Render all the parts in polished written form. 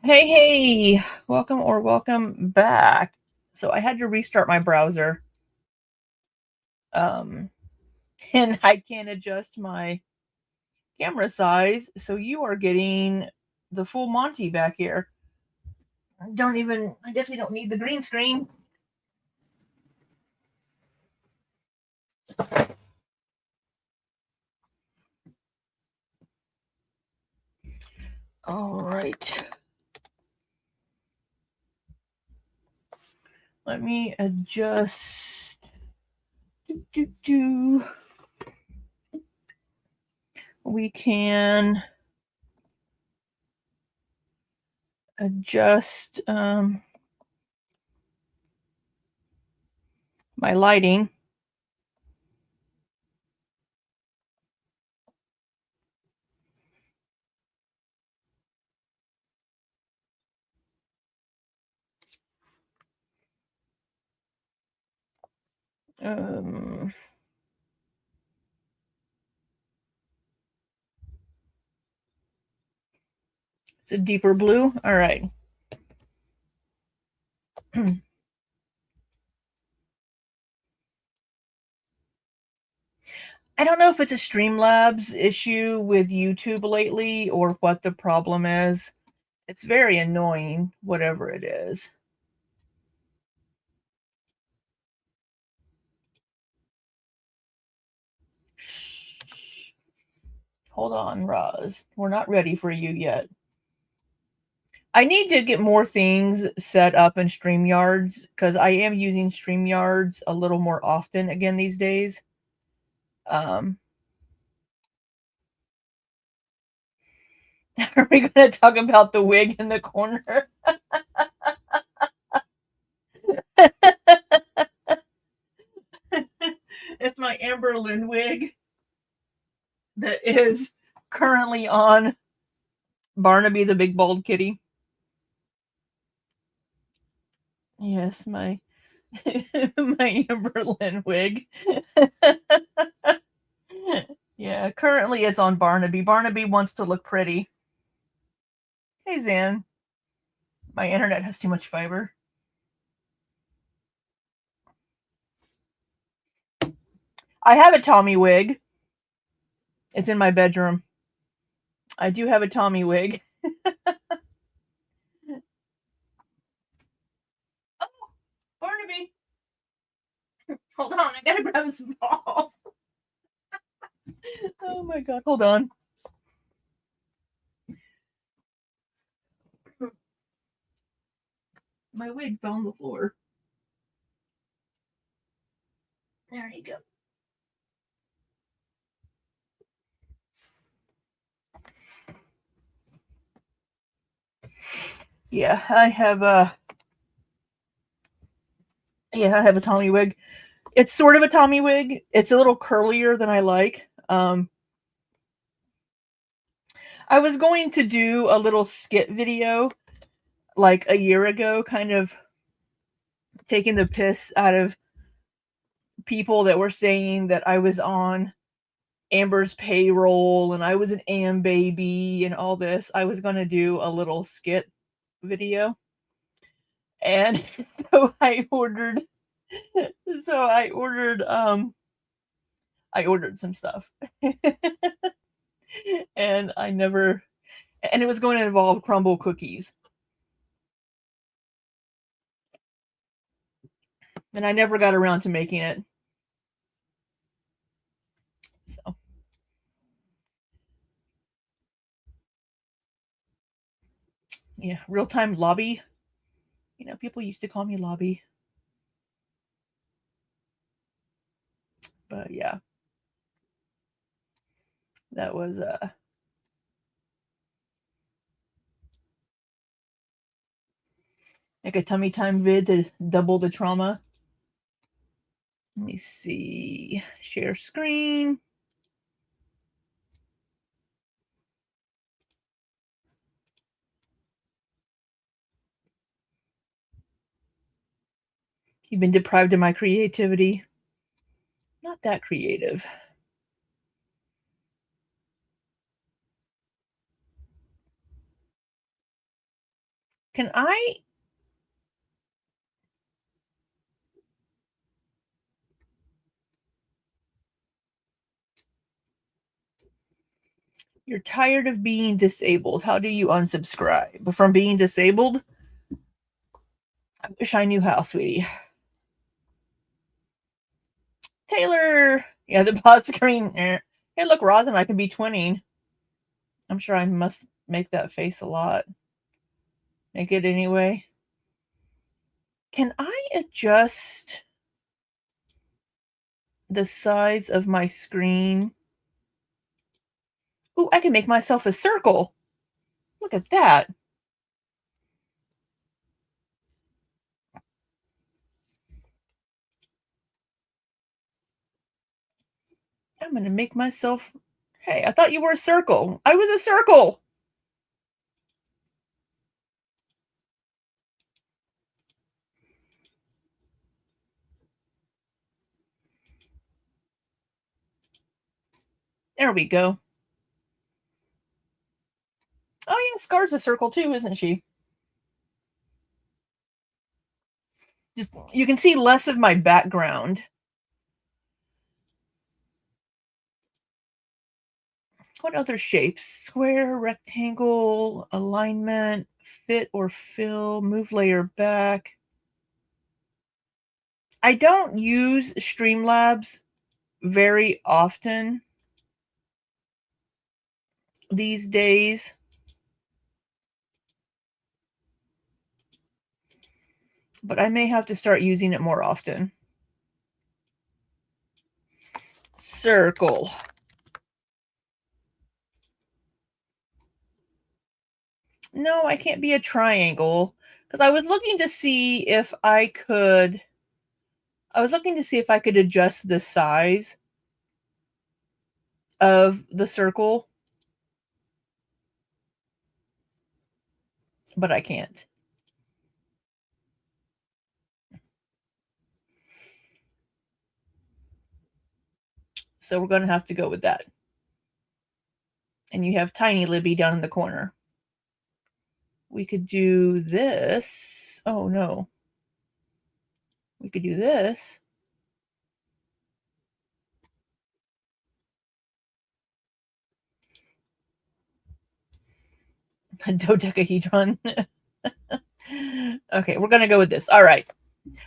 Hey, welcome back. So I had to restart my browser, um, and I can't adjust my camera size, so you are getting the full Monty back here. I definitely don't need the green screen. All right. Let me adjust. Do. We can adjust my lighting. Um, it's a deeper blue. All right. I don't know if it's a Streamlabs issue with YouTube lately or what the problem is. It's very annoying, whatever it is. Shh. Hold on, Roz. We're not ready for you yet. I need to get more things set up in StreamYards because I am using StreamYards a little more often again these days. Um, are we going to talk about the wig in the corner? It's my Amber Lynn wig that is currently on Barnaby the Big Bald Kitty. Yes, my my Amber Lynn wig. Yeah, currently it's on Barnaby. Barnaby wants to look pretty. Hey Zan, my internet has too much fiber. I have a Tommy wig. It's in my bedroom. I do have a Tommy wig. Oh, Barnaby. Hold on, I gotta grab some balls. Oh my god, hold on. My wig fell on the floor. There you go. Yeah, I have a Tommy wig. It's sort of a Tommy wig. It's a little curlier than I like. I was going to do a little skit video like a year ago, kind of taking the piss out of people that were saying that I was on Amber's payroll and I was an Am baby and all this. I was going to do a little skit video. And so I ordered I ordered some stuff. and I never and it was going to involve crumble cookies. And I never got around to making it. So yeah, real time lobby. You know, people used to call me lobby. But yeah. That was like a tummy time vid to double the trauma. Let me see. Share screen. You've been deprived of my creativity. Not that creative. Can I... You're tired of being disabled. How do you unsubscribe? From being disabled? I wish I knew how, sweetie. Taylor! Yeah, the bot screen. Hey, look, Rosin, I can be twinning. I'm sure I must make that face a lot. Make it anyway. Can I adjust the size of my screen? Ooh, I can make myself a circle. Look at that. I'm going to make myself... Hey, I thought you were a circle. I was a circle. There we go. Oh, yeah, Scar's a circle too, isn't she? Just, you can see less of my background. What other shapes? Square, rectangle, alignment, fit or fill, move layer back. I don't use Streamlabs very often these days. But I may have to start using it more often. Circle. No, I can't be a triangle. Because I was looking to see if I could... adjust the size of the circle. But I can't. So we're going to have to go with that. And you have Tiny Libby down in the corner. We could do this. Oh, no. We could do this. A dodecahedron. Okay, we're going to go with this. All right.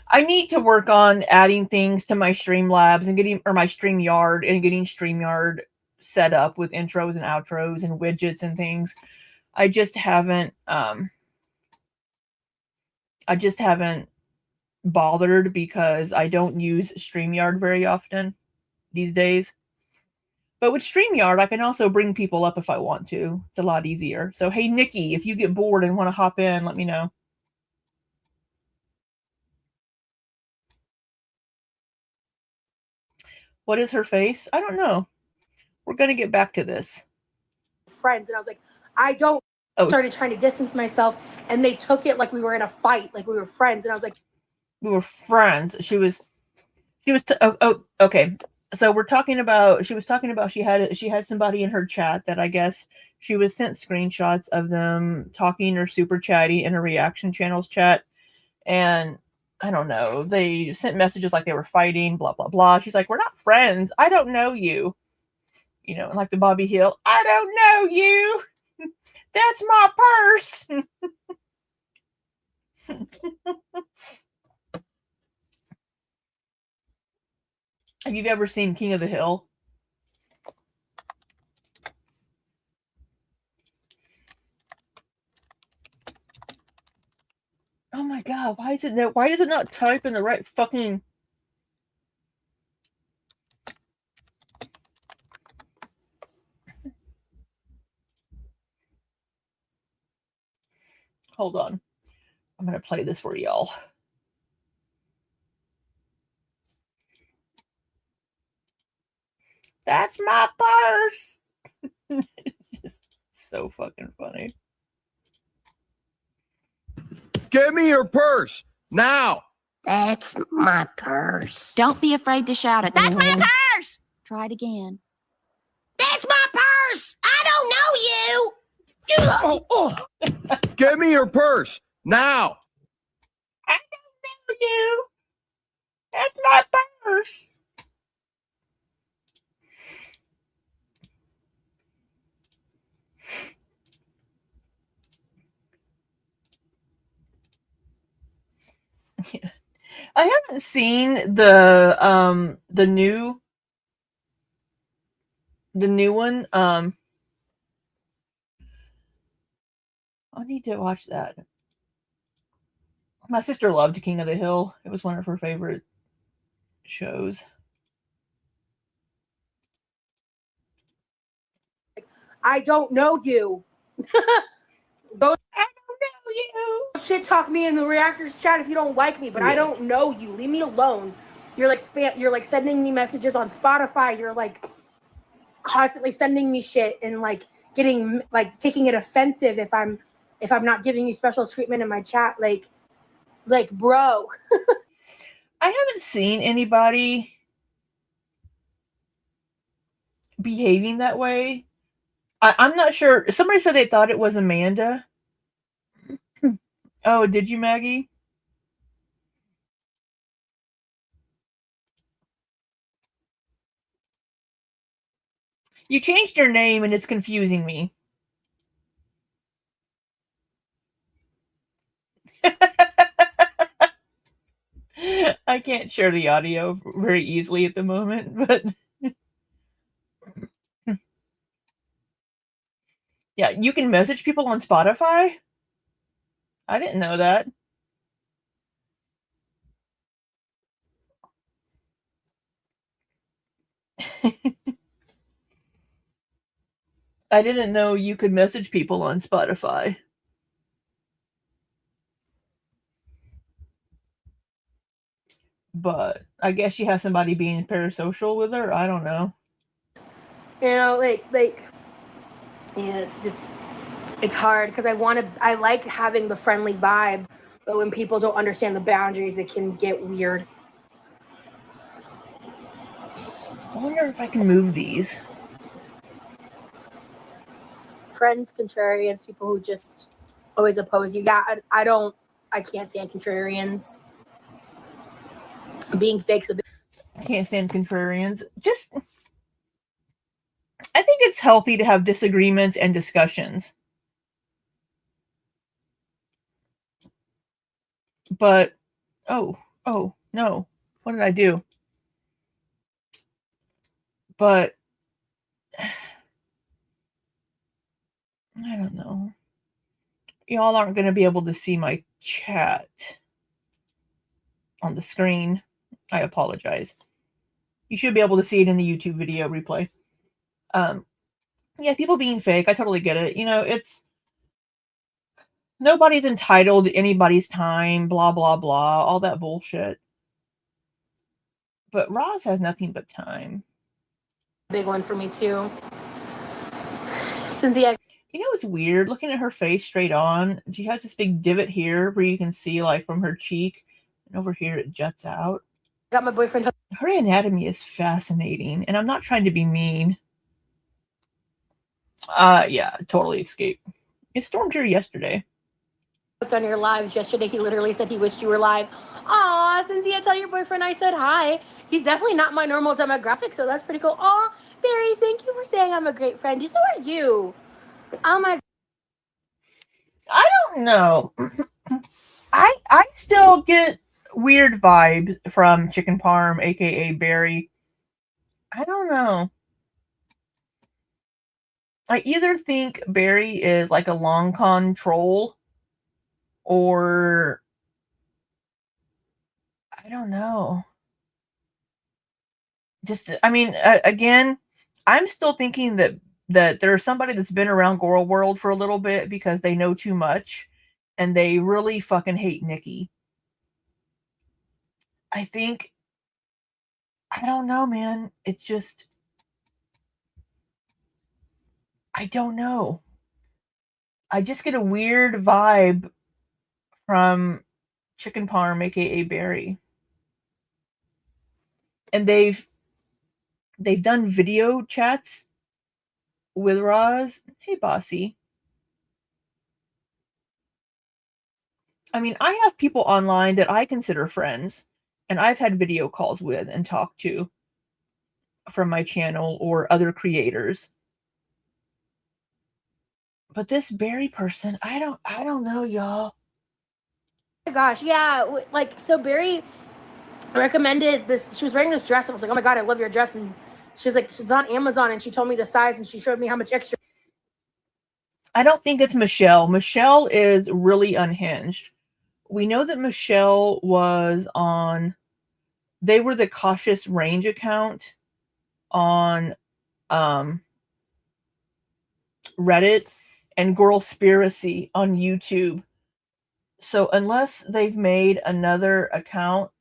I need to work on adding things to my Streamlabs and my StreamYard and getting StreamYard set up with intros and outros and widgets and things. I just haven't bothered because I don't use StreamYard very often these days. But with StreamYard, I can also bring people up if I want to. It's a lot easier. So, hey, Nikki, if you get bored and want to hop in, let me know. What is her face? I don't know. We're going to get back to this. Friends, and I was like, I don't. Started trying to distance myself, and they took it like we were in a fight, like we were friends. And I was like, we were friends. She was okay. So we're talking about, she was talking about she had somebody in her chat that I guess she was sent screenshots of them talking or super chatty in her reaction channels chat. And I don't know, they sent messages like they were fighting, blah, blah, blah. She's like, we're not friends. I don't know you. You know, like the Bobby Hill, I don't know you. That's my purse. Have you ever seen King of the Hill? Oh my god, why does it not type in the right fucking... Hold on. I'm going to play this for y'all. That's my purse. It's just so fucking funny. Give me your purse now. That's my purse. Don't be afraid to shout it. That's my purse. Try it again. That's my purse. I don't know you. Give me your purse Now. I don't know you. That's my purse. I haven't seen the new one. I need to watch that. My sister loved King of the Hill. It was one of her favorite shows. I don't know you. Go I don't know you. shit talk me in the reactors chat if you don't like me, but I don't know you. Leave me alone. You're like you're like sending me messages on Spotify. You're like constantly sending me shit and like getting like taking it offensive if I'm not giving you special treatment in my chat. Like bro. I haven't seen anybody behaving that way. I'm not sure. Somebody said they thought it was Amanda. Oh, did you, Maggie? You changed your name and it's confusing me. I can't share the audio very easily at the moment, but yeah, you can message people on Spotify? I didn't know that. I didn't know you could message people on Spotify. But I guess she has somebody being parasocial with her. I don't know. You know, yeah, it's hard because I like having the friendly vibe, but when people don't understand the boundaries, it can get weird. I wonder if I can move these. Friends, contrarians, people who just always oppose you. Yeah, I can't stand contrarians. Being fake's a bit. I can't stand contrarians. I think it's healthy to have disagreements and discussions. But, oh, no. What did I do? But, I don't know. Y'all aren't going to be able to see my chat on the screen. I apologize. You should be able to see it in the YouTube video replay. Yeah, people being fake, I totally get it. You know, nobody's entitled to anybody's time, blah, blah, blah, all that bullshit. But Roz has nothing but time. Big one for me too. Cynthia. You know, it's weird looking at her face straight on. She has this big divot here where you can see like from her cheek, and over here it juts out. Got my boyfriend. Her anatomy is fascinating, and I'm not trying to be mean. Yeah, totally escape. It stormed here yesterday. On your lives yesterday, he literally said he wished you were live. Aw, Cynthia, tell your boyfriend I said hi. He's definitely not my normal demographic, so that's pretty cool. Aw, Barry, thank you for saying I'm a great friend. So are you. Oh my. I don't know. I still get weird vibes from Chicken Parm, aka Barry. I don't know. I either think Barry is like a long con troll, or I don't know. I mean, again, I'm still thinking that there's somebody that's been around Girl World for a little bit because they know too much, and they really fucking hate Nikki. I don't know, man. It's just, I don't know. I just get a weird vibe from Chicken Parm, aka Barry. And they've done video chats with Roz. Hey, Bossy. I mean, I have people online that I consider friends, and I've had video calls with and talked to from my channel or other creators. But this Barry person, I don't know, y'all. Oh my gosh, yeah. Like, so Barry recommended this. She was wearing this dress, and I was like, oh my God, I love your dress. And she was like, she's on Amazon, and she told me the size, and she showed me how much extra. I don't think it's Michelle. Michelle is really unhinged. We know that Michelle was on, they were the Cautious Range account on Reddit and Girlspiracy on YouTube. So unless they've made another account,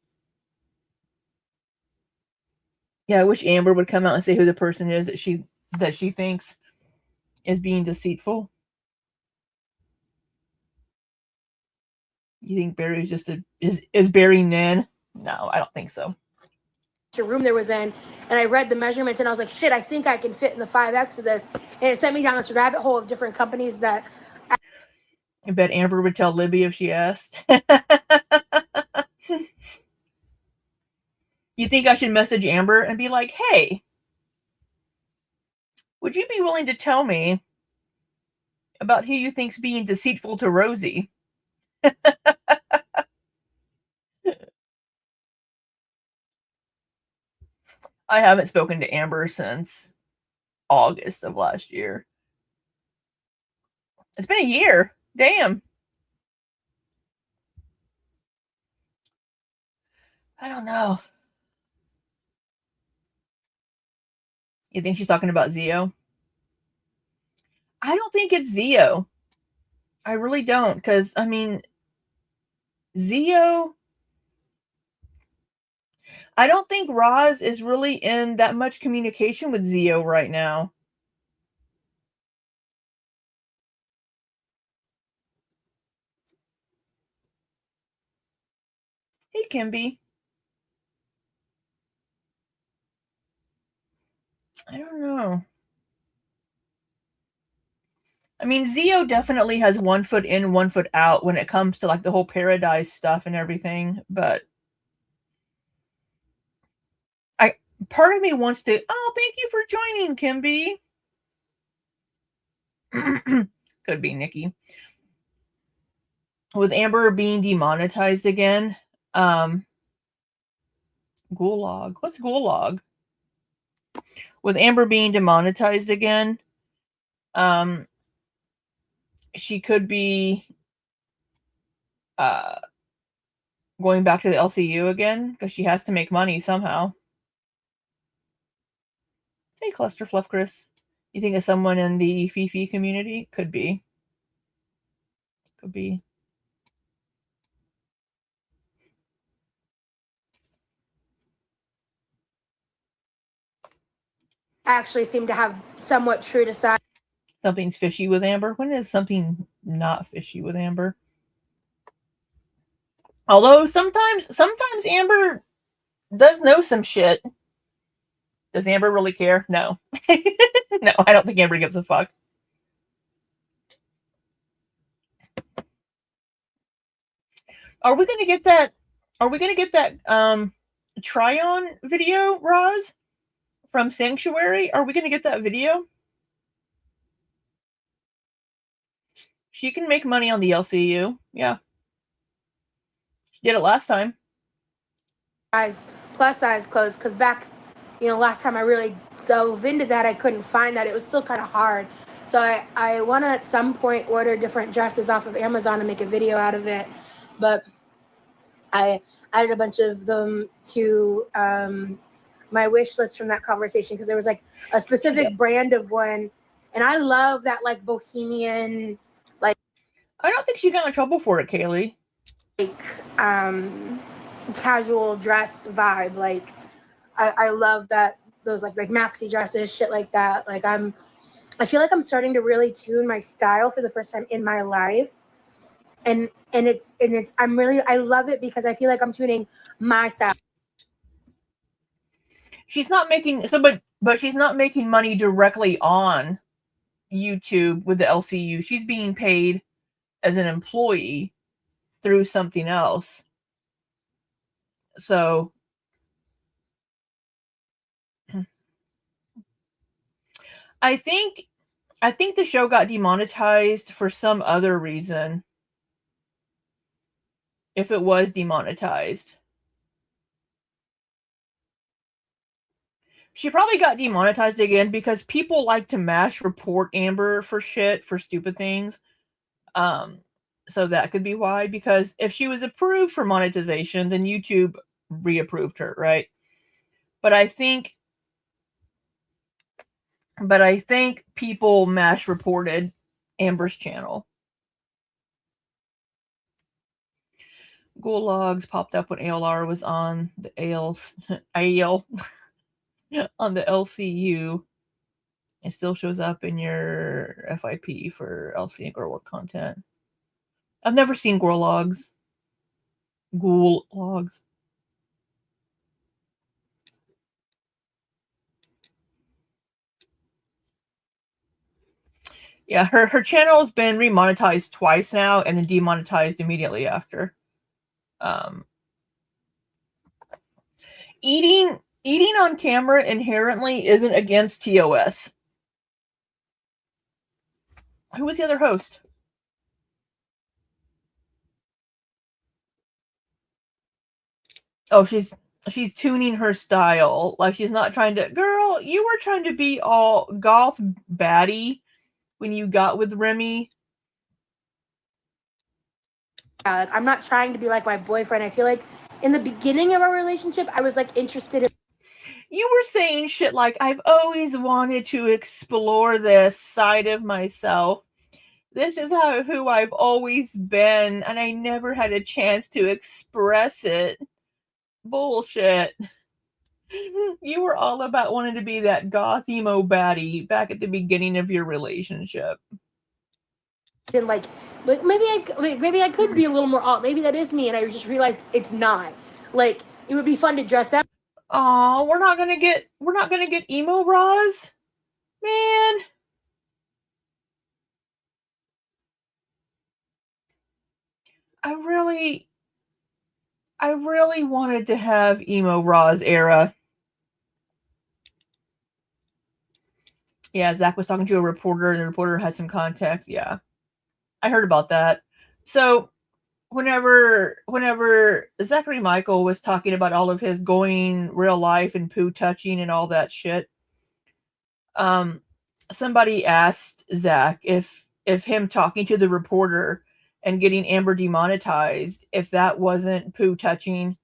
yeah, I wish Amber would come out and say who the person is that she thinks is being deceitful. You think Barry's just is Barry Nin? No, I don't think so. Room there was in, and I read the measurements, and I was like, shit, I think I can fit in the 5X of this. And it sent me down this rabbit hole of different companies that. I bet Amber would tell Libby if she asked. You think I should message Amber and be like, hey, would you be willing to tell me about who you think's being deceitful to Rosie? I haven't spoken to Amber since August of last year. It's been a year. Damn. I don't know. You think she's talking about Zio? I don't think it's Zio. I really don't, because, I mean, Zio... I don't think Roz is really in that much communication with Zio right now. Hey, Kimby. I don't know. I mean, Zio definitely has 1 foot in, 1 foot out when it comes to like the whole Paradise stuff and everything, but part of me wants to, oh, thank you for joining, Kimby. Could be Nikki. With Amber being demonetized again, Gulag. What's Gulag? With Amber being demonetized again, she could be going back to the LCU again because she has to make money somehow. Hey, Cluster Fluff Chris. You think of someone in the Fifi community? Could be. Could be. Actually seem to have somewhat true to size. Something's fishy with Amber. When is something not fishy with Amber? Although sometimes Amber does know some shit. Does Amber really care? No. No, I don't think Amber gives a fuck. Are we gonna get that try-on video, Roz? From Sanctuary? Are we gonna get that video? She can make money on the LCU. Yeah. She did it last time. Plus size clothes, because back, last time I really dove into that, I couldn't find that. It was still kind of hard. So I want to at some point order different dresses off of Amazon and make a video out of it. But I added a bunch of them to my wish list from that conversation because there was like a specific brand of one. And I love that like bohemian, like. I don't think she got in trouble for it, Kaylee. Like casual dress vibe. Like I love that, those like maxi dresses, shit like that. Like I feel like I'm starting to really tune my style for the first time in my life. And it's I love it because I feel like I'm tuning my style. She's not making but she's not making money directly on YouTube with the LCU. She's being paid as an employee through something else. So I think the show got demonetized for some other reason. If it was demonetized. She probably got demonetized again because people like to mash report Amber for shit, for stupid things. So that could be why. Because if she was approved for monetization, then YouTube reapproved her, right? But I think people mash reported Amber's channel. Gulags popped up when ALR was on the AL on the LCU. It still shows up in your FIP for LC and Girl Work content. I've never seen Gulags. Gulags. Yeah, her channel has been remonetized twice now and then demonetized immediately after. Eating on camera inherently isn't against TOS. Who was the other host? Oh, she's tuning her style. Like, she's not trying to... Girl, you were trying to be all goth baddie when you got with Remy. I'm not trying to be like my boyfriend. I feel like in the beginning of our relationship, I was like interested in... You were saying shit like, I've always wanted to explore this side of myself. This is who I've always been, and I never had a chance to express it. Bullshit. You were all about wanting to be that goth emo baddie back at the beginning of your relationship. And like maybe I could be a little more alt. Maybe that is me, and I just realized it's not. Like, it would be fun to dress up. Oh, we're not gonna get emo Roz, man. I really wanted to have emo Roz era. Yeah, Zach was talking to a reporter, and the reporter had some context. Yeah, I heard about that. So whenever Zachary Michael was talking about all of his going real life and poo touching and all that shit, somebody asked Zach if him talking to the reporter and getting Amber demonetized, if that wasn't poo touching,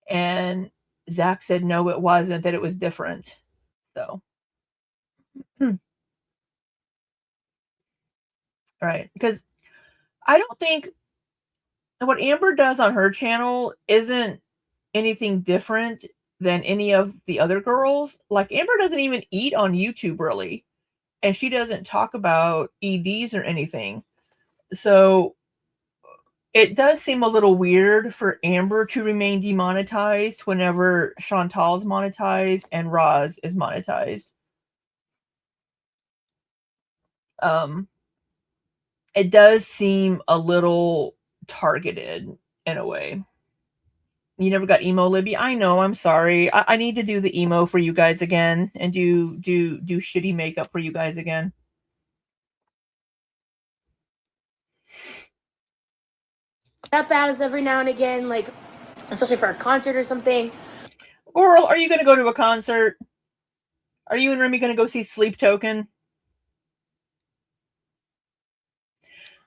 and Zach said no, it wasn't, that it was different. So right, because I don't think what Amber does on her channel isn't anything different than any of the other girls. Like, Amber doesn't even eat on YouTube really, and she doesn't talk about EDs or anything. So it does seem a little weird for Amber to remain demonetized whenever Chantal's monetized and Roz is monetized. It does seem a little targeted in a way. You never got emo, Libby? I know, I'm sorry. I need to do the emo for you guys again and do shitty makeup for you guys again. Up as every now and again, like especially for a concert or something. Girl, are you gonna go to a concert? Are you and Remy gonna go see Sleep Token?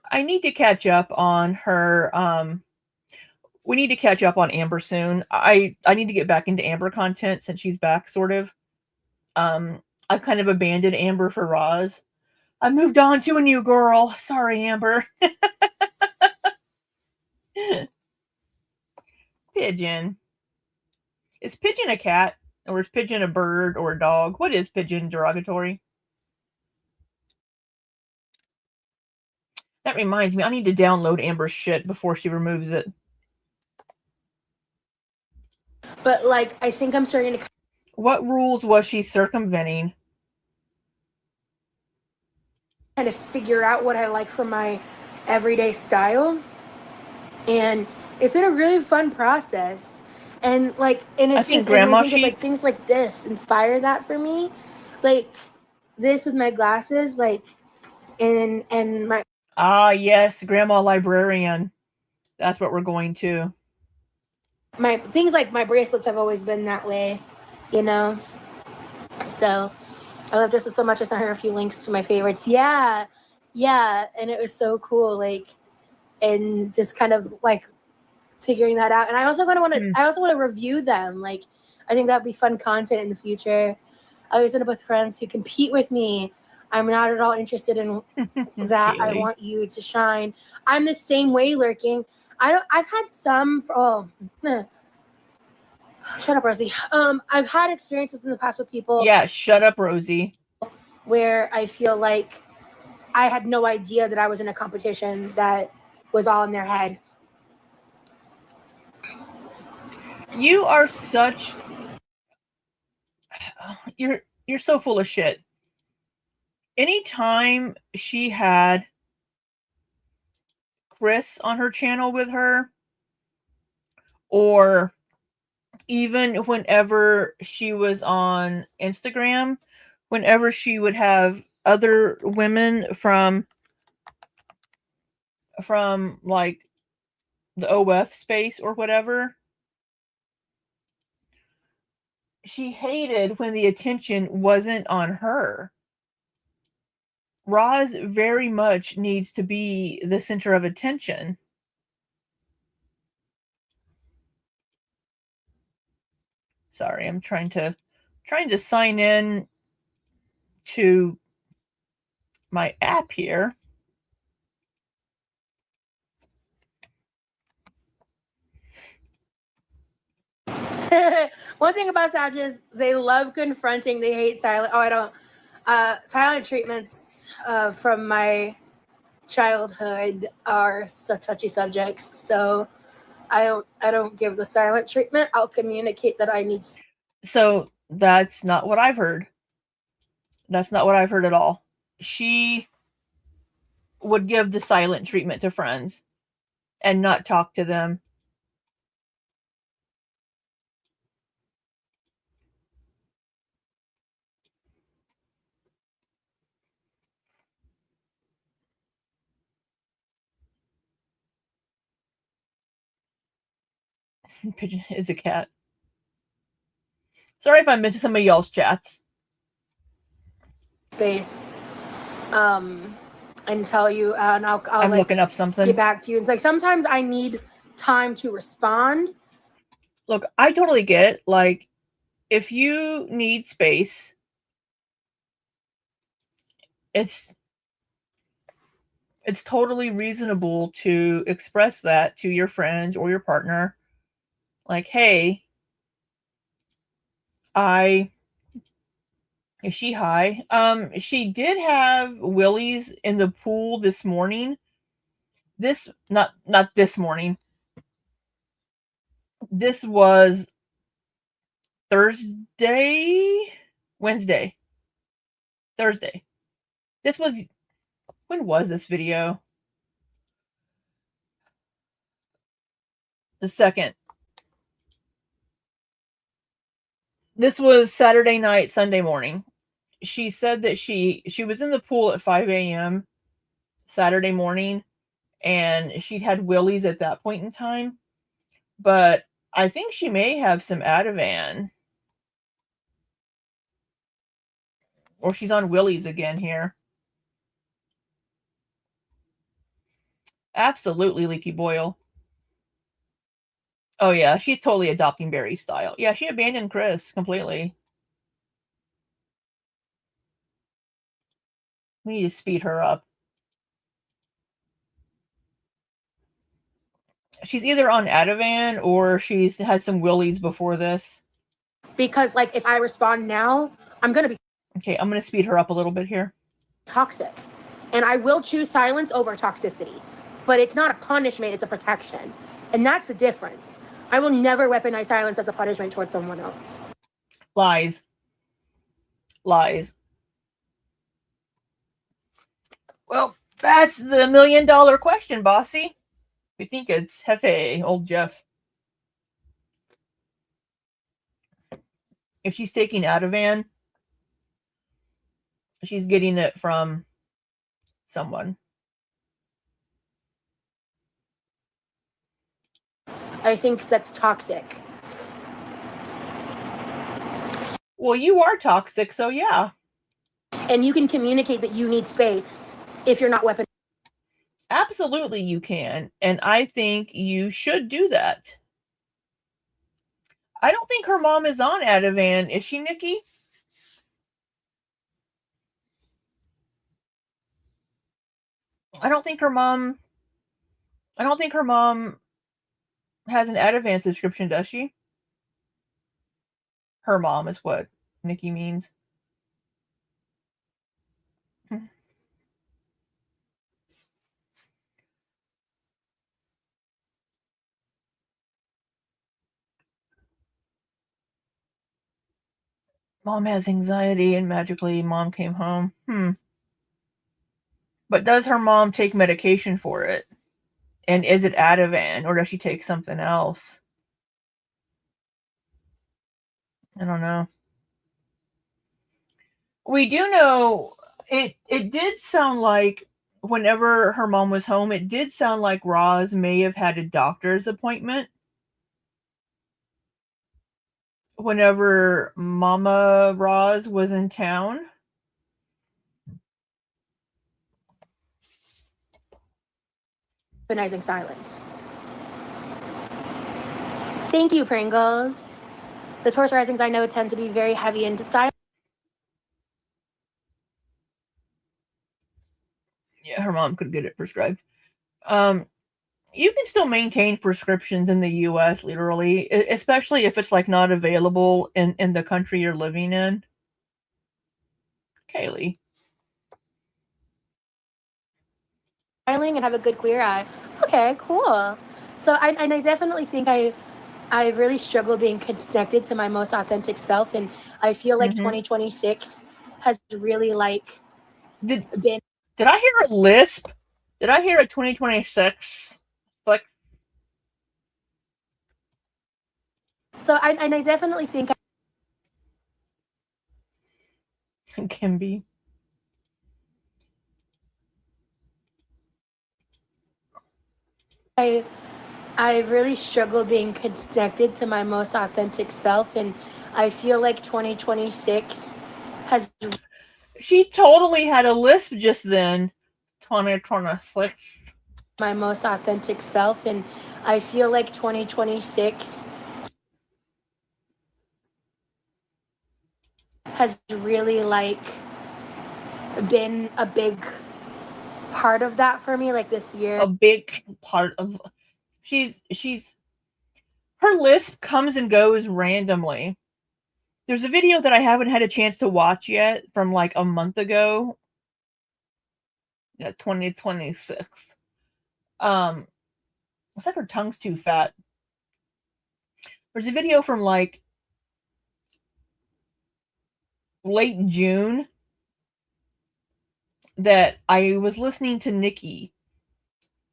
I need to catch up on her. We need to catch up on Amber soon. I need to get back into Amber content since she's back, sort of. I've kind of abandoned Amber for Roz. I moved on to a new girl. Sorry, Amber. Pigeon. Is Pigeon a cat? Or is Pigeon a bird or a dog? What is Pigeon derogatory? That reminds me, I need to download Amber's shit before she removes it. But like, I think I'm starting to... What rules was she circumventing? kind of figure out what I like for my everyday style. And it's been a really fun process. And like, and I it's think just, and I Grandma think it's like Chic. things like this inspire that for me. Like this with my glasses, like, and my Ah, yes, Grandma Librarian. That's what we're going to. things like my bracelets have always been that way, you know. So I love just so much. I sent her a few links to my favorites. Yeah, yeah, and it was so cool. Like, and just kind of like figuring that out. And I also kind of want to. I also want to review them. Like, I think that'd be fun content in the future. I always end up with friends who compete with me. I'm not at all interested in that. I Kaylee. want you to shine. I'm the same way, lurking. I don't. I've had some. Shut up, Rosie. I've had experiences in the past with people. Yeah, shut up, Rosie. Where I feel like I had no idea that I was in a competition that was all in their head. You are such. You're so full of shit. Anytime she had Chris on her channel with her, or even whenever she was on Instagram, whenever she would have other women from like the OF space or whatever, she hated when the attention wasn't on her. Roz very much needs to be the center of attention. Sorry, I'm trying to sign in to my app here. One thing about Sages, they love confronting. They hate silent. Oh, I don't. Silent treatments from my childhood are such touchy subjects. So I don't give the silent treatment. I'll communicate that I need. So that's not what I've heard. That's not what I've heard at all. She would give the silent treatment to friends and not talk to them. Pigeon is a cat. Sorry if I'm missing some of y'all's chats. Space. And tell you, and I'll I'm like looking up something. get back to you. It's like sometimes I need time to respond. Look, I totally get, like, if you need space, it's totally reasonable to express that to your friends or your partner. Like, hey, is she high? She did have willies in the pool this morning. This not this morning. This was Thursday, Wednesday, Thursday. This was, when was this video? The second. This was Saturday night, Sunday morning. She said that she was in the pool at 5 a.m. Saturday morning, and she'd had willies at that point in time. But I think she may have some Ativan. Or she's on willies again here. Absolutely leaky boil. Oh yeah, she's totally adopting Barry's style. Yeah, she abandoned Chris completely. We need to speed her up. She's either on Ativan or she's had some willies before this. Because like if I respond now, I'm gonna be Okay, I'm gonna speed her up a little bit here. toxic. And I will choose silence over toxicity. But it's not a punishment, it's a protection. And that's the difference. I will never weaponize silence as a punishment towards someone else. Lies. Lies. Well, that's the $1 million question, Bossy. We think it's Hefe, old Jeff. If she's taking Ativan, she's getting it from someone. I think that's toxic. Well, you are toxic, so yeah. And you can communicate that you need space if you're not weapon. Absolutely you can. And I think you should do that. I don't think her mom is on Ativan. Is she, Nikki? I don't think her mom has an Ativan subscription, does she? Her mom is what Nikki means. Mom has anxiety and magically mom came home. But does her mom take medication for it? And is it Ativan or does she take something else? I don't know. We do know it did sound like whenever her mom was home, it did sound like Roz may have had a doctor's appointment. Whenever Mama Roz was in town. Weaponizing silence. Thank you, Pringles. The Taurus risings I know tend to be very heavy into silence. Yeah, her mom could get it prescribed. You can still maintain prescriptions in the US, literally, especially if it's like not available in the country you're living in. Kaylee. And have a good queer eye. Okay, cool. So I definitely think I really struggle being connected to my most authentic self, and I feel like 2026 has really like Did been. I hear a lisp? Did I hear a 2026? Like, So I definitely think can be. I really struggle being connected to my most authentic self, and I feel like 2026 has. She totally had a lisp just then. 2026. My most authentic self, and I feel like 2026 has really like been a big part of that for me, like this year. A big part of she's her lisp comes and goes randomly. There's a video that I haven't had a chance to watch yet from like a month ago. Yeah, 2026. It's like her tongue's too fat. There's a video from like late June that I was listening to Nikki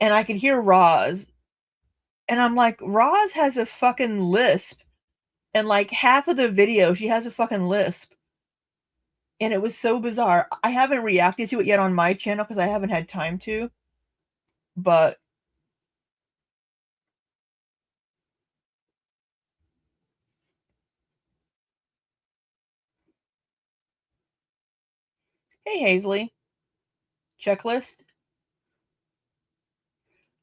and I could hear Roz. And I'm like, Roz has a fucking lisp. And like half of the video, she has a fucking lisp. And it was so bizarre. I haven't reacted to it yet on my channel because I haven't had time to. But hey, Hazley. Checklist.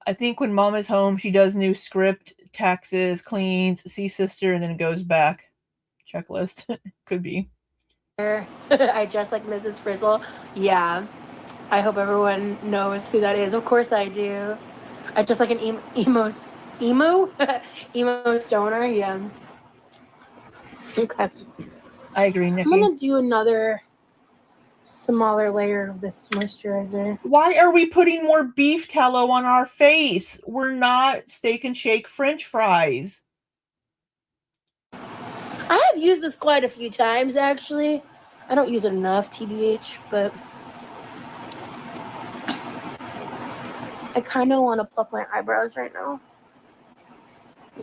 I think when mom is home, she does new script, taxes, cleans, sees sister, and then goes back. Checklist. Could be. I dress like Mrs. Frizzle. Yeah. I hope everyone knows who that is. Of course I do. I dress like an emo stoner. Yeah. Okay. I agree, Nikki. I'm gonna do another smaller layer of this moisturizer. Why are we putting more beef tallow on our face? We're not Steak and Shake French fries. I have used this quite a few times, actually. I don't use it enough, TBH, but I kind of want to pluck my eyebrows right now.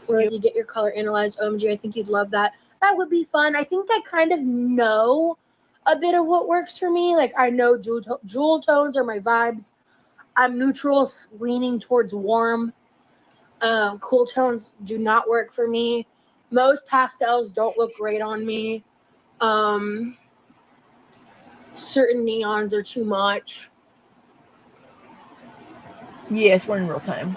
Rosie, get your color analyzed. OMG, I think you'd love that. That would be fun. I think I kind of know a bit of what works for me. Like, I know jewel tones are my vibes. I'm neutral, leaning towards warm. Cool tones do not work for me. Most pastels don't look great on me. Certain neons are too much. Yes, we're in real time.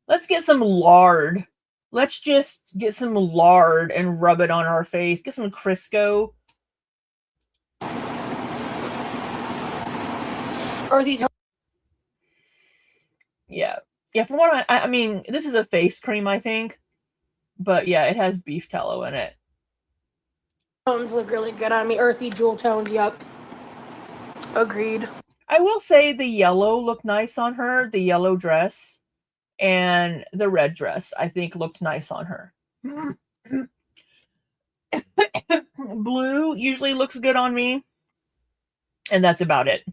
Let's get some lard. Let's just get some lard and rub it on our face. Get some Crisco. Earthy tone. Yeah. Yeah, from what I mean, this is a face cream, I think. But yeah, it has beef tallow in it. Tones look really good on me. Earthy jewel tones, yep. Agreed. I will say the yellow looked nice on her, the yellow dress, and the red dress, I think, looked nice on her. Blue usually looks good on me, and that's about it.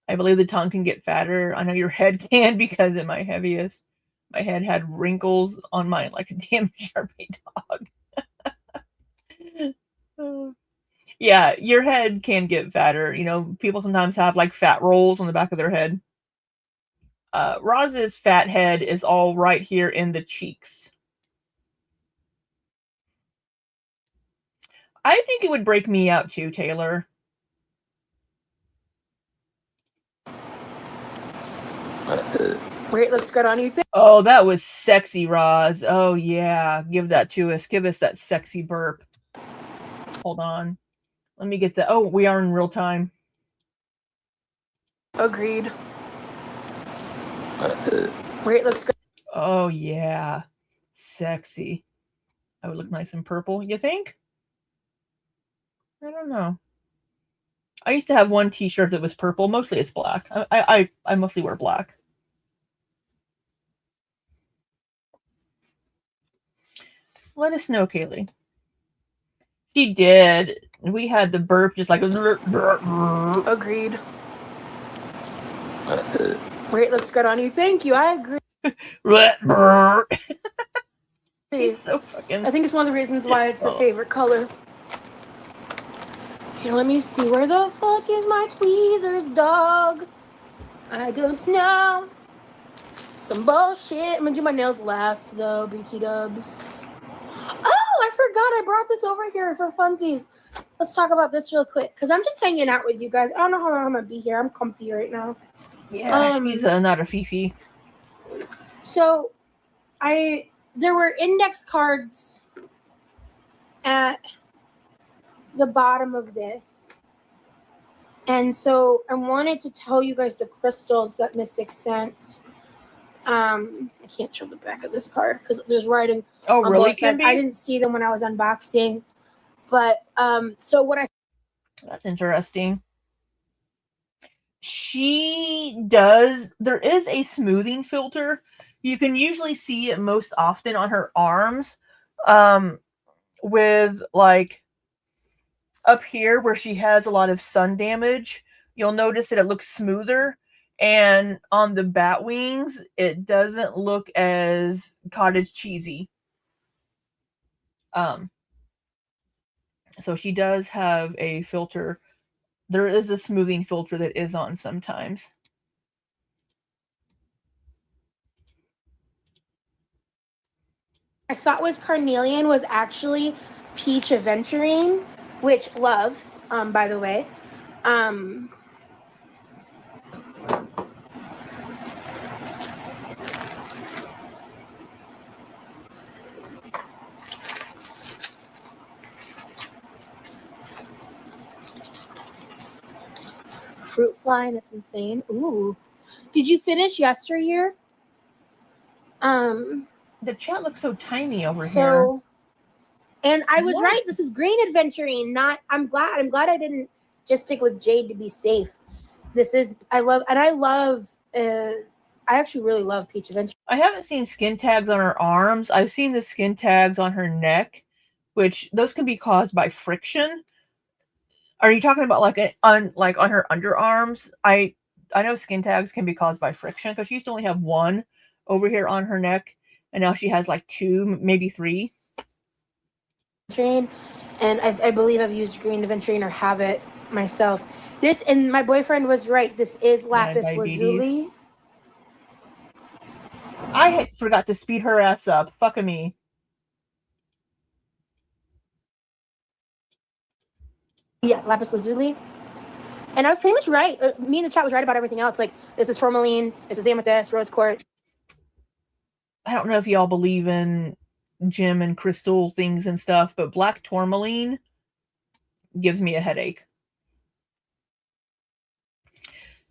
I believe the tongue can get fatter. I know your head can because at my heaviest, my head had wrinkles on mine like a damn Sharpie dog. Yeah, your head can get fatter. You know, people sometimes have like fat rolls on the back of their head. Roz's fat head is all right here in the cheeks. I think it would break me out too, Taylor. Great, looks good on you. Oh, that was sexy, Roz. Oh, yeah. Give that to us. Give us that sexy burp. Hold on. Let me get that. Oh, we are in real time. Agreed. Great, looks good. Oh, yeah. Sexy. I would look nice in purple, you think? I don't know. I used to have one t-shirt that was purple. Mostly it's black. I mostly wear black. Let us know, Kaylee. She did. We had the burp just like... Agreed. Great, looks good on you. Thank you. I agree. She's so fucking... I think it's one of the reasons why it's a favorite color. Okay, let me see. Where the fuck is my tweezers, dog? I don't know. Some bullshit. I'm gonna do my nails last, though, BT dubs. Oh, I forgot I brought this over here for funsies. Let's talk about this real quick, because I'm just hanging out with you guys. I don't know how long I'm gonna be here. I'm comfy right now. Yeah, she's not a fifi. So, there were index cards at the bottom of this. And so I wanted to tell you guys the crystals that Mystic sent. I can't show the back of this card because there's writing on really? both sides. I didn't see them when I was unboxing. But so what that's interesting. She does, there is a smoothing filter. You can usually see it most often on her arms. With like up here where she has a lot of sun damage, you'll notice that it looks smoother. And on the bat wings, it doesn't look as cottage cheesy. So she does have a filter. There is a smoothing filter that is on sometimes. I thought was carnelian was actually peach aventurine, which love, by the way. Fruit fly, and it's insane. Ooh. Did you finish yesteryear? The chat looks so tiny over here. And I was right. This is green aventurine, not I'm glad I didn't just stick with jade to be safe. This is I actually really love peach aventurine. I haven't seen skin tags on her arms. I've seen the skin tags on her neck, which those can be caused by friction. Are you talking about on her underarms? I know skin tags can be caused by friction because she used to only have one over here on her neck, and now she has like 2, maybe 3. Train, and I believe I've used green Aventurine or have it myself. This, and my boyfriend was right. This is lapis lazuli. I forgot to speed her ass up. Fuck me. Yeah, lapis lazuli. And I was pretty much right. Me and the chat was right about everything else. Like, this is tourmaline, this is amethyst, rose quartz. I don't know if y'all believe in gem and crystal things and stuff, but black tourmaline gives me a headache.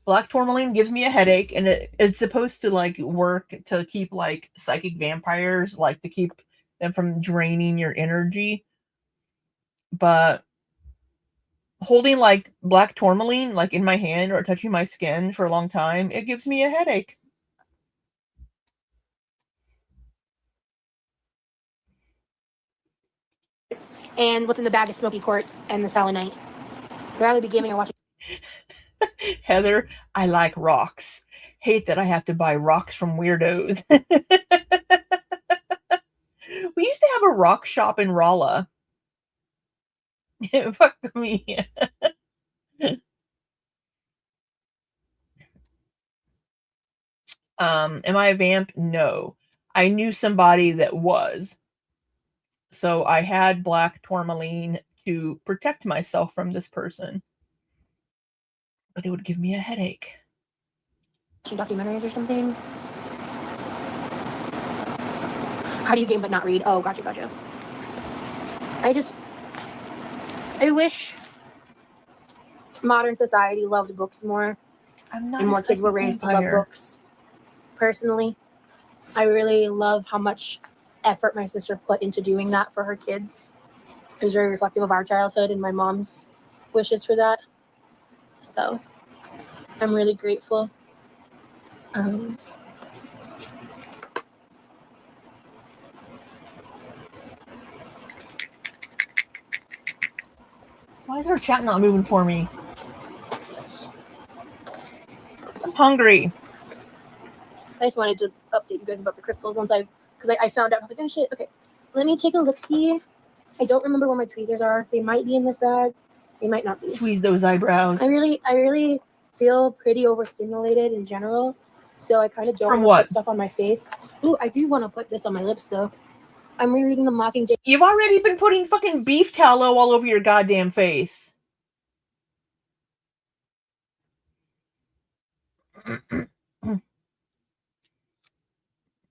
Black tourmaline gives me a headache, and it's supposed to like work to keep like psychic vampires, like to keep them from draining your energy. But holding like black tourmaline like in my hand or touching my skin for a long time, it gives me a headache. And what's in the bag is smoky quartz and the selenite. I'd rather be gaming or watching. Heather, I like rocks. Hate that I have to buy rocks from weirdos. We used to have a rock shop in Rolla. Fuck me. Am I a vamp? No. I knew somebody that was. So I had black tourmaline to protect myself from this person. But it would give me a headache. Documentaries or something. How do you game but not read? Oh, gotcha. I wish modern society loved books more. I'm not and more kids were raised to love books. Personally, I really love how much effort my sister put into doing that for her kids. It was very reflective of our childhood and my mom's wishes for that. So I'm really grateful. Why is our chat not moving for me? I'm hungry. I just wanted to update you guys about the crystals because I found out. I was like, oh shit, okay. Let me take a look see. I don't remember where my tweezers are. They might be in this bag. They might not be. Tweeze those eyebrows. I really feel pretty overstimulated in general. So I kind of don't From want what? to put stuff on my face. Ooh, I do want to put this on my lips though. I'm rereading The Mockingjay. You've already been putting fucking beef tallow all over your goddamn face.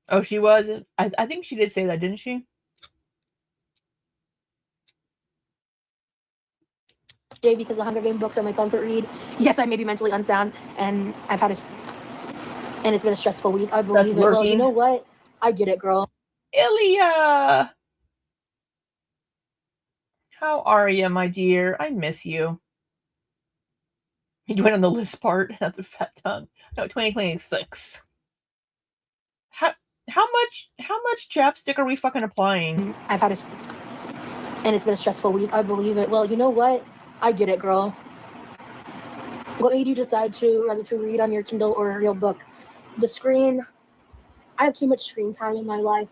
Oh, she was? I think she did say that, didn't she? Because the Hunger Game books are my comfort read. Yes, I may be mentally unsound, and and it's been a stressful week. I believe it. Well, you know what? I get it, girl. Ilya! How are you, my dear? I miss you. You joined on the list part. That's a fat tongue. No, 2026. How much chapstick are we fucking applying? And it's been a stressful week. I believe it. Well, you know what? I get it, girl. What made you decide to read on your Kindle or a real book? The screen. I have too much screen time in my life.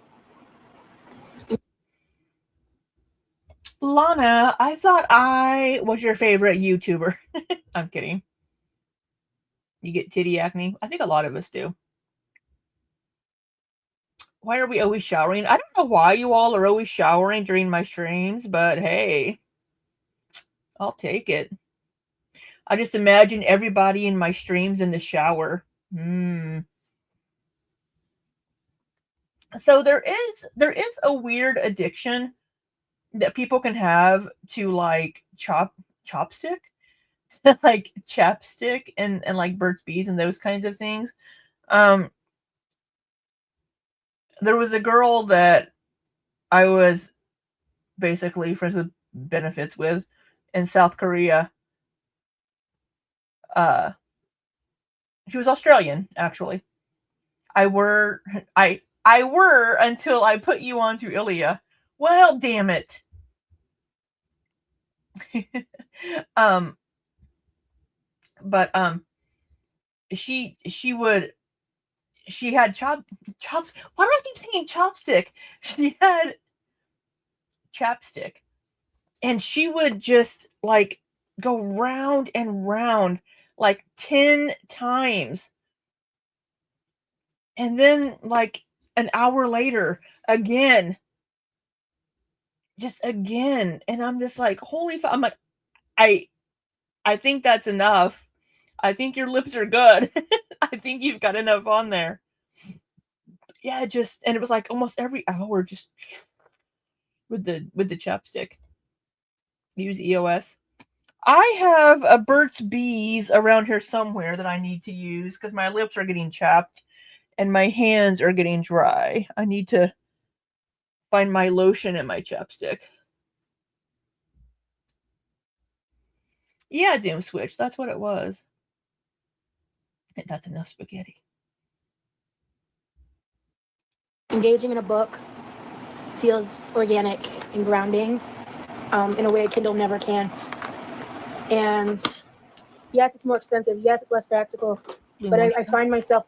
Lana, I thought I was your favorite YouTuber. I'm kidding. You get titty acne? I think a lot of us do. Why are we always showering? I don't know why you all are always showering during my streams, but hey, I'll take it. I just imagine everybody in my streams in the shower. So there is a weird addiction that people can have to like chopstick, like chapstick and like Burt's Bees and those kinds of things. There was a girl that I was basically friends with benefits with in South Korea. She was Australian, actually. I were until I put you onto Ilya. Well, damn it. um, but she had chop. Why do I keep saying chopstick? She had chapstick, and she would just like go round and round like 10 times, and then like an hour later again, just again, and I'm just like, holy I'm like, I think that's enough. I think your lips are good. I think you've got enough on there. Yeah, just, and it was like almost every hour, just with the chapstick. Use EOS. I have a Burt's Bees around here somewhere that I need to use because my lips are getting chapped and my hands are getting dry. I need to find my lotion and my chapstick. Yeah, Doom Switch. That's what it was. That's enough spaghetti. Engaging in a book feels organic and grounding in a way a Kindle never can. And yes, it's more expensive. Yes, it's less practical. But I find myself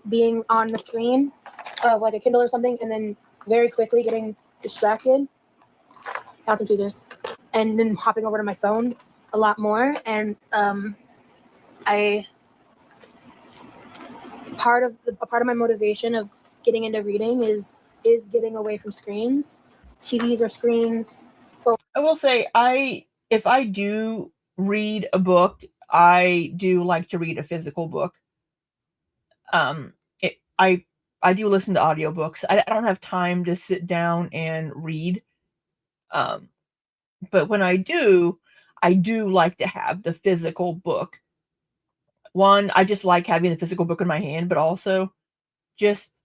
being on the screen of like a Kindle or something and then very quickly getting distracted. Found some tweezers. And then hopping over to my phone a lot more. And a part of my motivation of getting into reading is getting away from screens, TVs or screens. I will say, if I do read a book, I do like to read a physical book. I do listen to audiobooks. I don't have time to sit down and read. But when I do like to have the physical book. One, I just like having the physical book in my hand, but also just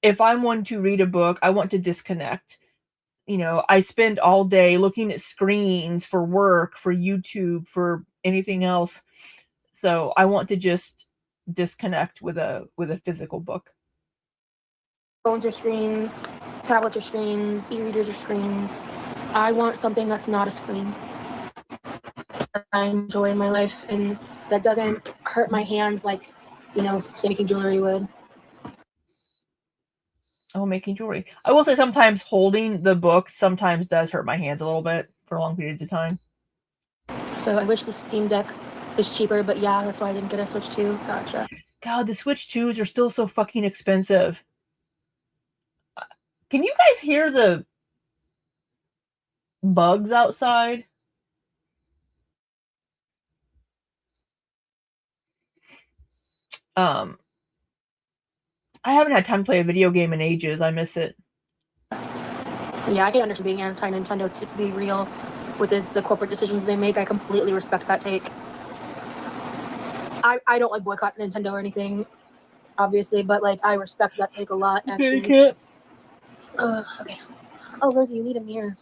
if I'm one to read a book, I want to disconnect. You know, I spend all day looking at screens for work, for YouTube, for anything else. So I want to just disconnect with a physical book. Phones are screens, tablets are screens, e-readers are screens. I want something that's not a screen that I enjoy in my life and that doesn't hurt my hands like, say making jewelry would. Oh, making jewelry. I will say sometimes holding the book sometimes does hurt my hands a little bit for long periods of time. So I wish the Steam Deck was cheaper, but yeah, that's why I didn't get a Switch 2. Gotcha. God, the Switch 2s are still so fucking expensive. Can you guys hear the bugs outside? I haven't had time to play a video game in ages. I miss it. Yeah, I can understand being anti-Nintendo to be real with the corporate decisions they make. I completely respect that take. I don't like boycott Nintendo or anything, obviously, but like I respect that take a lot. Actually. Okay. Okay. Oh, Rosie, you need a mirror.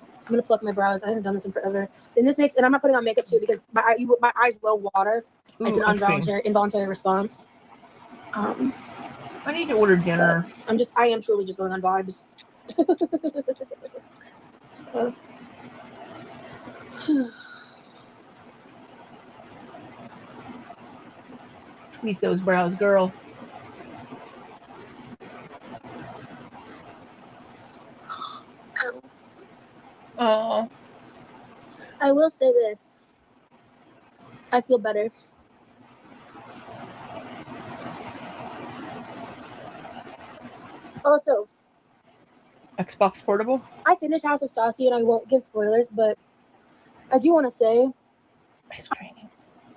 I'm gonna pluck my brows. I haven't done this in forever. And I'm not putting on makeup too because my eyes will water. Ooh, it's an involuntary response. I need to order dinner. I am truly just going on vibes. So. Squeeze those brows, girl. Oh. I will say this. I feel better. Also, Xbox Portable? I finished House of Saucy and I won't give spoilers, but I do want to say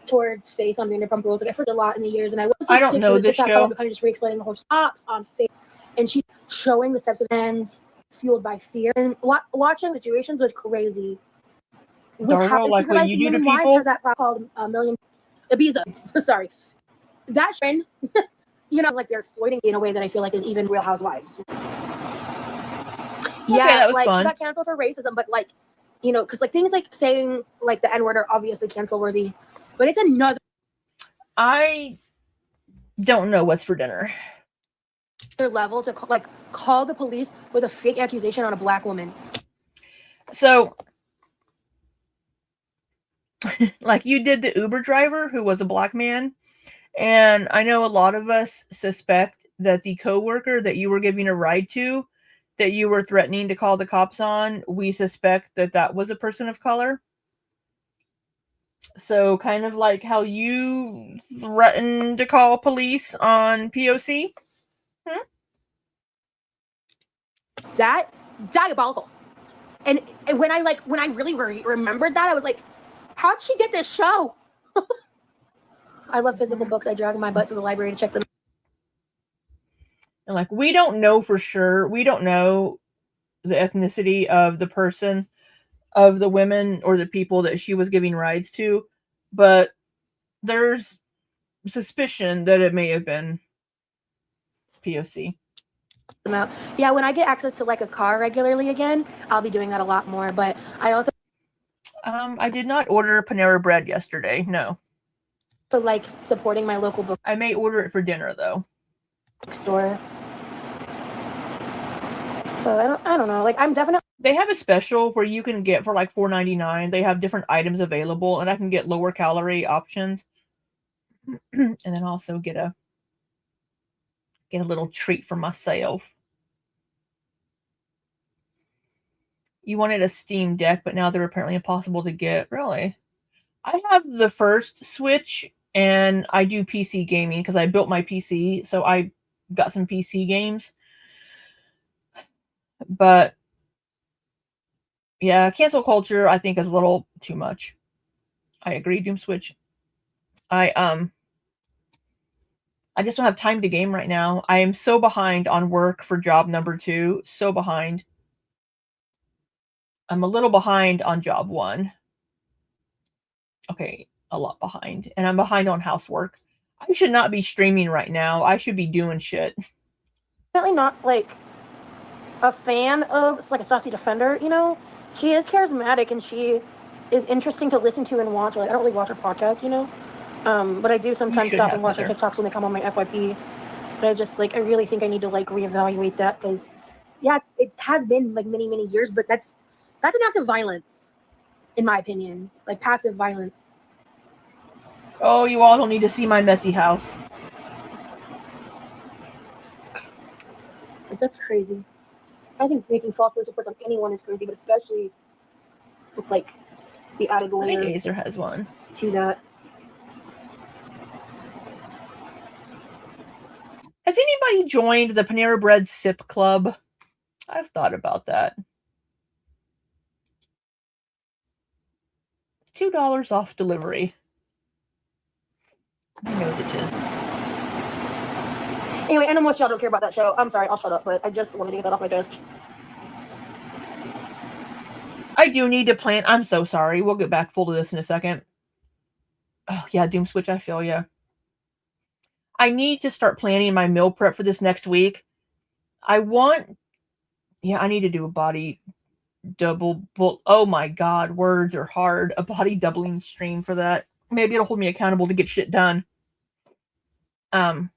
towards Faith on Vanderpump Rules. Like, I've heard a lot in the years, and I don't know this show. Kind of just re-explaining the whole stops on Faith, and she's showing the steps of end fueled by fear. And watching the situations was crazy. With how like what you do to people? Has that called a million Ibiza. Sorry, that trend. Like they're exploiting in a way that I feel like is even Real Housewives. Okay, that was like fun. She got canceled for racism, but like, because like things like saying like the N-word are obviously cancel worthy, but it's another. I don't know what's for dinner. Level to call the police with a fake accusation on a black woman. So Like you did the Uber driver who was a black man. And I know a lot of us suspect that the coworker that you were giving a ride to, that you were threatening to call the cops on, we suspect that that was a person of color. So kind of like how you threatened to call police on POC. That diabolical. And when I really remembered that, I was like, how'd she get this show? I love physical books. I drag my butt to the library to check them. And like, we don't know for sure. We don't know the ethnicity of the person, of the women or the people that she was giving rides to, but there's suspicion that it may have been POC. Out. Yeah, when I get access to like a car regularly again, I'll be doing that a lot more. But I also I did not order Panera Bread yesterday. No. like supporting my local I may order it for dinner though. bookstore. So I don't know. Like I'm definitely They have a special where you can get for like $4.99. They have different items available, and I can get lower calorie options, and then also get a little treat for myself. You wanted a Steam Deck, but now they're apparently impossible to get. Really? I have the first Switch, and I do PC gaming because I built my PC, so I got some PC games. But yeah, cancel culture I think is a little too much. I agree, Doom Switch. I just don't have time to game right now. I am so behind on work for job number 2. So behind. I'm a little behind on job 1. Okay, a lot behind. And I'm behind on housework. I should not be streaming right now. I should be doing shit. definitely not like a fan of like a Saucy Defender, you know? She is charismatic and she is interesting to listen to and watch. Like I don't really watch her podcast, you know? But I do sometimes stop and watch her TikToks when they come on my FYP. But I just like I really think I need to like reevaluate that because yeah, it has been like many years, but that's an act of violence, in my opinion, like passive violence. Oh, you all don't need to see my messy house. Like that's crazy. I think making false police reports on anyone is crazy, but especially with like the added I think layers Acer has one. to that. Has anybody joined the Panera Bread Sip Club? I've thought about that. $2 off delivery. I know bitches. Anyway, I know most y'all don't care about that show. I'm sorry, I'll shut up, but I just wanted to get that off my chest. I do need to plan. I'm so sorry. We'll get back full to this in a second. Oh, yeah, Doom Switch, I feel ya. I need to start planning my meal prep for this next week. I need to do a body double. Oh my god, words are hard. A body doubling stream for that. Maybe it'll hold me accountable to get shit done. You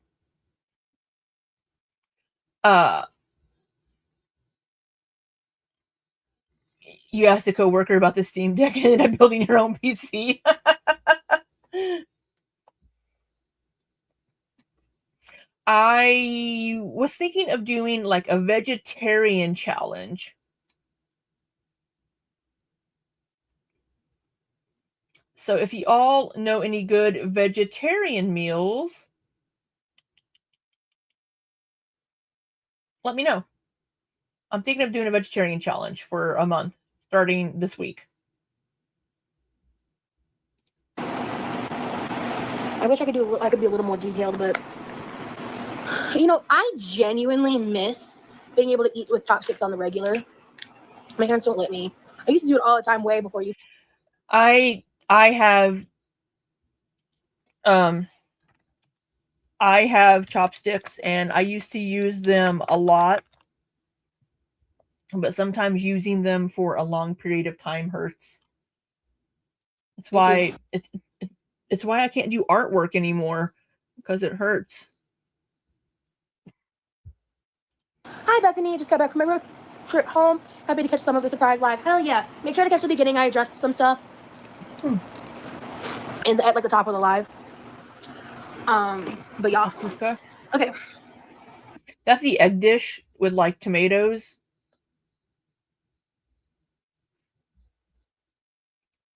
asked a coworker about the Steam Deck and ended up building your own PC. I was thinking of doing like a vegetarian challenge. So if you all know any good vegetarian meals, let me know. I'm thinking of doing a vegetarian challenge for a month, starting this week. I wish I could be a little more detailed, but you know, I genuinely miss being able to eat with chopsticks on the regular. My hands don't let me. I used to do it all the time way before you. I have chopsticks and I used to use them a lot, but sometimes using them for a long period of time hurts. It's why it's why I can't do artwork anymore, because it hurts. Hi, Bethany. Just got back from my road trip home. Happy to catch some of the surprise live. Hell yeah. Make sure to catch the beginning. I addressed some stuff. at like the top of the live. But y'all, Fuska. okay. That's the egg dish with like tomatoes.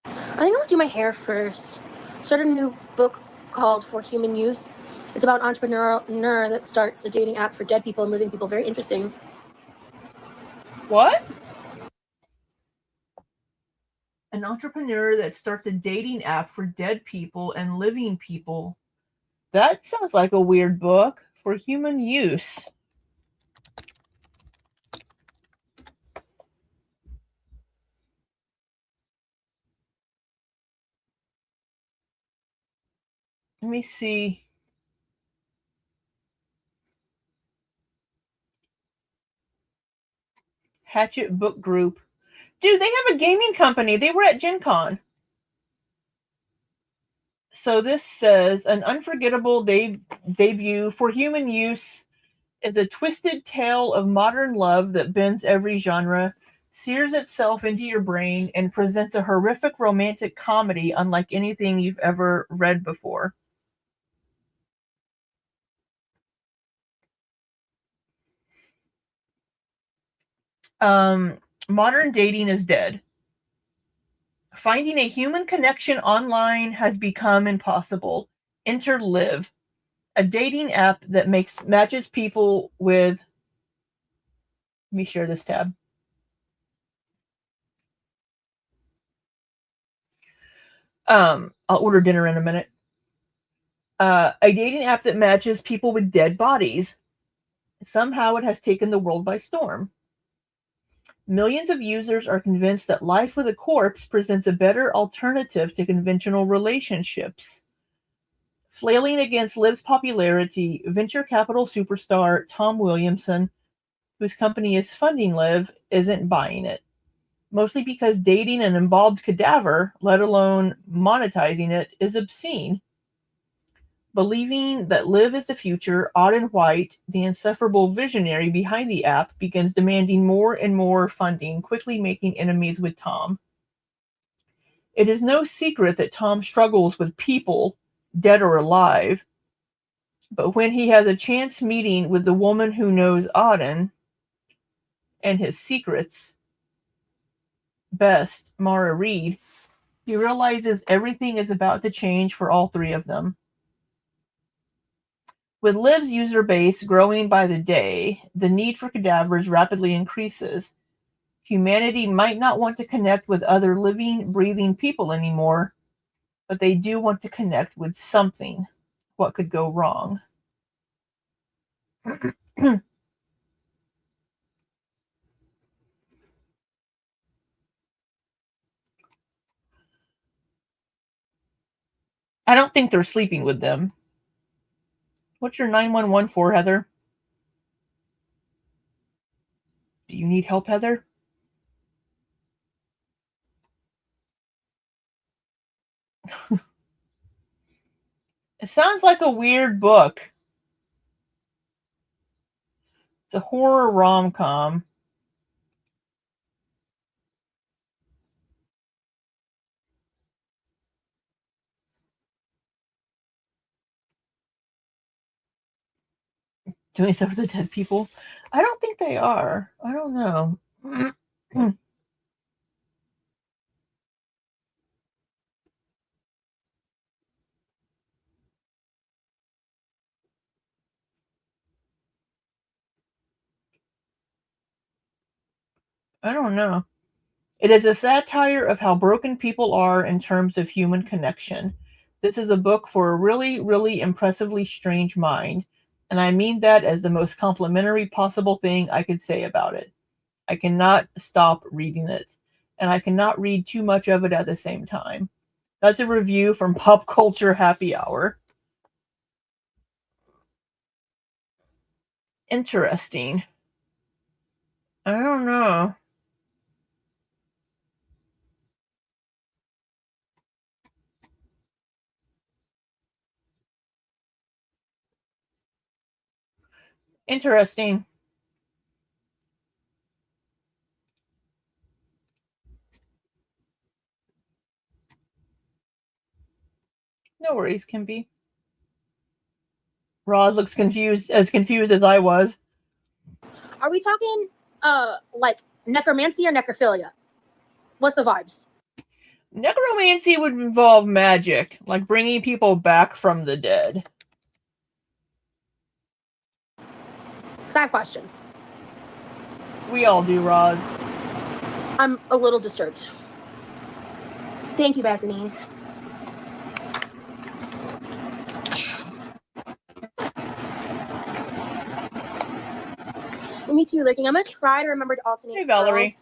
I think I'm gonna do my hair first. Started a new book called For Human Use. It's about an entrepreneur that starts a dating app for dead people and living people. Very interesting. What? An entrepreneur that starts a dating app for dead people and living people. That sounds like a weird book. For human use. Let me see. Hatchet Book Group. Dude, they have a gaming company. They were at Gen Con. So this says an unforgettable debut for human use is a twisted tale of modern love that bends every genre, sears itself into your brain, and presents a horrific romantic comedy unlike anything you've ever read before. Modern dating is dead. Finding a human connection online has become impossible. Enter Live, a dating app that matches people with. Let me share this tab. I'll order dinner in a minute. A dating app that matches people with dead bodies. Somehow it has taken the world by storm. Millions of users are convinced that life with a corpse presents a better alternative to conventional relationships. Flailing against Liv's popularity, venture capital superstar Tom Williamson, whose company is funding Liv, isn't buying it. Mostly because dating an embalmed cadaver, let alone monetizing it, is obscene. Believing that Liv is the future, Auden White, the insufferable visionary behind the app, begins demanding more and more funding, quickly making enemies with Tom. It is no secret that Tom struggles with people, dead or alive, but when he has a chance meeting with the woman who knows Auden and his secrets best, Mara Reed, he realizes everything is about to change for all three of them. With Liv's user base growing by the day, the need for cadavers rapidly increases. Humanity might not want to connect with other living, breathing people anymore, but they do want to connect with something. What could go wrong? I don't think they're sleeping with them. What's your 911 for, Heather? Do you need help, Heather? It sounds like a weird book. It's a horror rom-com. Doing stuff with the dead people? I don't think they are. I don't know. I don't know. It is a satire of how broken people are in terms of human connection. This is a book for a really, really impressively strange mind, and I mean that as the most complimentary possible thing I could say about it. I cannot stop reading it, and I cannot read too much of it at the same time. That's a review from Pop Culture Happy Hour. Interesting. I don't know. Interesting. No worries, Kimby. Roz looks confused as I was. Are we talking like necromancy or necrophilia? What's the vibes? Necromancy would involve magic, like bringing people back from the dead. Because I have questions. We all do, Roz. I'm a little disturbed. Thank you, Bethany. Me too, lurking. I'm gonna try to remember to alternate. Hey, Valerie.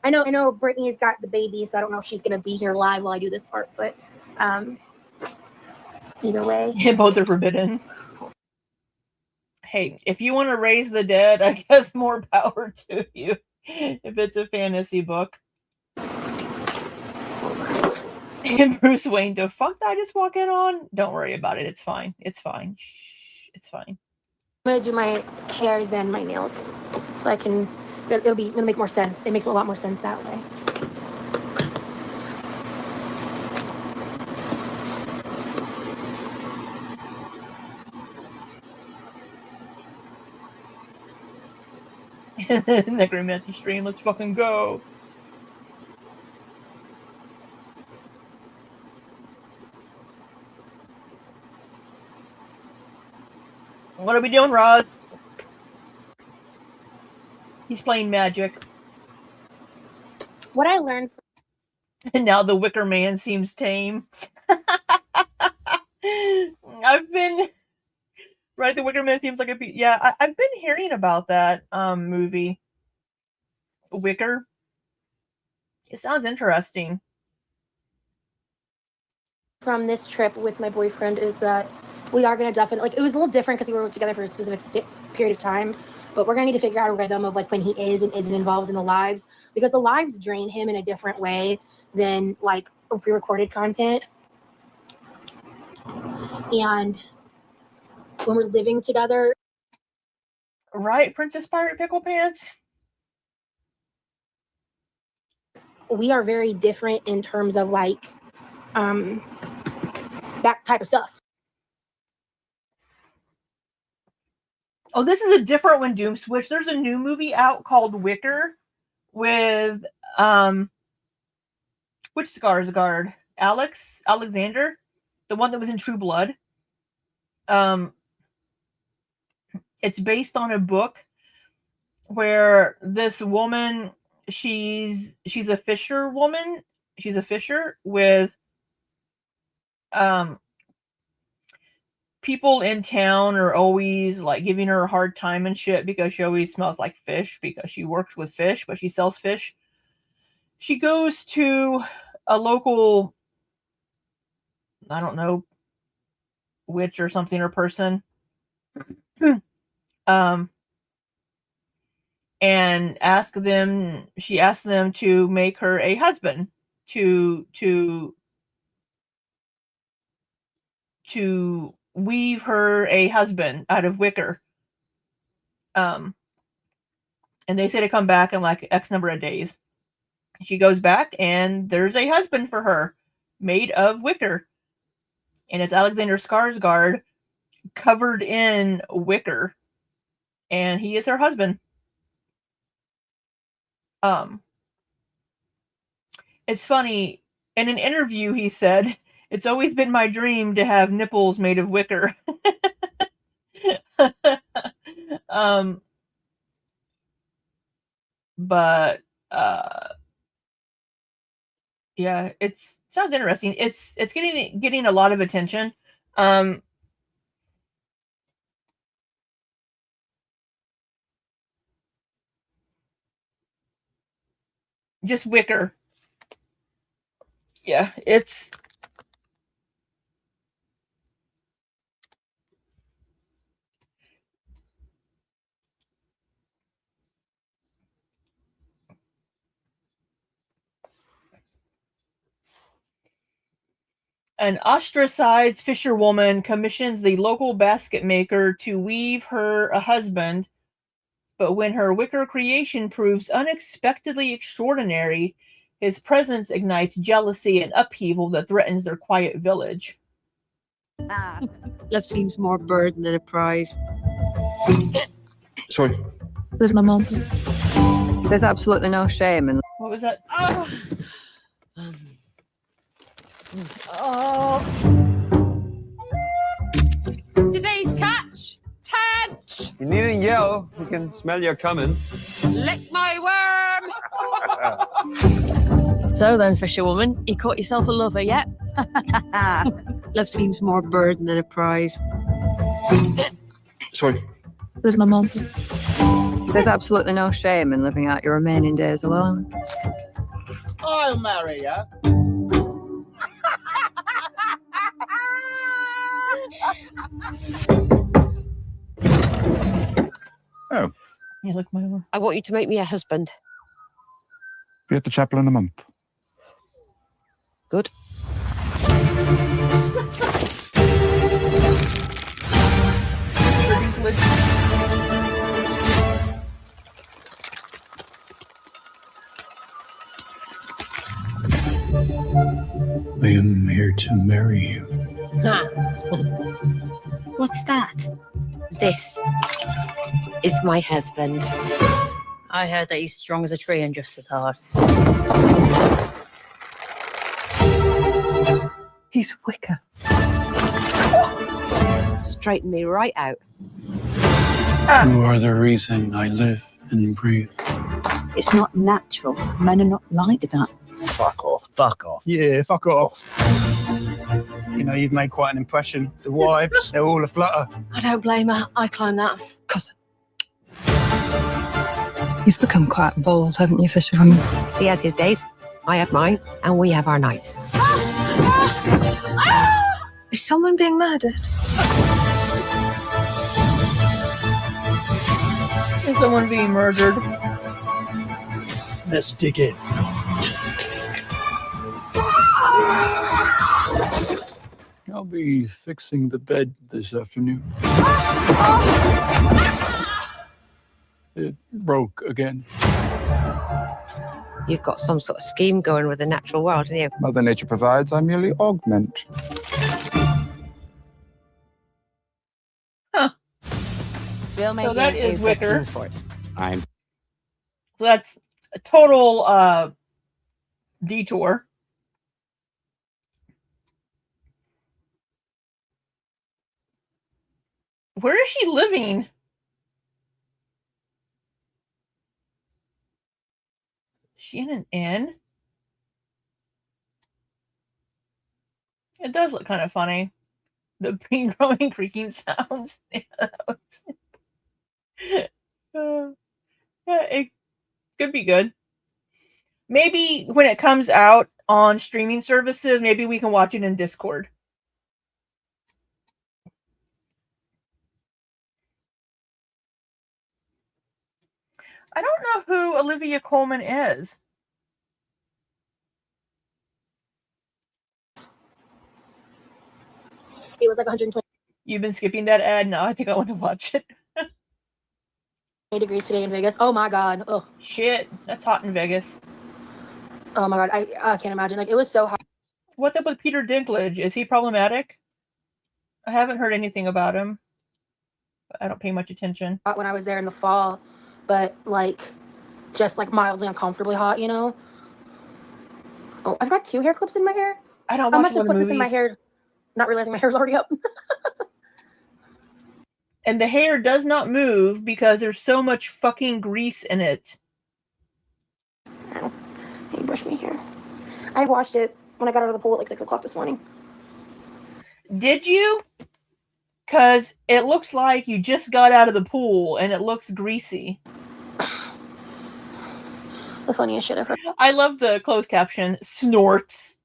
I know Brittany's got the baby, so I don't know if she's gonna be here live while I do this part, but either way. Both are forbidden. Hey, if you want to raise the dead, I guess more power to you. If it's a fantasy book. And Bruce Wayne, the fuck did I just walk in on? Don't worry about it. It's fine. It's fine. Shh, it's fine. I'm gonna do my hair then my nails, so I can. It'll make more sense. It makes a lot more sense that way. Necromancy stream, let's fucking go. What are we doing, Roz? He's playing magic. What I learned And now the Wicker Man seems tame. I've been... Right, the Wicker Man seems like a... Yeah, I've been hearing about that movie. Wicker. It sounds interesting. From this trip with my boyfriend is that we are going to definitely... Like, it was a little different because we were together for a specific period of time, but we're going to need to figure out a rhythm of, like, when he is and isn't involved in the lives, because the lives drain him in a different way than, like, pre-recorded content. And when we're living together... Right, Princess Pirate Pickle Pants? We are very different in terms of, like, that type of stuff. Oh, this is a different one, Doom Switch. There's a new movie out called Wicker with which Skarsgård? Alexander? The one that was in True Blood. It's based on a book where this woman, she's a fisher woman. She's a fisher with people in town are always like giving her a hard time and shit because she always smells like fish because she works with fish, but she sells fish. She goes to a local, I don't know, witch or something or person, and she asked them to make her a husband, to weave her a husband out of wicker. And they say to come back in like X number of days. She goes back and there's a husband for her made of wicker. And it's Alexander Skarsgård covered in wicker. And he is her husband. It's funny. In an interview, he said, "It's always been my dream to have nipples made of wicker." But yeah, it sounds interesting. It's getting a lot of attention. Just wicker. Yeah, it's an ostracized fisherwoman commissions the local basket maker to weave her a husband, but when her wicker creation proves unexpectedly extraordinary, His presence ignites jealousy and upheaval that threatens their quiet village. Love seems more burden than a prize. Sorry. Where's my mom? There's absolutely no shame in. What was that? Today's catch! Touch! You needn't yell. We can smell you coming. Lick my worm! So then, fisherwoman, you caught yourself a lover yet? Love seems more burden than a prize. Sorry. Where's my mom? There's absolutely no shame in living out your remaining days alone. I'll marry you. Oh, You look my over. I want you to make me a husband. be at the chapel in a month. Good. I am here to marry you. What's that? This is my husband. I heard that he's strong as a tree and just as hard. He's Wicca. Straighten me right out. You are the reason I live and breathe. It's not natural. Men are not like that. Fuck off. Fuck off. Yeah, fuck off. You know, you've made quite an impression. The wives, they're all aflutter. I don't blame her. I'd climb that. You've become quite bold, haven't you, fisherwoman? He has his days, I have mine, and we have our nights. Is someone being murdered? Is someone being murdered? Let's dig in. I'll be fixing the bed this afternoon. It broke again. You've got some sort of scheme going with the natural world, haven't you? Mother Nature provides, I merely augment. Filmmaking that is a Wicker. team sport. I'm So that's a total detour. Where is she living? Is she in an inn? It does look kind of funny. The bean growing creaking sounds. It could be good. Maybe when it comes out on streaming services, maybe we can watch it in Discord. I don't know who Olivia Colman is. It was like 120 You've been skipping that ad? No, I think I want to watch it. degrees today in Vegas. Oh my god. Oh, Shit, that's hot in Vegas. oh my god. I can't imagine. Like, it was so hot. What's up with Peter Dinklage? Is he problematic? I haven't heard anything about him. I don't pay much attention. When I was there in the fall, but like just like mildly uncomfortably hot, you know. Oh, I've got 2 hair clips in my hair. I don't I watch must a have lot put of this in my movies. hair, not realizing my hair's already up. And the hair does not move because there's so much fucking grease in it. Ow. Hey, brush me hair. I washed it when I got out of the pool at like 6 o'clock this morning. Did you? Because it looks like you just got out of the pool and it looks greasy. The funniest shit I've heard I love the closed caption, snorts.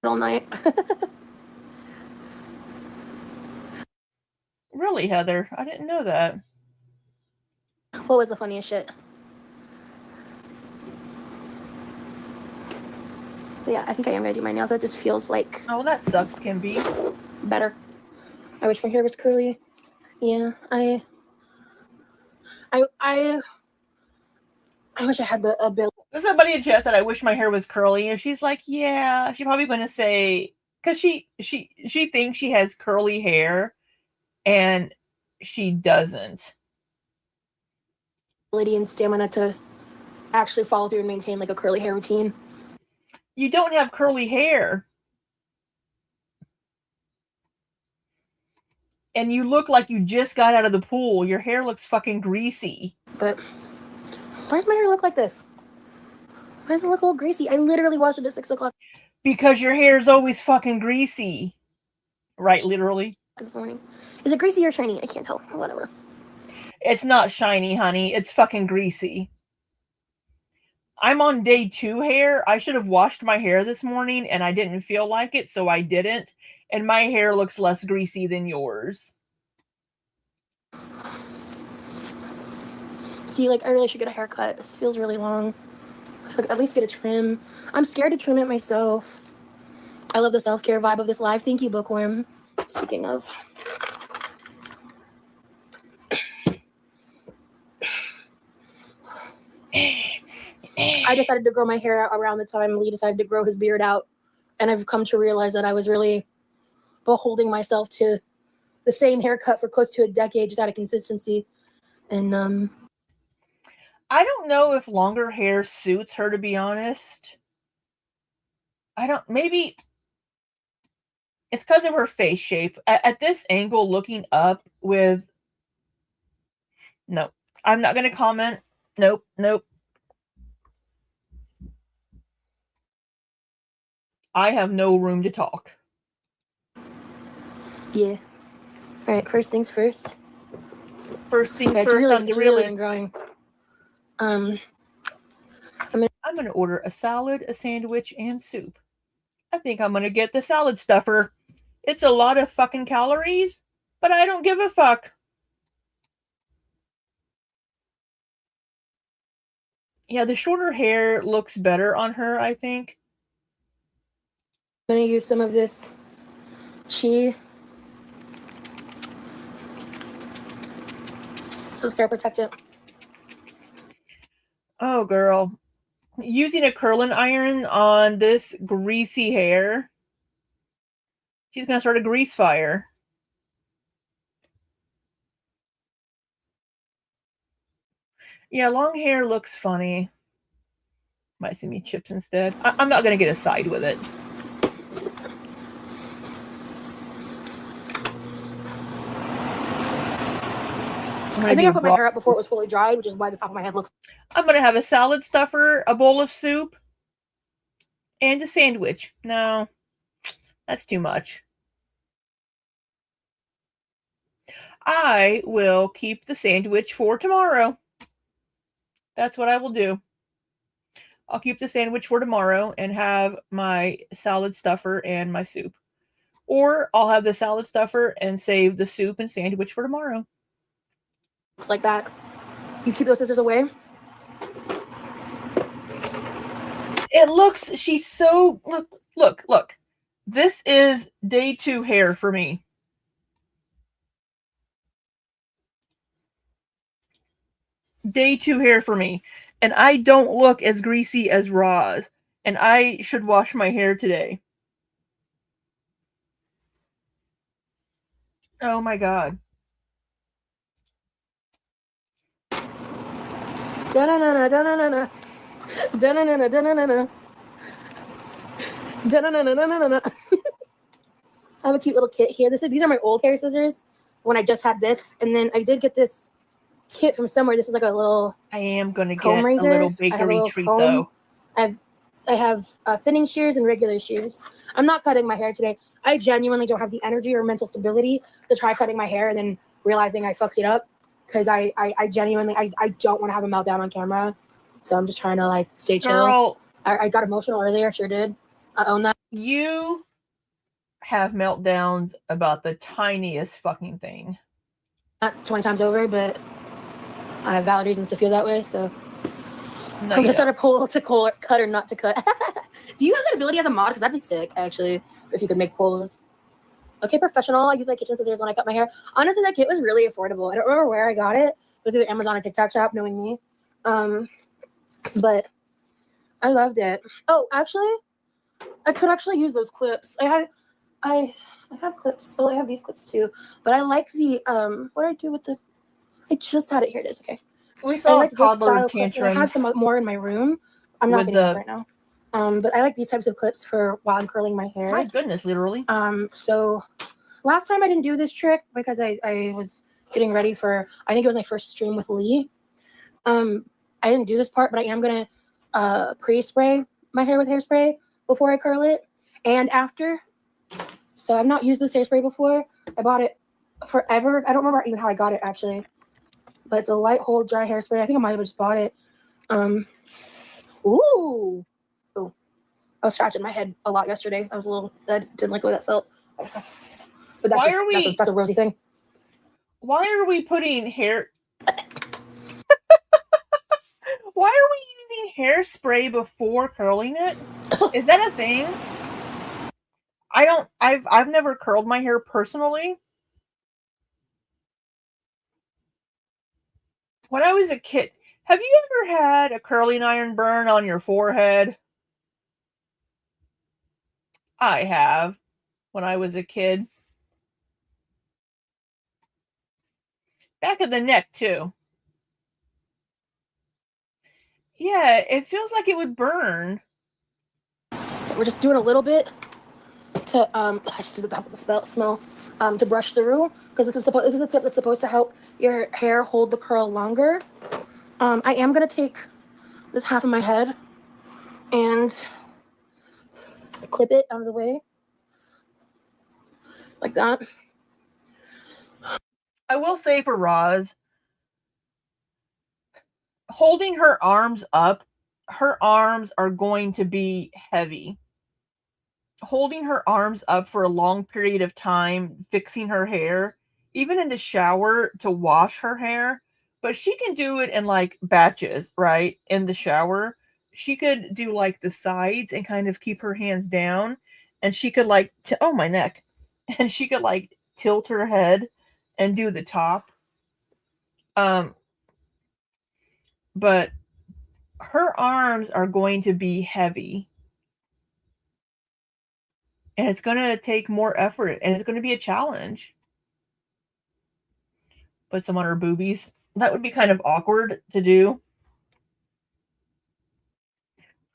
all night. Really, Heather? I didn't know that. What was the funniest shit? But yeah, I think I am gonna do my nails. That just feels like Oh, that sucks, Kimby. better. I wish my hair was curly. Yeah, I I wish I had the ability. Somebody in chat said, I wish my hair was curly. And she's like, yeah. She's probably going to say, because she thinks she has curly hair and she doesn't. And stamina to actually follow through and maintain like a curly hair routine. You don't have curly hair. And you look like you just got out of the pool. Your hair looks fucking greasy. But why does my hair look like this? Why does it look all greasy? I literally watched it at 6 o'clock. Because your hair is always fucking greasy. Right, literally. This morning. Is it greasy or shiny? I can't tell. Whatever. It's not shiny, honey. It's fucking greasy. I'm on day 2 hair. I should have washed my hair this morning and I didn't feel like it, so I didn't. And my hair looks less greasy than yours. See, like, I really should get a haircut. This feels really long. I should at least get a trim. I'm scared to trim it myself. I love the self-care vibe of this live. Thank you, Bookworm. Speaking of. I decided to grow my hair out around the time Lee decided to grow his beard out. And I've come to realize that I was really beholding myself to the same haircut for close to a decade, just out of consistency. And I don't know if longer hair suits her, to be honest. Maybe it's because of her face shape. At this angle, looking up with... No, I'm not going to comment. Nope. I have no room to talk. Yeah. All right, first things first. First things first, I'm the realist. Growing. I'm going to order a salad, a sandwich, and soup. I think I'm going to get the salad stuffer. It's a lot of fucking calories, but I don't give a fuck. Yeah, the shorter hair looks better on her, I think. I'm going to use some of this Chi. This is hair protectant. Oh, girl. Using a curling iron on this greasy hair. She's going to start a grease fire. Yeah, long hair looks funny. Might see me chips instead. I'm not going to get a side with it. I think I put my hair up before it was fully dried, which is why the top of my head looks... I'm going to have a salad stuffer, a bowl of soup, and a sandwich. No, that's too much. I will keep the sandwich for tomorrow. That's what I will do. I'll keep the sandwich for tomorrow and have my salad stuffer and my soup. Or I'll have the salad stuffer and save the soup and sandwich for tomorrow. Looks like that. You keep those scissors away. It looks, she's so, look. This is day 2 hair for me. Day 2 hair for me. And I don't look as greasy as Roz. And I should wash my hair today. Oh my god. Da-na-na-na, da-na-na-na. Da-na-na-na, da-na-na-na. Da-na-na-na-na-na-na. I have a cute little kit here. These are my old hair scissors when I just had this. And then I did get this kit from somewhere. This is like a little... I am going to get a little bakery treat, though. I have thinning shears and regular shears. I'm not cutting my hair today. I genuinely don't have the energy or mental stability to try cutting my hair and then realizing I fucked it up. Because I genuinely, I don't want to have a meltdown on camera. So I'm just trying to, like, stay chill. Girl, I got emotional earlier. Sure did. I own that. You have meltdowns about the tiniest fucking thing. Not 20 times over, but I have valid reasons to feel that way, so... No, I'm going to start a poll to cut or not to cut. Do you have that ability as a mod? Because that'd be sick, actually, if you could make polls. Okay, professional. I use my kitchen scissors when I cut my hair. Honestly, that kit was really affordable. I don't remember where I got it. It was either Amazon or TikTok shop, knowing me. but I loved it. Oh, actually, I could actually use those clips. I have clips. Well, I have these clips too. But I like the what do I do with the? I just had it. Here it is. Okay. We I saw like this toddler style clip, and I have tantrums some more in my room. I'm not with getting up the. right now. But I like these types of clips for while I'm curling my hair. My goodness, literally. So last time I didn't do this trick because I was getting ready for, I think it was my first stream with Lee. I didn't do this part, but I am gonna pre-spray my hair with hairspray before I curl it and after. So I've not used this hairspray before. I bought it forever. I don't remember even how I got it actually, but it's a light hold dry hairspray. I think I might have just bought it. Ooh. I was scratching my head a lot yesterday. I didn't like the way that felt. But that's a rosy thing. Why are we putting hair? Why are we using hairspray before curling it? Is that a thing? I've never curled my hair personally. When I was a kid, have you ever had a curling iron burn on your forehead? I have when I was a kid. Back of the neck too. Yeah, it feels like it would burn. We're just doing a little bit to I still the top of the smell to brush through because this is a tip that's supposed to help your hair hold the curl longer. I am gonna take this half of my head and clip it out of the way like that. I will say for Roz, holding her arms up, her arms are going to be heavy. Holding her arms up for a long period of time, fixing her hair, even in the shower to wash her hair, but she can do it in like batches, right? In the shower, she could do like the sides and kind of keep her hands down, and she could like, oh, my neck, and she could like tilt her head and do the top. But her arms are going to be heavy. And it's going to take more effort and it's going to be a challenge. Put some on her boobies. That would be kind of awkward to do.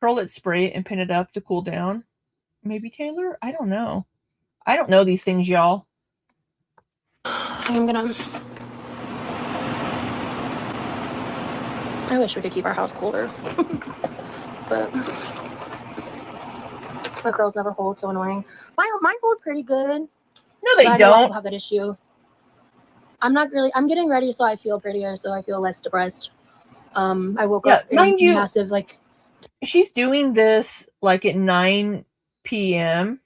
Curl it, spray it, and pin it up to cool down. Maybe Taylor? I don't know. I don't know these things, y'all. I'm gonna. I wish we could keep our house colder. But my curls never hold, so annoying. Mine hold pretty good. No, they but I know a lot of don't. people have that issue. I'm getting ready so I feel prettier, so I feel less depressed. I woke up in mind you, massive like. She's doing this like at 9 p.m.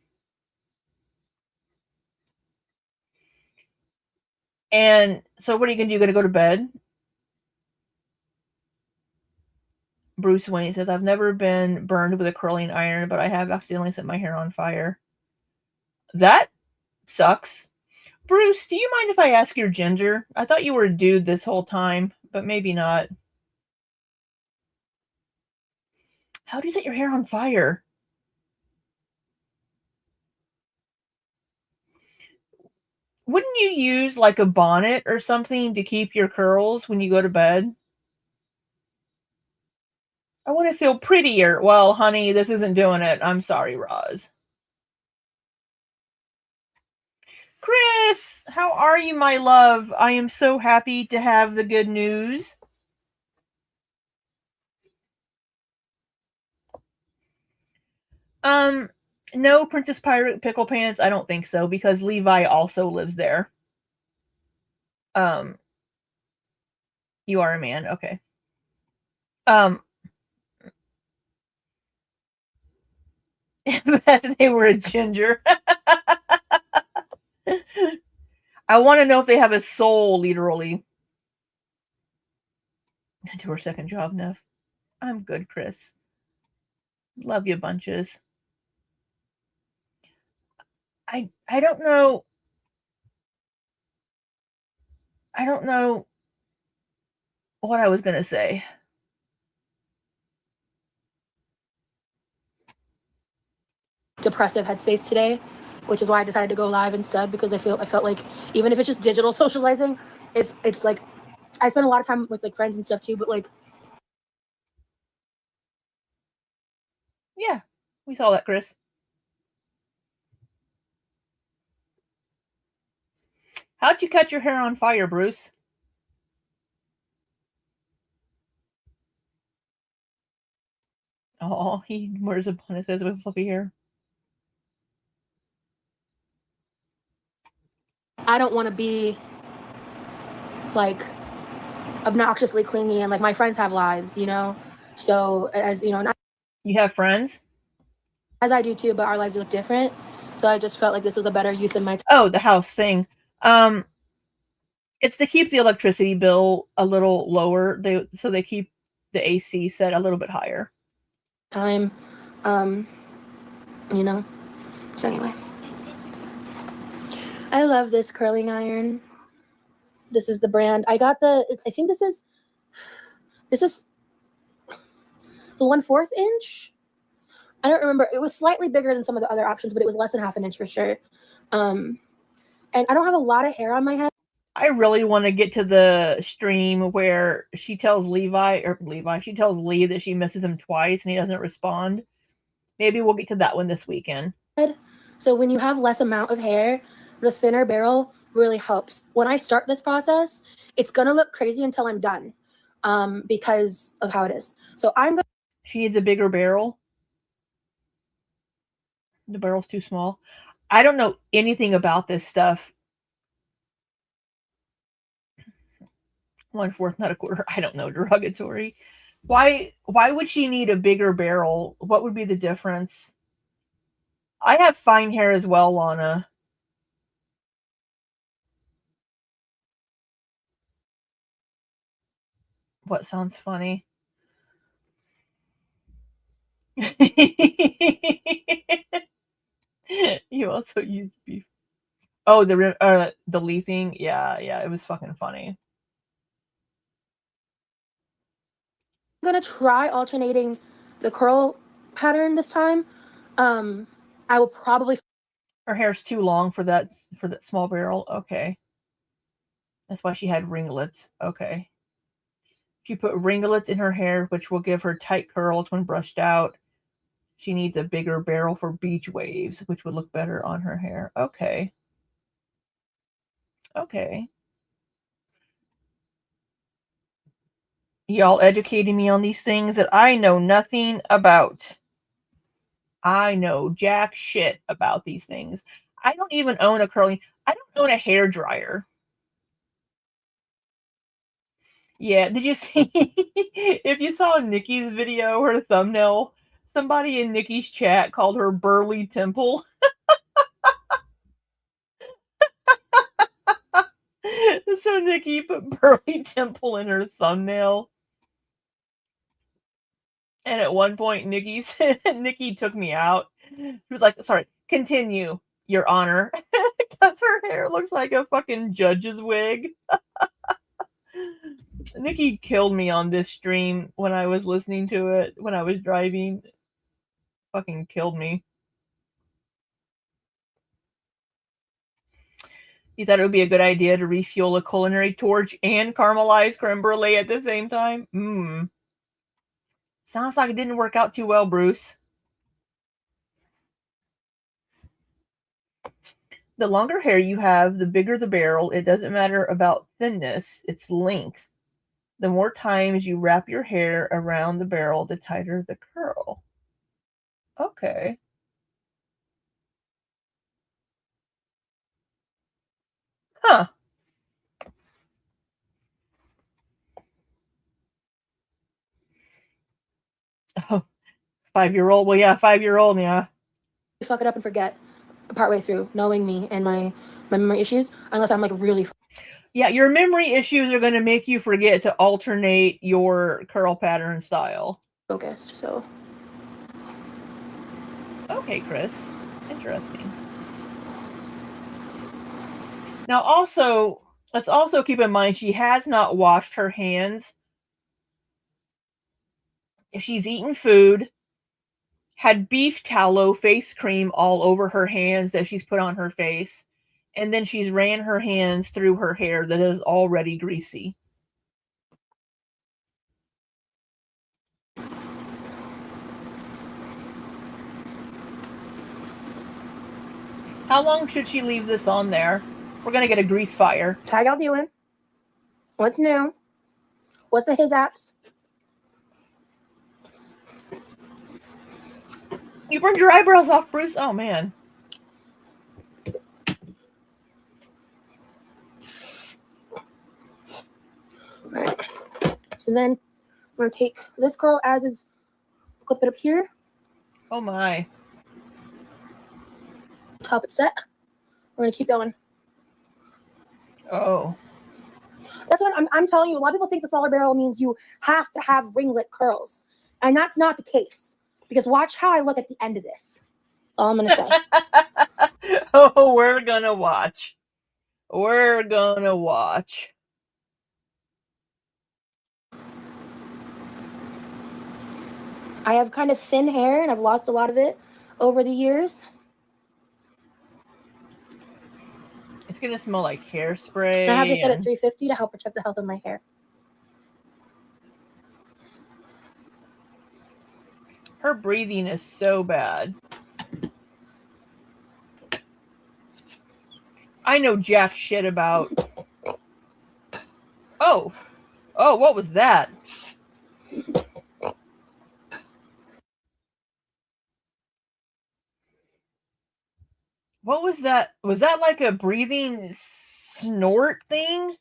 And so what are you going to do? You're going to go to bed? Bruce Wayne says, I've never been burned with a curling iron, but I have accidentally set my hair on fire. That sucks. Bruce, do you mind if I ask your gender? I thought you were a dude this whole time, but maybe not. How do you set your hair on fire? Wouldn't you use like a bonnet or something to keep your curls when you go to bed? I want to feel prettier. Well, honey, this isn't doing it. I'm sorry, Roz. Chris, how are you, my love? I am so happy to have the good news. No, Princess Pirate Pickle Pants, I don't think so, because Levi also lives there. You are a man, okay. They were a ginger. I want to know if they have a soul, literally. Do her second job, Neff. I'm good, Chris. Love you bunches. I don't know. I don't know what I was going to say. depressive headspace today, which is why I decided to go live instead, because I felt like even if it's just digital socializing, it's like I spend a lot of time with like friends and stuff too, but like Yeah, we saw that, Chris. How'd you catch your hair on fire, Bruce? Oh, he wears a bun. It says with fluffy hair. I don't want to be like obnoxiously clingy, and like my friends have lives, you know. So as you know, and you have friends, as I do too, but our lives look different. So I just felt like this was a better use of my time. Oh, the house thing. It's to keep the electricity bill a little lower. So they keep the AC set a little bit higher. Time, you know. So anyway, I love this curling iron. This is the brand. I got I think this is the 1/4 inch. I don't remember. It was slightly bigger than some of the other options, but it was less than 1/2 inch for sure. And I don't have a lot of hair on my head. I really want to get to the stream where she tells she tells Lee that she misses him twice and he doesn't respond. Maybe we'll get to that one this weekend. So when you have less amount of hair, the thinner barrel really helps. When I start this process, it's gonna look crazy until I'm done, because of how it is. So she needs a bigger barrel. The barrel's too small. I don't know anything about this stuff. 1/4, not a quarter. I don't know. Derogatory. Why would she need a bigger barrel? What would be the difference? I have fine hair as well, Lana. What sounds funny? You also used beef. Oh, the Lee thing. Yeah, it was fucking funny. I'm gonna try alternating the curl pattern this time. I will probably. Her hair's too long for that small barrel. Okay, that's why she had ringlets. Okay, she put ringlets in her hair, which will give her tight curls when brushed out. She needs a bigger barrel for beach waves, which would look better on her hair. Okay. Y'all educating me on these things that I know nothing about. I know jack shit about these things. I don't even own I don't own a hair dryer. Yeah, did you see if you saw Nikki's video, her thumbnail, somebody in Nikki's chat called her Burly Temple. So Nikki put Burly Temple in her thumbnail. And at one point, Nikki took me out. She was like, sorry, continue, Your Honor. Because her hair looks like a fucking judge's wig. Nikki killed me on this stream when I was listening to it, when I was driving. Fucking killed me. You thought it would be a good idea to refuel a culinary torch and caramelize creme brulee at the same time? Sounds like it didn't work out too well, Bruce. The longer hair you have, the bigger the barrel. It doesn't matter about thinness, it's length. The more times you wrap your hair around the barrel, the tighter the curl. Okay. Huh. Oh, 5-year-old? Well, yeah, 5-year-old, yeah. Fuck it up and forget partway through, knowing me and my memory issues, unless I'm like really. Yeah, your memory issues are going to make you forget to alternate your curl pattern style. Focused, so. Okay, Chris. Interesting. Now, also, let's also keep in mind she has not washed her hands. If she's eaten food, had beef tallow face cream all over her hands that she's put on her face. And then she's ran her hands through her hair that is already greasy. How long should she leave this on there? We're going to get a grease fire. So how y'all doing? What's new? What's the his apps? You burned your eyebrows off, Bruce? Oh, man. Right. So then I'm going to take this curl as is, clip it up here. Oh, my. Top it set. We're going to keep going. Oh. That's what I'm telling you. A lot of people think the smaller barrel means you have to have ringlet curls. And that's not the case. Because watch how I look at the end of this. That's all I'm going to say. Oh, we're going to watch. We're going to watch. I have kind of thin hair and I've lost a lot of it over the years. It's going to smell like hairspray. And I have this set at 350 to help protect the health of my hair. Her breathing is so bad. I know jack shit about. Oh. Oh, what was that? What was that? Was that like a breathing snort thing?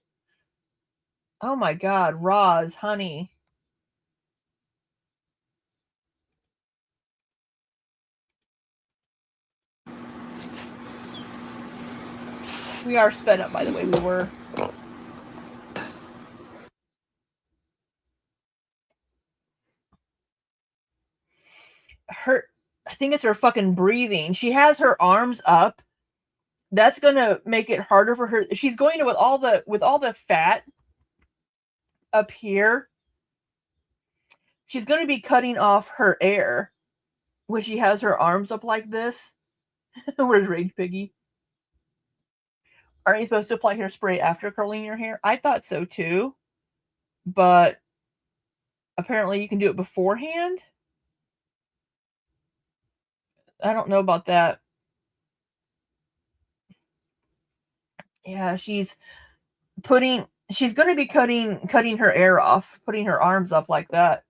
Oh my God, Roz, honey. We are sped up, by the way. We were. I think it's her fucking breathing. She has her arms up. That's gonna make it harder for her. She's going to with all the fat up here. She's going to be cutting off her air when she has her arms up like this. Where's Rage Piggy? Aren't you supposed to apply hairspray after curling your hair? I thought so too, but apparently you can do it beforehand. I don't know about that. Yeah, she's going to be cutting her air off, putting her arms up like that.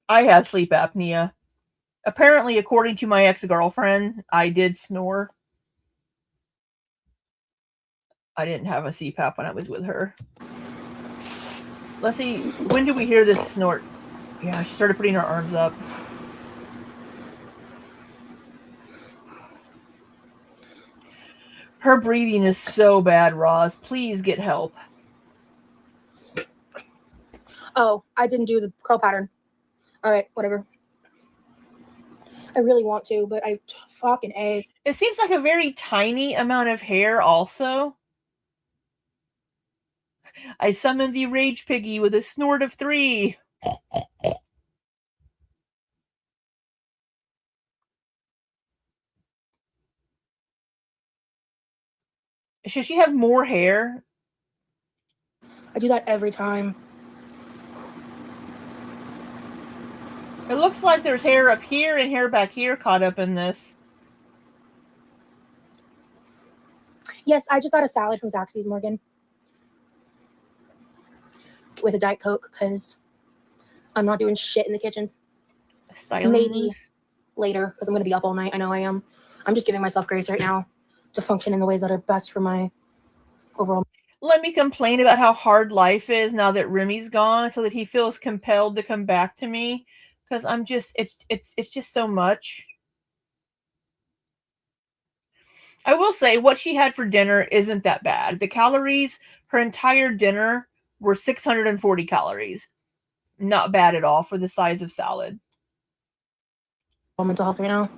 I have sleep apnea. Apparently, according to my ex-girlfriend, I did snore. I didn't have a CPAP when I was with her. Let's see, when did we hear this snort? Yeah, she started putting her arms up. Her breathing is so bad, Roz. Please get help. Oh, I didn't do the curl pattern. All right, whatever. I really want to, but I fucking A. It seems like a very tiny amount of hair also. I summoned the Rage Piggy with a snort of 3. Should she have more hair? I do that every time. It looks like there's hair up here and hair back here caught up in this. Yes, I just got a salad from Zaxby's, Morgan. With a Diet Coke, because I'm not doing shit in the kitchen. Maybe later, because I'm going to be up all night. I know I am. I'm just giving myself grace right now to function in the ways that are best for my overall. Let me complain about how hard life is now that Remy's gone, so that he feels compelled to come back to me. Because I'm just, it's just so much. I will say, what she had for dinner isn't that bad. The calories, her entire dinner were 640 calories. Not bad at all for the size of salad. Mental health right now.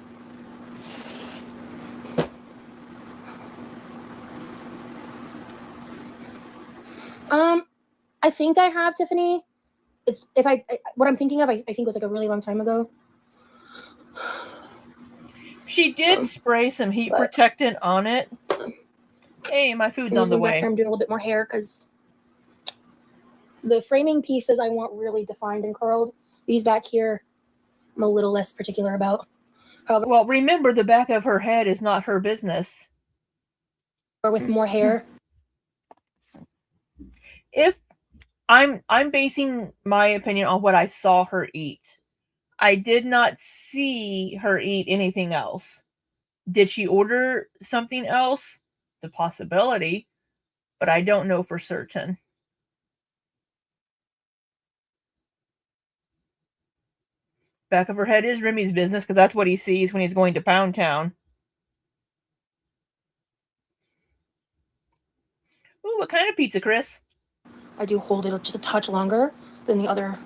I think I have, Tiffany. it's what I'm thinking of. I think it was like a really long time ago. She did spray some heat protectant on it. Hey, my food's on the way. Back here, I'm doing a little bit more hair because the framing pieces I want really defined and curled. These back here, I'm a little less particular about. However, well, remember the back of her head is not her business. Or with more hair. If I'm basing my opinion on what I saw her eat. I did not see her eat anything else. Did she order something else? The possibility, but I don't know for certain. Back of her head is Remy's business because that's what he sees when he's going to Pound Town. Ooh, what kind of pizza, Chris? I do hold it just a touch longer than the other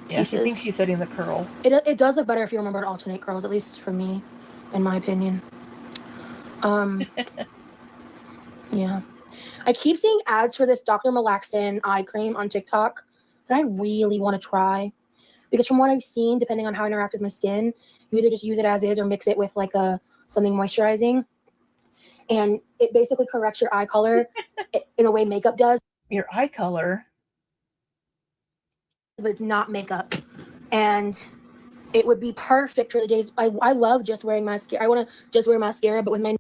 pieces. I think she's setting the curl. It does look better if you remember to alternate curls, at least for me, in my opinion. Yeah. I keep seeing ads for this Dr. Malaxin eye cream on TikTok that I really want to try. Because from what I've seen, depending on how I interact with my skin, you either just use it as is or mix it with like something moisturizing. And it basically corrects your eye color in a way makeup does. Your eye color? But it's not makeup. And it would be perfect for the days. I love just wearing mascara. I want to just wear mascara, but with my...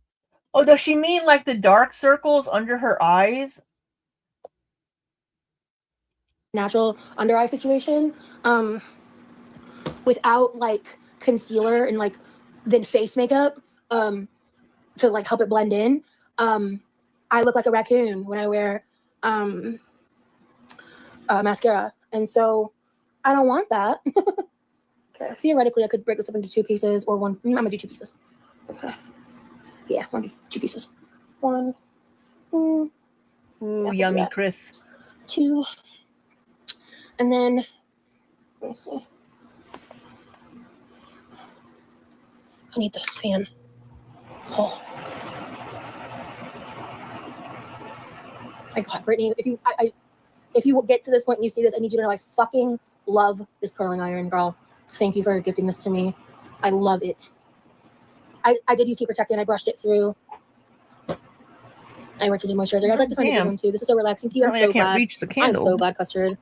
Oh, does she mean like the dark circles under her eyes? Natural under eye situation. Without like concealer and like then face makeup to like help it blend in. I look like a raccoon when I wear mascara, and so I don't want that. Okay, theoretically I could break this up into two pieces or one. I'm gonna do two pieces. Okay. Yeah, one, two pieces. One. Ooh, yummy, Chris. Two. And then let me see. I need this fan. Oh. My God, Brittany, if you get to this point and you see this, I need you to know I fucking love this curling iron, girl. Thank you for gifting this to me. I love it. I did use heat protectant. I brushed it through. I worked to do moisturizer. I'd like to find a good one too. This is so relaxing to you. I'm so I can't glad. reach the candle. I'm so glad, Custard.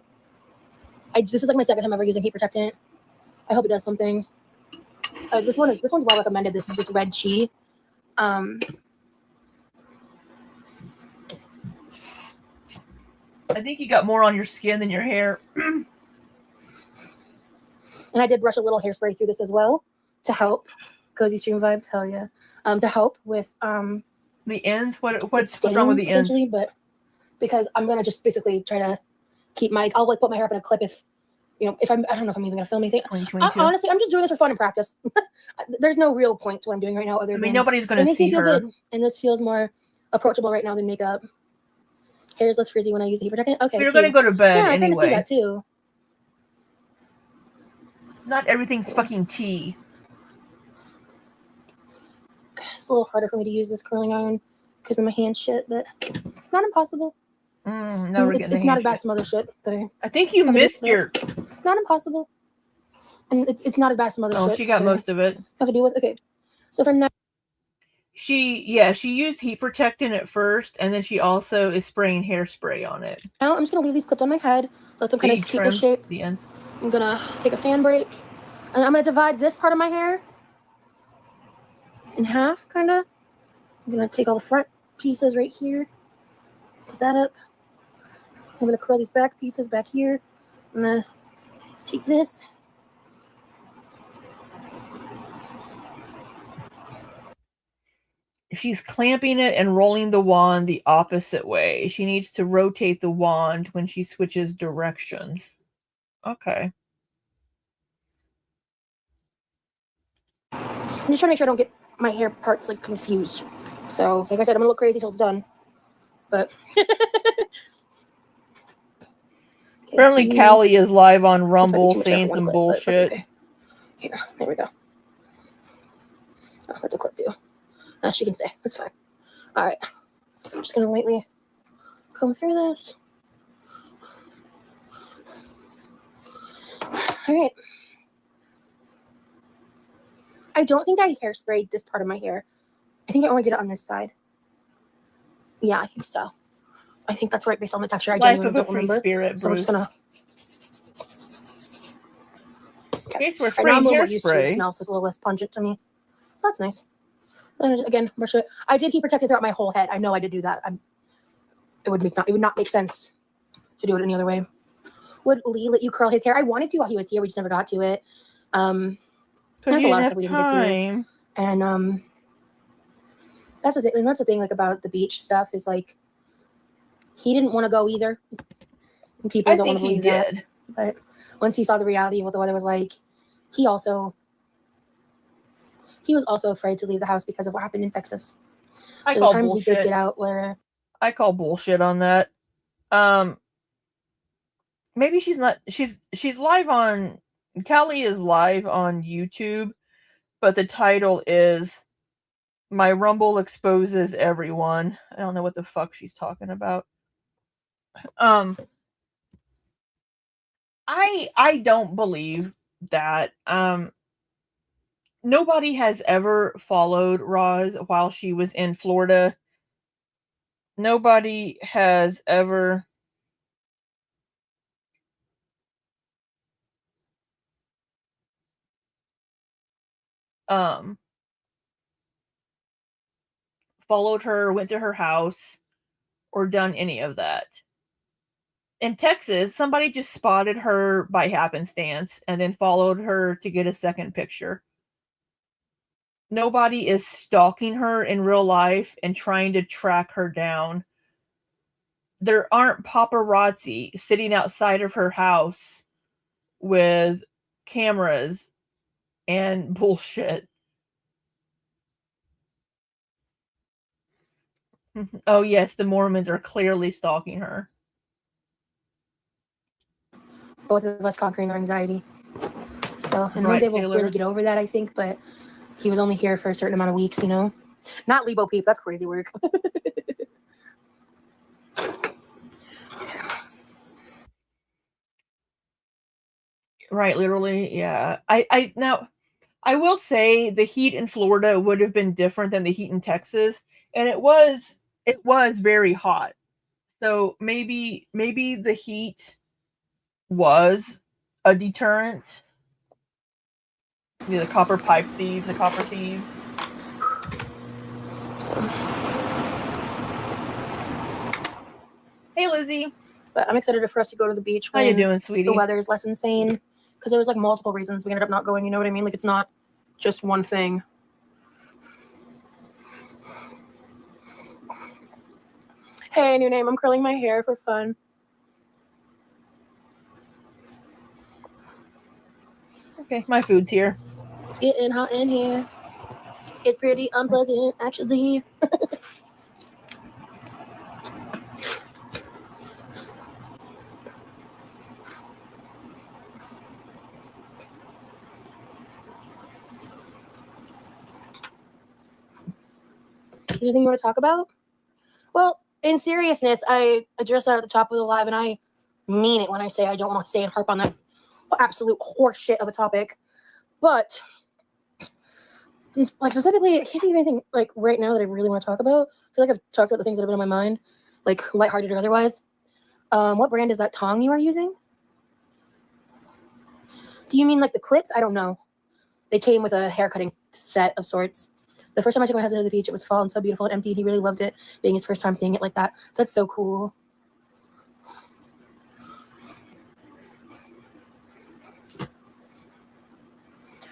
This is like my second time ever using heat protectant. I hope it does something. This one's well recommended. This red chi. I think you got more on your skin than your hair. And I did brush a little hairspray through this as well to help. Cozy stream vibes, hell yeah. To help with the ends. What's wrong with the ends? But because I'm gonna just basically try to keep I'll like put my hair up in a clip if I don't know if I'm even gonna film anything. Honestly, I'm just doing this for fun and practice. There's no real point to what I'm doing right now other than nobody's gonna see it makes me feel her. good, and this feels more approachable right now than makeup. Hair is less frizzy when I use the heat protectant. Okay, you're gonna go to bed yeah, anyway. I kind of see that too. Not everything's fucking tea. It's a little harder for me to use this curling iron because of my hand shit, but not impossible. No, it's not as bad as some other shit that I think you missed your. Not impossible, and it's not as bad as some other shit. Oh, she got most of it. Have to deal with. Okay, so for now, she used heat protectant at first, and then she also is spraying hairspray on it. Now I'm just gonna leave these clipped on my head, let them kind of keep the shape. The ends. I'm gonna take a fan break, and I'm gonna divide this part of my hair in half, kind of. I'm gonna take all the front pieces right here, put that up. I'm gonna curl these back pieces back here. I'm gonna take this. She's clamping it and rolling the wand the opposite way. She needs to rotate the wand when she switches directions. Okay. I'm just trying to make sure I don't get my hair parts like confused. So, like I said, I'm gonna look crazy till it's done. But apparently, Callie is live on Rumble saying some bullshit. Okay. Here, there we go. Oh, that's a clip too. She can stay. That's fine. All right. I'm just gonna lightly comb through this. All right. I don't think I hairsprayed this part of my hair. I think I only did it on this side. Yeah, I think so. I think that's right based on the texture. I Life genuinely of a don't free remember. spirit, So we're Bruce. just gonna. Okay, so we're Right now spraying I'm a little more used to the hairspray. smell, so it's a little less pungent to me. So that's nice. Then again, brush it. I did keep protected throughout my whole head. I know I did do that. It would not make sense to do it any other way. Would Lee let you curl his hair? I wanted to while he was here. We just never got to it. Because there's you a lot didn't of have stuff we didn't get to. time. And that's the thing. And that's the thing, like about the beach stuff is like he didn't want to go either. And people don't want to believe that. But once he saw the reality of what the weather was like, he was also afraid to leave the house because of what happened in Texas. I So call the times we did bullshit. get out where I call bullshit on that. Maybe she's not. She's live on. Kelly is live on YouTube, but the title is "My Rumble Exposes Everyone." I don't know what the fuck she's talking about. I don't believe that. Nobody has ever followed Roz while she was in Florida. Nobody has ever followed her, went to her house, or done any of that. In Texas, somebody just spotted her by happenstance and then followed her to get a second picture. Nobody is stalking her in real life and trying to track her down. There aren't paparazzi sitting outside of her house with cameras and bullshit. Oh yes, the Mormons are clearly stalking her. both of us conquering our anxiety. So, and one Right, day we'll Taylor. really get over that, I think, but he was only here for a certain amount of weeks, you know? Not Lebo Peep, that's crazy work. Right, literally, yeah. I now I will say the heat in Florida would have been different than the heat in Texas, and it was very hot. So maybe the heat was a deterrent. The copper pipe thieves, the copper thieves. So. Hey, Lizzie. But I'm excited for us to go to the beach. How you doing, sweetie? The weather is less insane. Because there was like multiple reasons we ended up not going, you know what I mean? Like it's not just one thing. Hey, new name. I'm curling my hair for fun. Okay, my food's here. It's getting hot in here. It's pretty unpleasant, actually. Is there anything you want to talk about? Well, in seriousness, I addressed that at the top of the live, and I mean it when I say I don't want to stay and harp on that absolute horse shit of a topic. But like specifically, I can't think of anything like right now that I really want to talk about. I feel like I've talked about the things that have been on my mind, like lighthearted or otherwise. What brand is that tong you are using? Do you mean like the clips? I don't know. They came with a haircutting set of sorts. The first time I took my husband to the beach, it was fall and so beautiful and empty. He really loved it, being his first time seeing it like that. That's so cool.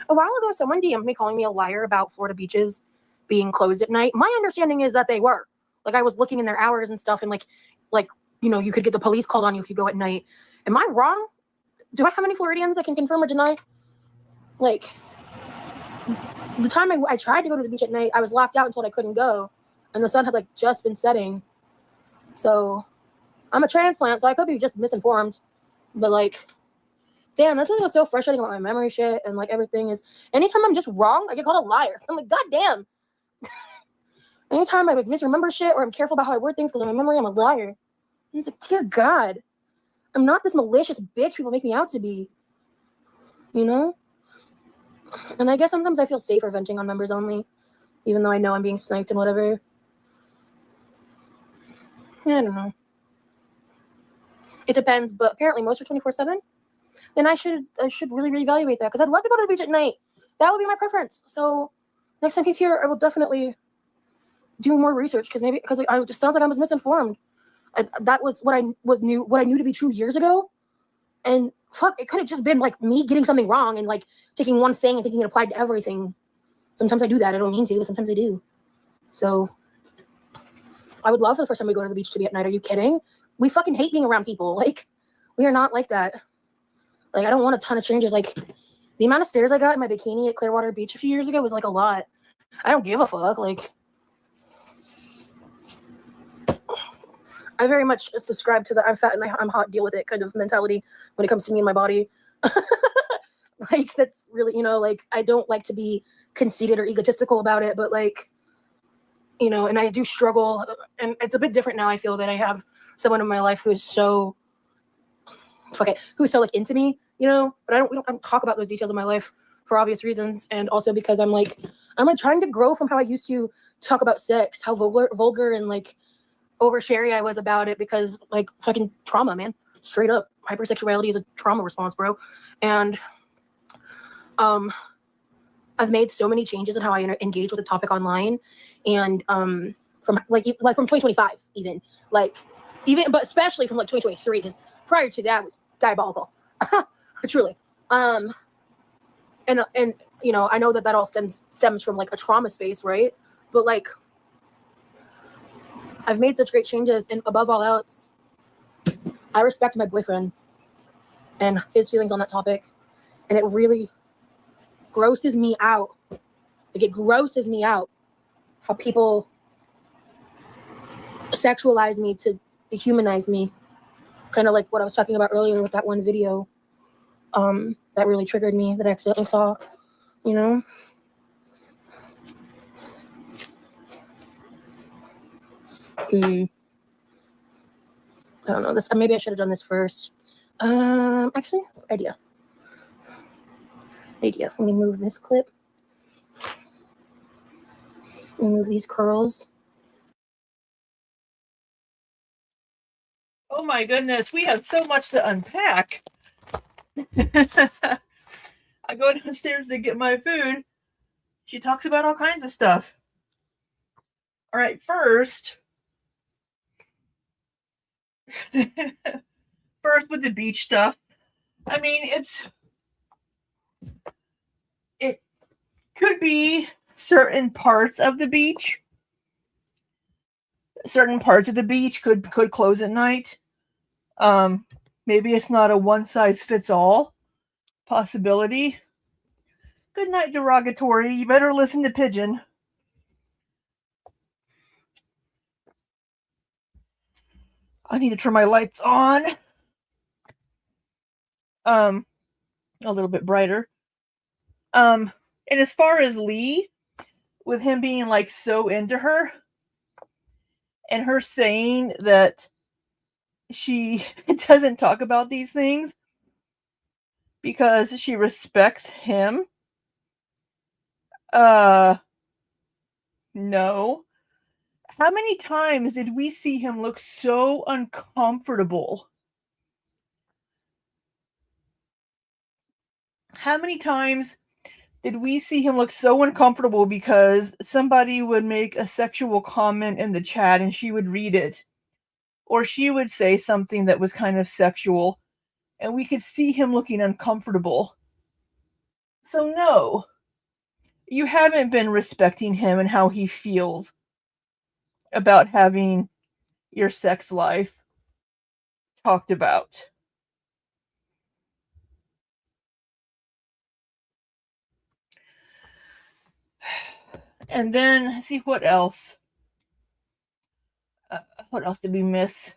A while ago, someone DM'd me calling me a liar about Florida beaches being closed at night. My understanding is that they were. Like, I was looking in their hours and stuff, and like, you know, you could get the police called on you if you go at night. Am I wrong? Do I have any Floridians that can confirm or deny? Like, the time I tried to go to the beach at night, I was locked out and told I couldn't go, and the sun had like just been setting. So, I'm a transplant, so I could be just misinformed. But like, damn, that's what's so frustrating about my memory shit and like everything is. Anytime I'm just wrong, I get called a liar. I'm like, god damn. Anytime I like misremember shit or I'm careful about how I word things because of my memory, I'm a liar. And it's like, dear God, I'm not this malicious bitch people make me out to be. you know? And I guess sometimes I feel safer venting on members only, even though I know I'm being sniped and whatever. Yeah, I don't know. It depends, but apparently most are 24/7. Then I should really reevaluate that, because I'd love to go to the beach at night. That would be my preference. So next time he's here, I will definitely do more research, because it just sounds like I was misinformed. That was what I knew to be true years ago, and fuck, it could have just been like me getting something wrong and like taking one thing and thinking it applied to everything. Sometimes I do that. I don't mean to, but sometimes I do. So I would love for the first time we go to the beach to be at night. Are you kidding? We fucking hate being around people. Like, we are not like that. Like, I don't want a ton of strangers. Like, the amount of stares I got in my bikini at Clearwater Beach a few years ago was like a lot. I don't give a fuck. Like, I very much subscribe to the I'm fat and I'm hot, deal with it kind of mentality when it comes to me and my body. Like, that's really, you know, like, I don't like to be conceited or egotistical about it, but like, you know, and I do struggle, and it's a bit different now. I feel that I have someone in my life who's so like into me, you know, but we don't talk about those details of my life for obvious reasons, and also because I'm like trying to grow from how I used to talk about sex, how vulgar and like oversharing I was about it, because like fucking trauma, man, straight up. Hypersexuality is a trauma response, bro. And I've made so many changes in how I engage with the topic online, and from 2025 but especially from like 2023, because prior to that was diabolical. Truly. And you know, I know that all stems from like a trauma space, right? But like, I've made such great changes, and above all else, I respect my boyfriend and his feelings on that topic, and it really grosses me out. Like, it grosses me out how people sexualize me to dehumanize me, kind of like what I was talking about earlier with that one video that really triggered me, that I accidentally saw, you know. I don't know, this maybe I should have done this first. Actually, idea. Let me move this clip. Move these curls. Oh my goodness, we have so much to unpack. I go downstairs to get my food. She talks about all kinds of stuff. All right, first with the beach stuff. I mean, it could be certain parts of the beach. Certain parts of the beach could close at night. Maybe it's not a one size fits all possibility. Good night, derogatory. You better listen to Pigeon. I need to turn my lights on. A little bit brighter. And as far as Lee, with him being like so into her, and her saying that she doesn't talk about these things because she respects him. No. How many times did we see him look so uncomfortable? How many times did we see him look so uncomfortable because somebody would make a sexual comment in the chat and she would read it? Or she would say something that was kind of sexual, and we could see him looking uncomfortable. So no, you haven't been respecting him and how he feels about having your sex life talked about. And then, see what else. What else did we miss?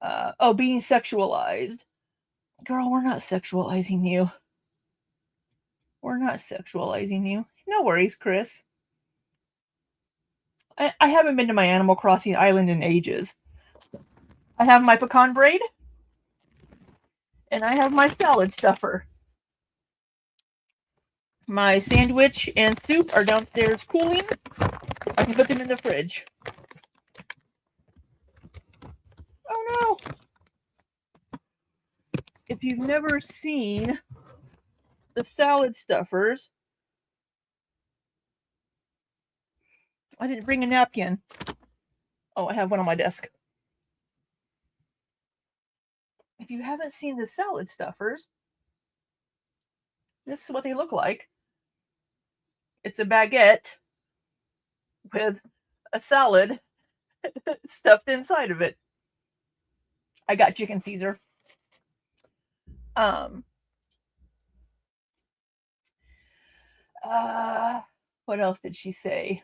Being sexualized. Girl, we're not sexualizing you. We're not sexualizing you. No worries, Chris. I haven't been to my Animal Crossing island in ages. I have my pecan braid. And I have my salad stuffer. My sandwich and soup are downstairs cooling. I can put them in the fridge. Oh no! If you've never seen the salad stuffers, I didn't bring a napkin. Oh, I have one on my desk. If you haven't seen the salad stuffers, this is what they look like. It's a baguette with a salad stuffed inside of it. I got chicken Caesar. What else did she say?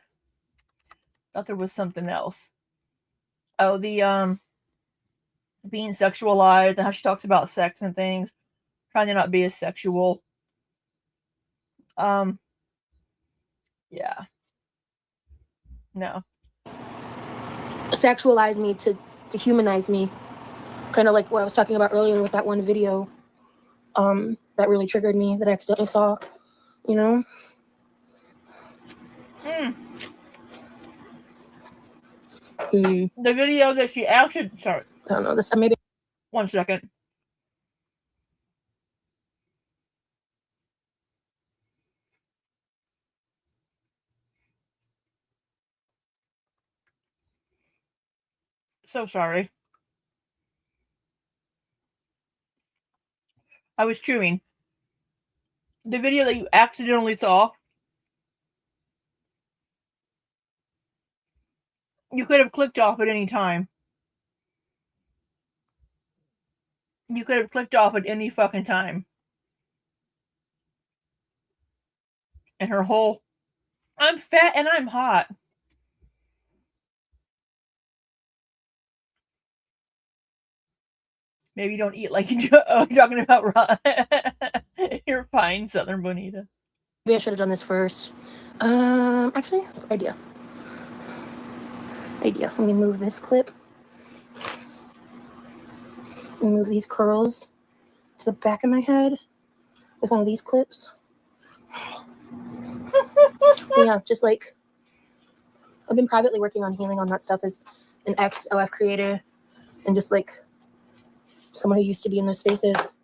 Thought there was something else. Oh, the being sexualized and how she talks about sex and things. Trying to not be as sexual. Yeah. No. Sexualize me to humanize me. Kind of like what I was talking about earlier with that one video. That really triggered me that I accidentally saw, you know? The video that she actually, sorry. I don't know, this maybe. 1 second. So sorry. I was chewing. The video that you accidentally saw, you could have clicked off at any time. You could have clicked off at any fucking time. And her whole, I'm fat and I'm hot. Maybe you don't eat like you do. Oh, you're talking about raw. You're fine, Southern Bonita. Maybe I should have done this first. Actually, idea. Let me move this clip. Move these curls to the back of my head with one of these clips. Yeah, just like I've been privately working on healing on that stuff as an ex-LF creator and just like someone who used to be in those spaces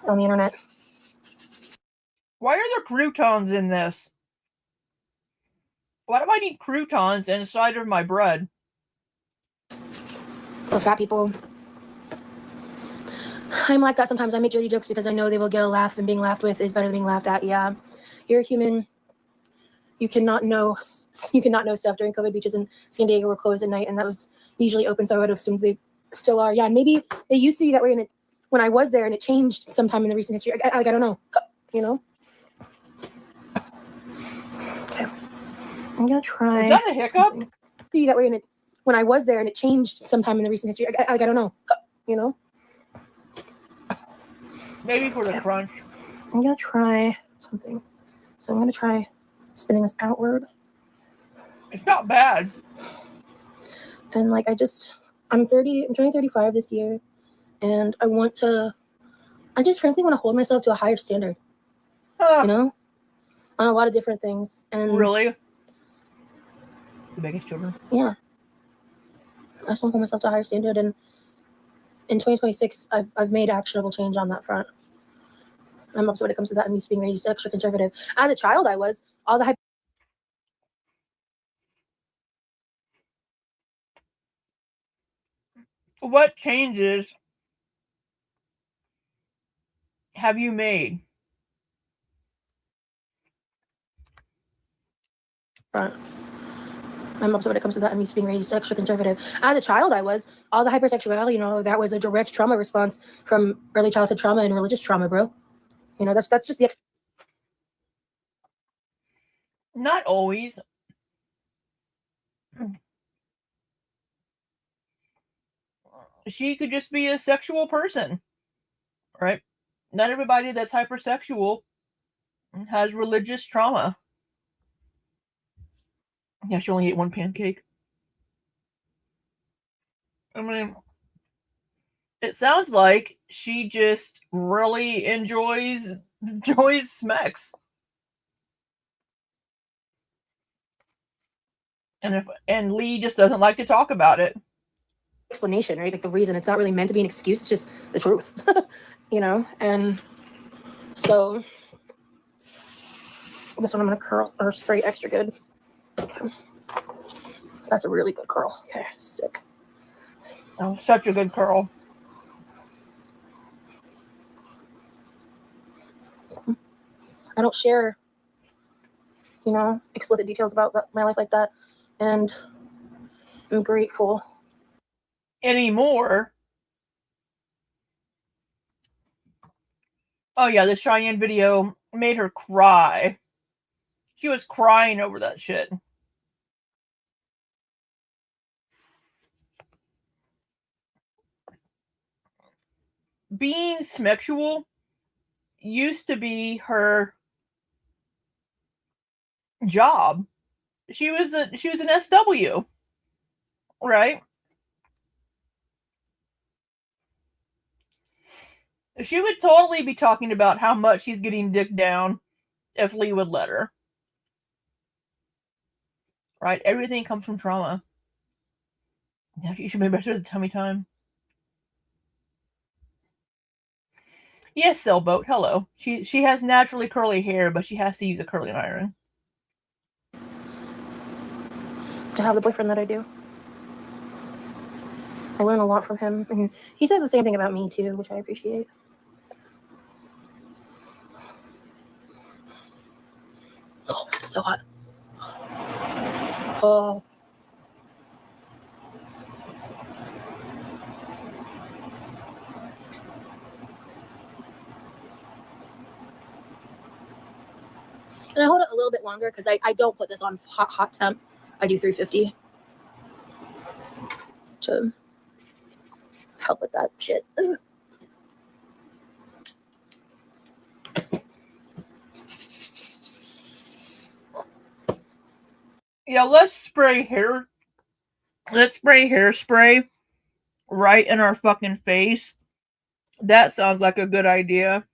on the internet. Why are there croutons in this? Why do I need croutons inside of my bread? For fat people. I'm like that sometimes. I make dirty jokes because I know they will get a laugh, and being laughed with is better than being laughed at. Yeah. You're a human. You cannot know stuff. During COVID, beaches in San Diego were closed at night, and that was usually open, so I would have assumed they still are. Yeah, and maybe they used to be that way when I was there, and it changed sometime in the recent history. I don't know. You know? Okay. I'm gonna try. Is that a hiccup? See that way when I was there, and it changed sometime in the recent history. I don't know. You know? Maybe for the crunch. I'm gonna try something. So I'm gonna try spinning this outward. It's not bad. And like I'm turning 35 this year, and I just frankly want to hold myself to a higher standard. You know? On a lot of different things. And really? The biggest children? Yeah. I just want to hold myself to a higher standard, and in 2026 I've made actionable change on that front. I'm upset when it comes to that. I'm used to being raised extra conservative. As a child, I was all the hype. What changes have you made? I'm upset when it comes to that. I'm used to being raised extra conservative. As a child, I was all the hypersexuality. That was a direct trauma response from early childhood trauma and religious trauma, bro. That's just the. Not always. She could just be a sexual person, right? Not everybody that's hypersexual has religious trauma. Yeah, she only ate one pancake. I mean, It sounds like she just really enjoys Smex. And Lee just doesn't like to talk about it. Explanation, right? Like the reason, it's not really meant to be an excuse, it's just the truth. You know? And so this one I'm gonna curl or spray extra good. Okay. That's a really good curl. Okay, sick. Oh, such a good curl. So, I don't share, you know, explicit details about my life like that, and I'm grateful. Anymore. Oh yeah, the Cheyenne video made her cry. She was crying over that shit. Being smexual used to be her job. She was an SW, right? She would totally be talking about how much she's getting dicked down if Lee would let her. Right? Everything comes from trauma. Yeah, you should be better at tummy time. Yes, Sailboat, hello. She has naturally curly hair, but she has to use a curling iron. To have the boyfriend that I do. I learn a lot from him, and he says the same thing about me too, which I appreciate. Oh, it's so hot. Oh. And I hold it a little bit longer because I don't put this on hot temp. I do 350 to help with that shit. Ugh. Yeah, let's spray hairspray right in our fucking face. That sounds like a good idea.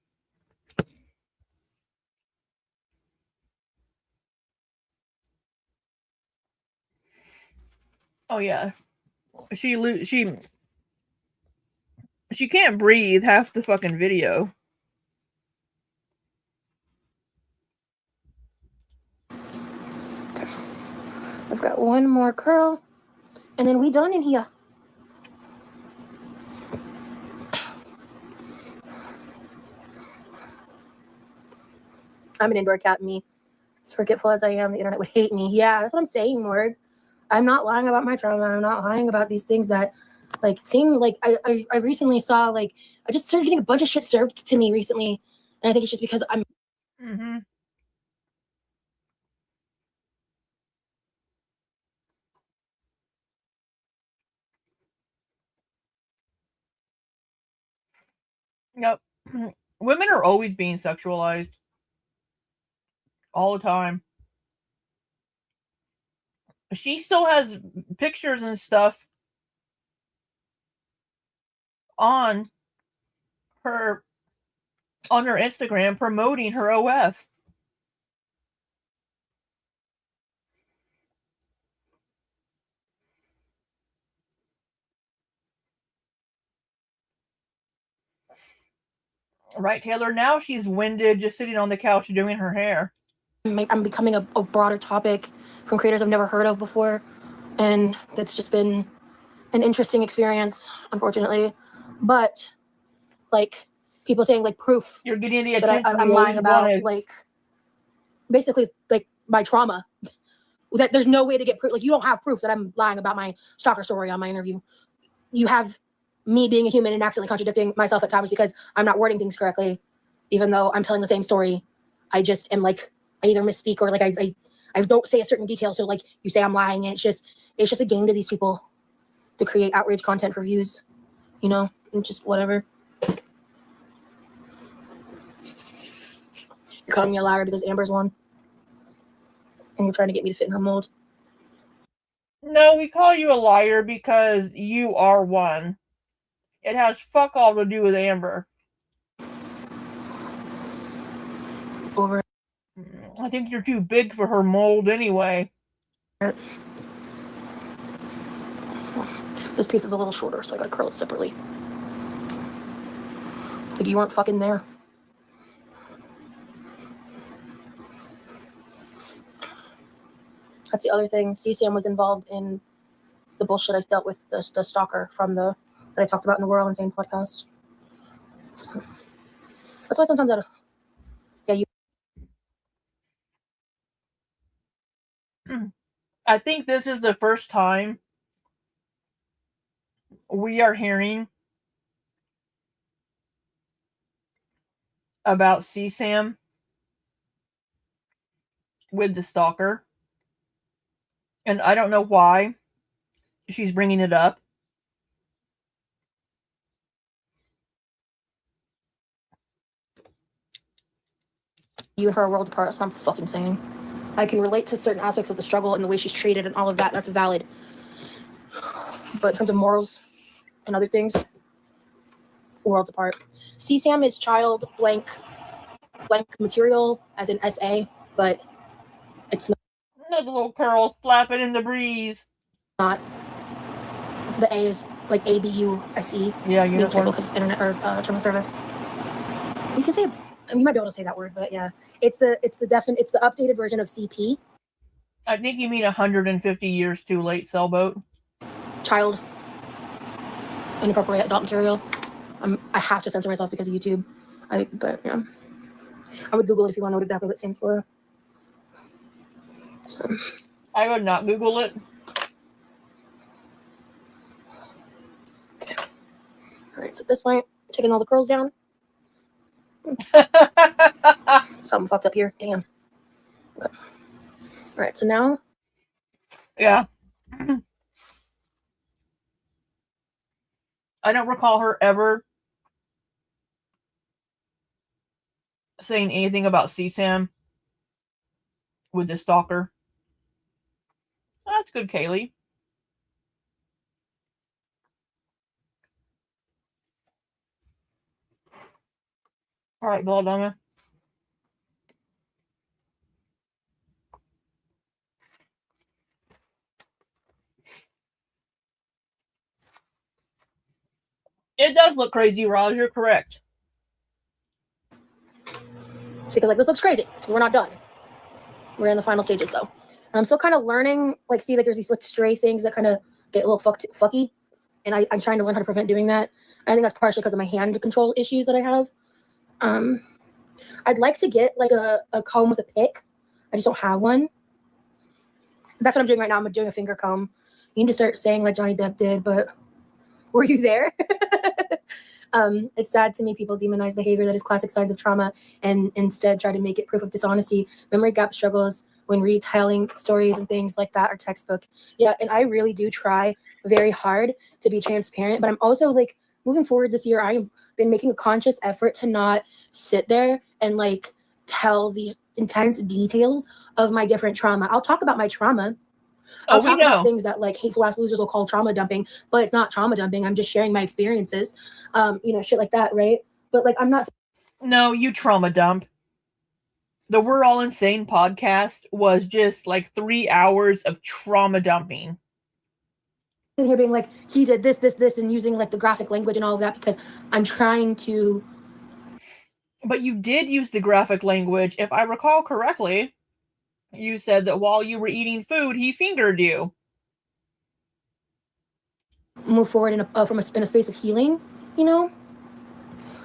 Oh yeah. She can't breathe half the fucking video. Okay. I've got one more curl, and then we done in here. I'm an indoor cat. Me, as forgetful as I am, the internet would hate me. Yeah, that's what I'm saying, Morg. I'm not lying about my trauma. I'm not lying about these things that, like, seem like I recently saw, like, I just started getting a bunch of shit served to me recently, and I think it's just because I'm. Mm-hmm. Yep. Women are always being sexualized. All the time. She still has pictures and stuff on her Instagram promoting her OF. Right, Taylor? Now she's winded just sitting on the couch doing her hair. I'm becoming a broader topic from creators I've never heard of before, and that's just been an interesting experience, unfortunately. But, like, people saying, like, proof You're getting the that attention I'm you lying always about, wanted. like, basically, like, my trauma. That there's no way to get proof. Like, you don't have proof that I'm lying about my stalker story on my interview. You have me being a human and accidentally contradicting myself at times because I'm not wording things correctly, even though I'm telling the same story. I just am, like, I either misspeak or, like, I don't say a certain detail, so, like, you say I'm lying, and it's just a game to these people to create outrage content for views, you know, and just whatever. You're calling me a liar because Amber's won, and you're trying to get me to fit in her mold. No, we call you a liar because you are one. It has fuck all to do with Amber. Over. I think you're too big for her mold anyway. This piece is a little shorter, so I gotta curl it separately. Like you weren't fucking there. That's the other thing. CCM was involved in the bullshit I dealt with the stalker from that I talked about in the We're All Insane podcast. That's why sometimes I think this is the first time we are hearing about CSAM with the stalker. And I don't know why she's bringing it up. you and her are worlds apart. That's what I'm fucking saying. I can relate to certain aspects of the struggle and the way she's treated and all of that. That's valid. But in terms of morals and other things, worlds apart. CSAM is child blank material, as in SA, but it's not. The little curls flapping in the breeze. Not. The A is like ABUSE. Yeah, uniform. Because internet or term of service. You can say, you might be able to say that word, but yeah, it's the updated version of CP. I think you mean 150 years too late, sailboat. Child inappropriate adult material. I have to censor myself because of YouTube. But yeah, I would Google it if you want to know exactly what it stands for. So I would not Google it. Okay. All right. So at this point, taking all the curls down. Something fucked up here. Damn. Okay. All right. So now. Yeah. I don't recall her ever saying anything about CSAM with the stalker. Oh, that's good, Kaylee. All right, Belladonna. It does look crazy, Raj. You're correct. See, because like this looks crazy. We're not done. We're in the final stages though, and I'm still kind of learning. Like, see, like there's these like stray things that kind of get a little fucky, and I'm trying to learn how to prevent doing that. I think that's partially because of my hand control issues that I have. I'd like to get like a comb with a pick. I just don't have one. That's what I'm doing right now. I'm doing a finger comb. You need to start saying like Johnny Depp did, but were you there? It's sad to me people demonize behavior that is classic signs of trauma and instead try to make it proof of dishonesty. Memory gap struggles when retelling stories and things like that are textbook. Yeah, and I really do try very hard to be transparent, but I'm also like moving forward this year, I've been making a conscious effort to not sit there and like tell the intense details of my different trauma. I'll talk about my trauma. I'll talk about things that like hateful ass losers will call trauma dumping, but it's not trauma dumping. I'm just sharing my experiences, shit like that, right? But like, I'm not. No, you trauma dump. The We're All Insane podcast was just like 3 hours of trauma dumping. Sitting here being like, he did this, and using like the graphic language and all of that because I'm trying to. But you did use the graphic language, if I recall correctly. You said that while you were eating food, he fingered you. Move forward in a space of healing, you know.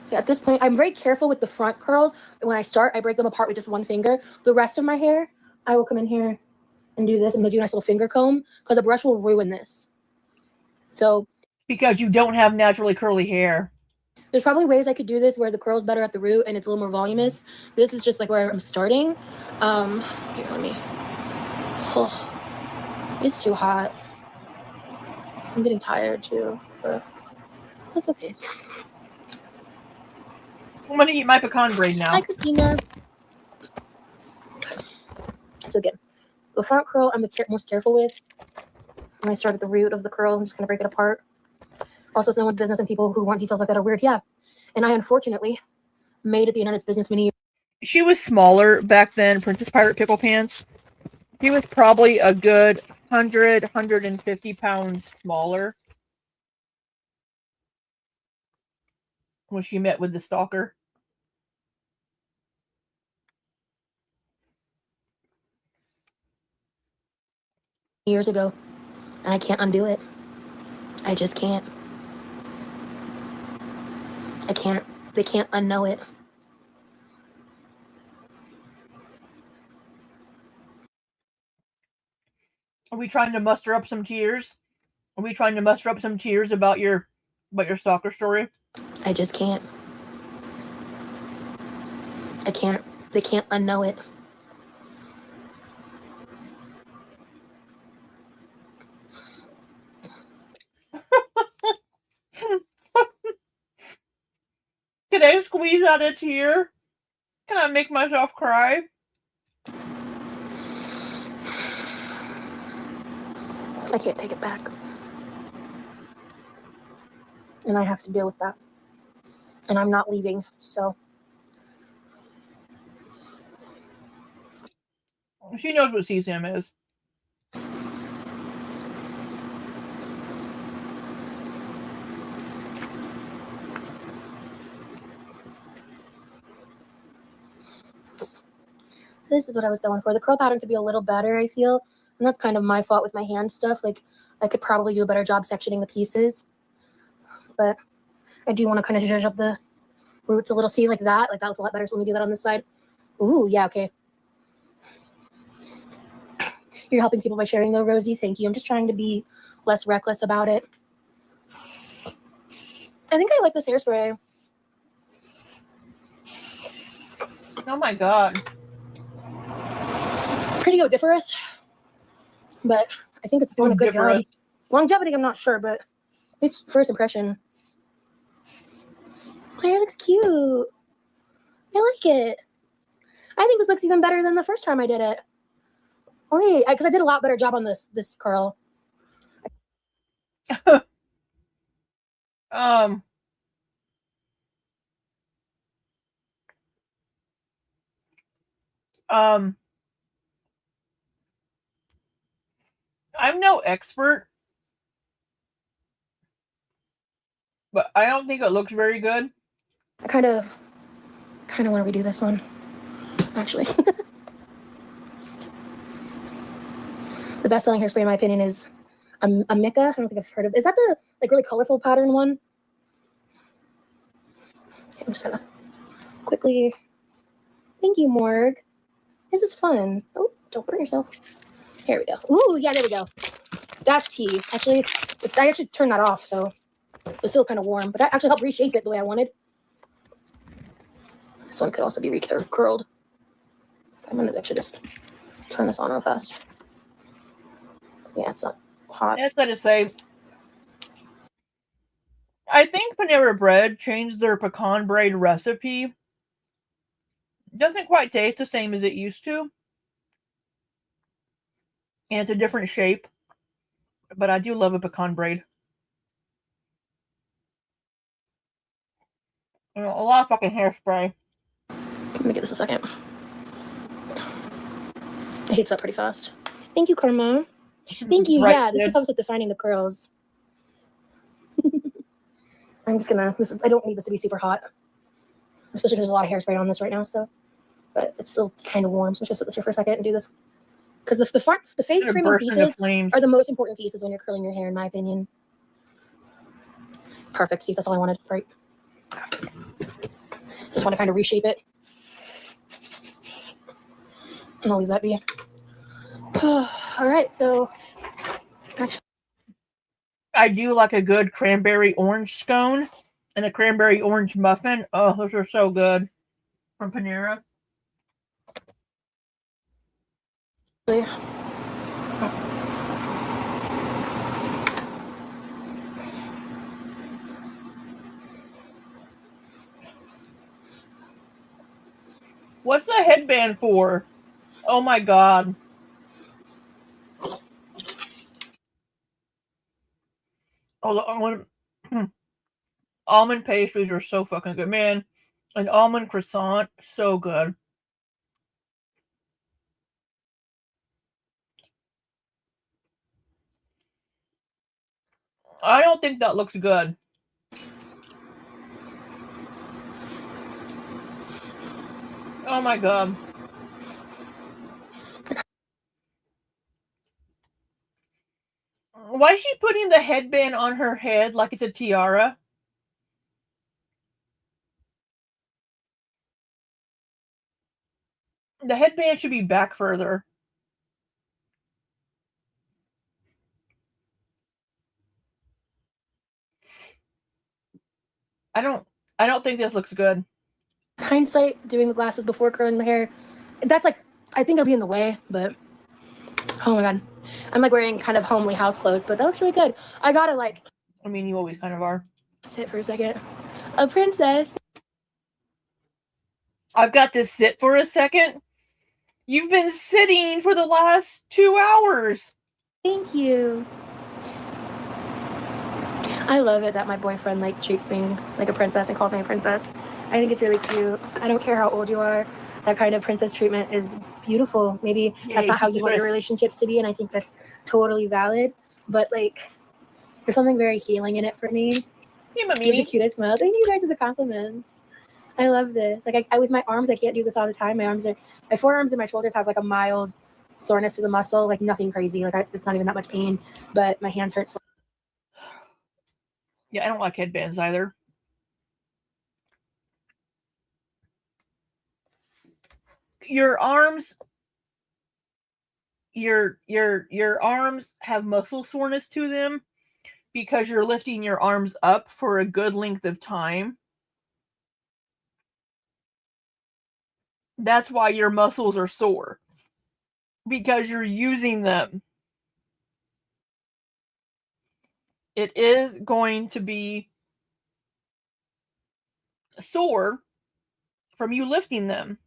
So at this point, I'm very careful with the front curls. When I start, I break them apart with just one finger. The rest of my hair, I will come in here and do this and do a nice little finger comb because a brush will ruin this. So because you don't have naturally curly hair. There's probably ways I could do this where the curl's better at the root and it's a little more voluminous. This is just like where I'm starting. Here, let me. Oh, it's too hot. I'm getting tired too, but that's okay. I'm gonna eat my pecan braid now. Hi, Christina. So again, the front curl I'm the most careful with. When I start at the root of the curl, I'm just gonna break it apart. Also, it's no one's business, and people who want details like that are weird. Yeah. And I unfortunately made it the internet's business many years. She was smaller back then, Princess Pirate Pickle Pants. She was probably a good 150 pounds smaller when she met with the stalker. Years ago, and I can't undo it. I just can't. I can't. They can't unknow it. Are we trying to muster up some tears? Are we trying to muster up some tears about your stalker story? I just can't. I can't. They can't unknow it. Can I squeeze out a tear? Can I make myself cry? I can't take it back. And I have to deal with that. And I'm not leaving, so. She knows what CSAM is. This is what I was going for. The curl pattern could be a little better, I feel. And that's kind of my fault with my hand stuff. Like, I could probably do a better job sectioning the pieces. But I do want to kind of zhuzh up the roots a little. See, like that? Like, that looks a lot better. So let me do that on this side. Ooh, yeah, okay. You're helping people by sharing, though, Rosie. Thank you. I'm just trying to be less reckless about it. I think I like this hairspray. Oh my god. Pretty odoriferous. But I think it's doing a good job. Longevity, I'm not sure, but at least first impression. My hair looks cute. I like it. I think this looks even better than the first time I did it. Wait, because I did a lot better job on this curl. I'm no expert, but I don't think it looks very good. I kind of want to redo this one, actually. The best-selling hairspray, in my opinion, is a Mika. I don't think I've heard of. Is that the like really colorful pattern one? I'm just gonna quickly. Thank you, Morg. This is fun. Oh, don't burn yourself. Here we go. Ooh, yeah, there we go. That's tea. Actually, I actually turned that off, so it was still kind of warm. But that actually helped reshape it the way I wanted. This one could also be curled. I'm gonna actually just turn this on real fast. Yeah, it's not hot. I just gotta say, I think Panera Bread changed their pecan braid recipe. Doesn't quite taste the same as it used to. And it's a different shape. But I do love a pecan braid. You know, a lot of fucking hairspray. Let me give this a second. It heats up pretty fast. Thank you, Karma. Thank you. Right, yeah, this is helps with defining the curls. I'm just gonna. I don't need this to be super hot, especially because there's a lot of hairspray on this right now. So, but it's still kind of warm. So I'm just gonna sit this here for a second and do this. Because the face framing pieces are the most important pieces when you're curling your hair, in my opinion. Perfect. See, that's all I wanted. Right. Just want to kind of reshape it. And I'll leave that be. All right, so actually, I do like a good cranberry orange scone and a cranberry orange muffin. Oh, those are so good from Panera. What's the headband for? Oh my god. Oh, Almond pastries are so fucking good, man. An almond croissant, so good. I don't think that looks good. Oh my god. Why is she putting the headband on her head like it's a tiara? The headband should be back further. I don't think this looks good. Hindsight, doing the glasses before curling the hair, that's like, I think it'll be in the way, but oh my god. I'm like wearing kind of homely house clothes, but that looks really good. I gotta like, I mean, you always kind of are. sit for a second. A princess. I've got to sit for a second. You've been sitting for the last 2 hours. Thank you. I love it that my boyfriend like treats me like a princess and calls me a princess. I think it's really cute. I don't care how old you are. That kind of princess treatment is beautiful. Maybe that's not how you want your relationships to be, and I think that's totally valid. But like, there's something very healing in it for me. Yeah, Give the cutest smile. Thank you guys for the compliments. I love this. Like I with my arms, I can't do this all the time. My forearms and my shoulders have like a mild soreness to the muscle, like nothing crazy. Like it's not even that much pain, but my hands hurt. Yeah, I don't like headbands either. Your arms have muscle soreness to them because you're lifting your arms up for a good length of time. That's why your muscles are sore. Because you're using them. It is going to be sore from you lifting them.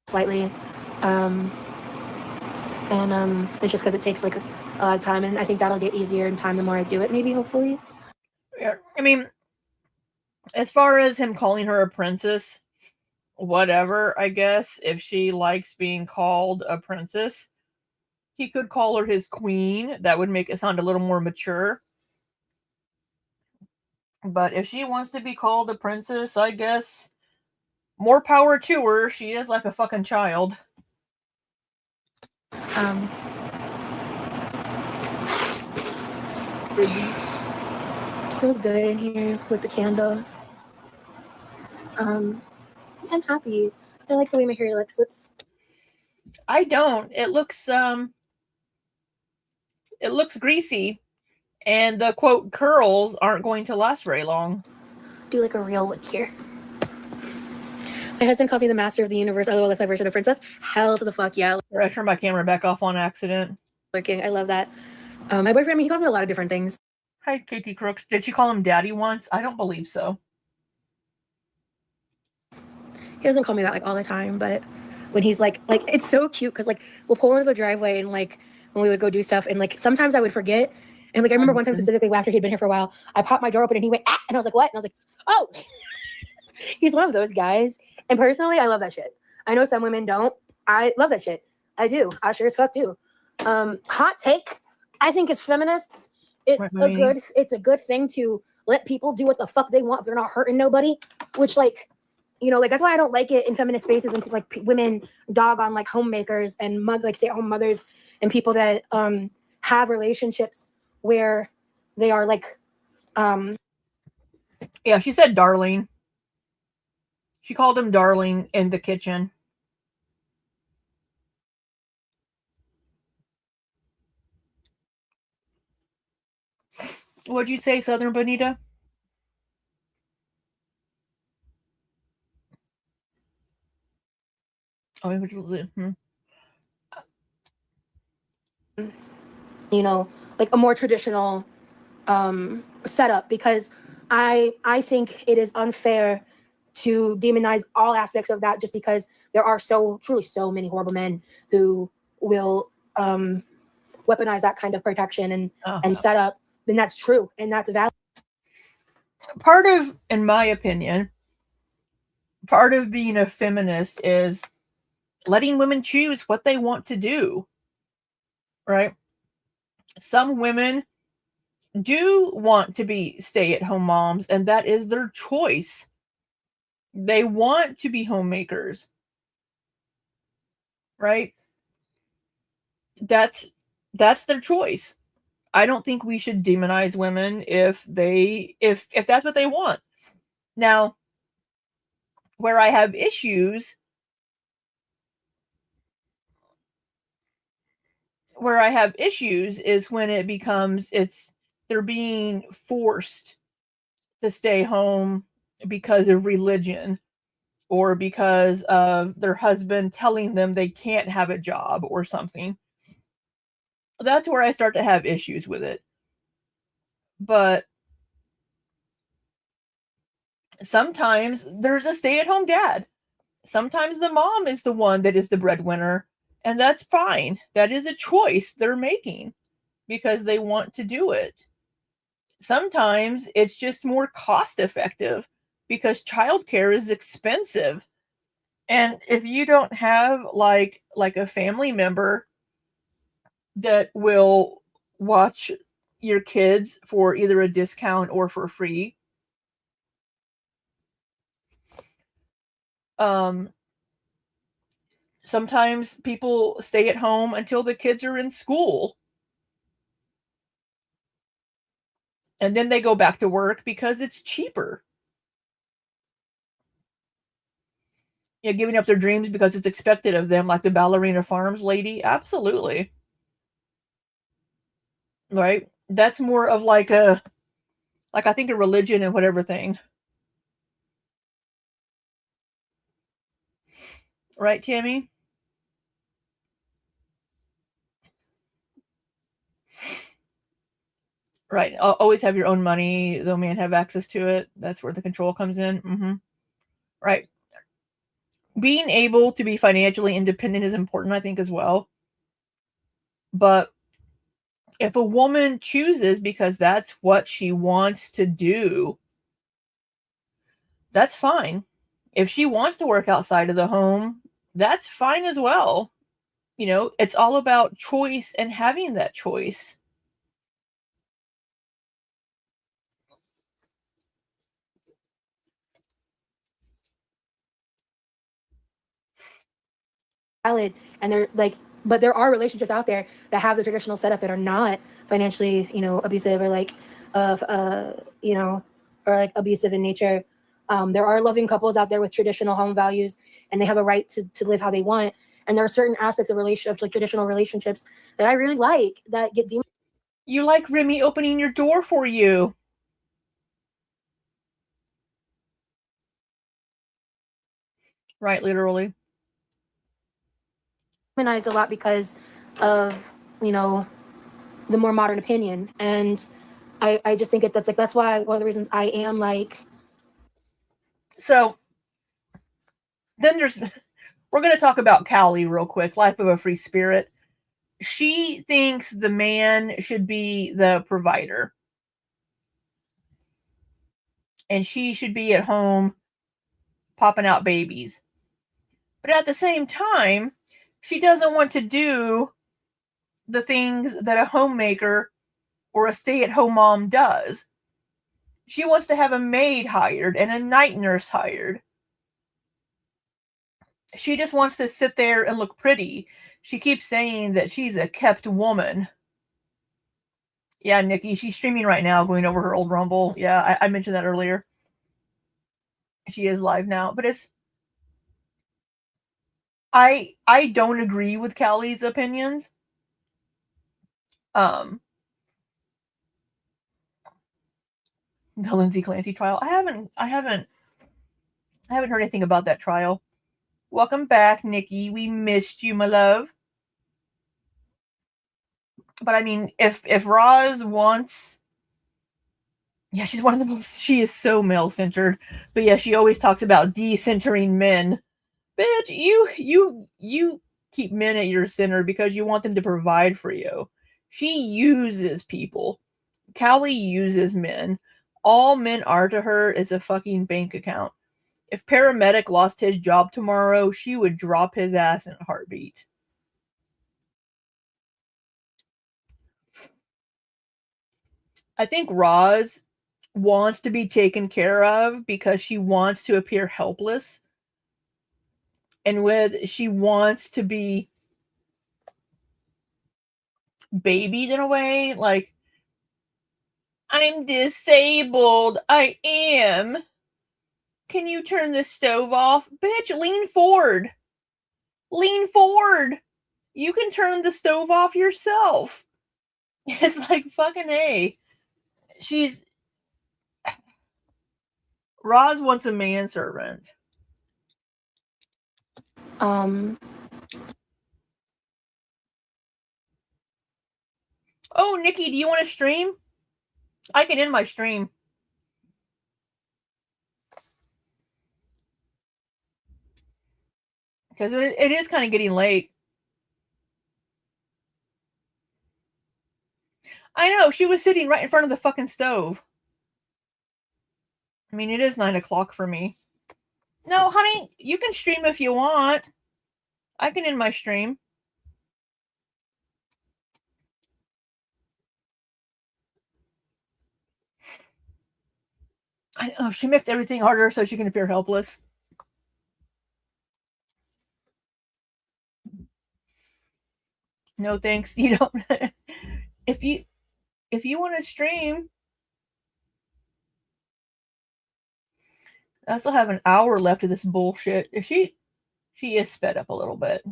Slightly. It's just because it takes like a lot of time, and I think that'll get easier in time the more I do it, maybe, hopefully. Yeah, I mean, as far as him calling her a princess, whatever, I guess. If she likes being called a princess, he could call her his queen. That would make it sound a little more mature. But if she wants to be called a princess, I guess more power to her. She is like a fucking child. Smells good in here with the candle. I'm happy. I like the way my hair looks. I don't. It looks greasy, and the quote curls aren't going to last very long. Do like a real look here. My husband calls me the master of the universe. Oh, that's my version of princess. Hell to the fuck yeah. I turned my camera back off on accident. Working. I love that. My boyfriend, I mean, he calls me a lot of different things. Hi, Katie Crooks. Did she call him daddy once? I don't believe so. He doesn't call me that like all the time, but when he's like it's so cute because like we'll pull into the driveway and like when we would go do stuff and like sometimes I would forget. And like I remember one time specifically after he'd been here for a while, I popped my door open and he went, ah! And I was like, what? And I was like, oh. He's one of those guys. And personally, I love that shit. I know some women don't. I love that shit. I do. I sure as fuck do. Hot take. I think it's feminists. It's a good thing to let people do what the fuck they want if they're not hurting nobody. Which like, you know, like that's why I don't like it in feminist spaces when like women dog on like homemakers and like stay-at-home mothers and people that have relationships where they are like yeah, she said darling. She called him darling in the kitchen. What'd you say, Southern Bonita? Oh, you know, like a more traditional setup because I think it is unfair to demonize all aspects of that just because there are truly so many horrible men who will weaponize that kind of protection and set up. And that's true. And that's valid. Part of, in my opinion, part of being a feminist is letting women choose what they want to do, right? Some women do want to be stay-at-home moms, and that is their choice. They want to be homemakers, right? That's their choice. I don't think we should demonize women if that's what they want. Now, where I have issues is when it becomes they're being forced to stay home because of religion or because of their husband telling them they can't have a job or something. That's where I start to have issues with it. But sometimes there's a stay-at-home dad. Sometimes the mom is the one that is the breadwinner, and that's fine. That is a choice they're making because they want to do it. Sometimes it's just more cost effective because childcare is expensive. And if you don't have like a family member that will watch your kids for either a discount or for free, sometimes people stay at home until the kids are in school. And then they go back to work because it's cheaper. Yeah, giving up their dreams because it's expected of them, like the ballerina farms lady. Absolutely. Right? That's more of like I think a religion and whatever thing. Right, Tammy? Right. Always have your own money, though man have access to it. That's where the control comes in. Mm-hmm. Right. Being able to be financially independent is important, I think, as well. But if a woman chooses because that's what she wants to do, that's fine. If she wants to work outside of the home, that's fine as well. You know, it's all about choice and having that choice. Valid, and they're like, but there are relationships out there that have the traditional setup that are not financially, abusive or like, or like abusive in nature. There are loving couples out there with traditional home values, and they have a right to live how they want. And there are certain aspects of like traditional relationships that I really like that get demonized. You like Remy opening your door for you. Right, literally. Demonized a lot because of the more modern opinion, and I just think that's why one of the reasons I am like. So then we're going to talk about Callie real quick, Life of a Free Spirit. She thinks the man should be the provider. And she should be at home popping out babies. But at the same time, she doesn't want to do the things that a homemaker or a stay-at-home mom does. She wants to have a maid hired and a night nurse hired. She just wants to sit there and look pretty. She keeps saying that she's a kept woman. Yeah, Nikki, she's streaming right now, going over her old Rumble. Yeah, I mentioned that earlier. She is live now, but I don't agree with Callie's opinions. The Lindsay Clancy trial. I haven't heard anything about that trial. Welcome back, Nikki. We missed you, my love. But I mean, if Roz wants Yeah, she's one of the most. She is so male centered, but yeah, she always talks about decentering men. Bitch, you keep men at your center because you want them to provide for you. She uses people. Callie uses men. All men are to her is a fucking bank account. If Paramedic lost his job tomorrow, she would drop his ass in a heartbeat. I think Roz wants to be taken care of because she wants to appear helpless. And she wants to be babied in a way, like, I'm disabled. I am. Can you turn the stove off? Bitch, lean forward. Lean forward. You can turn the stove off yourself. It's like fucking A. Roz wants a manservant. Oh, Nikki, do you want to stream? I can end my stream. Because it is kind of getting late. I know, she was sitting right in front of the fucking stove. I mean, it is 9 o'clock for me. No, honey, you can stream if you want. I can end my stream. I know, she makes everything harder so she can appear helpless. No thanks. You don't. if you want to stream, I still have an hour left of this bullshit. She is sped up a little bit.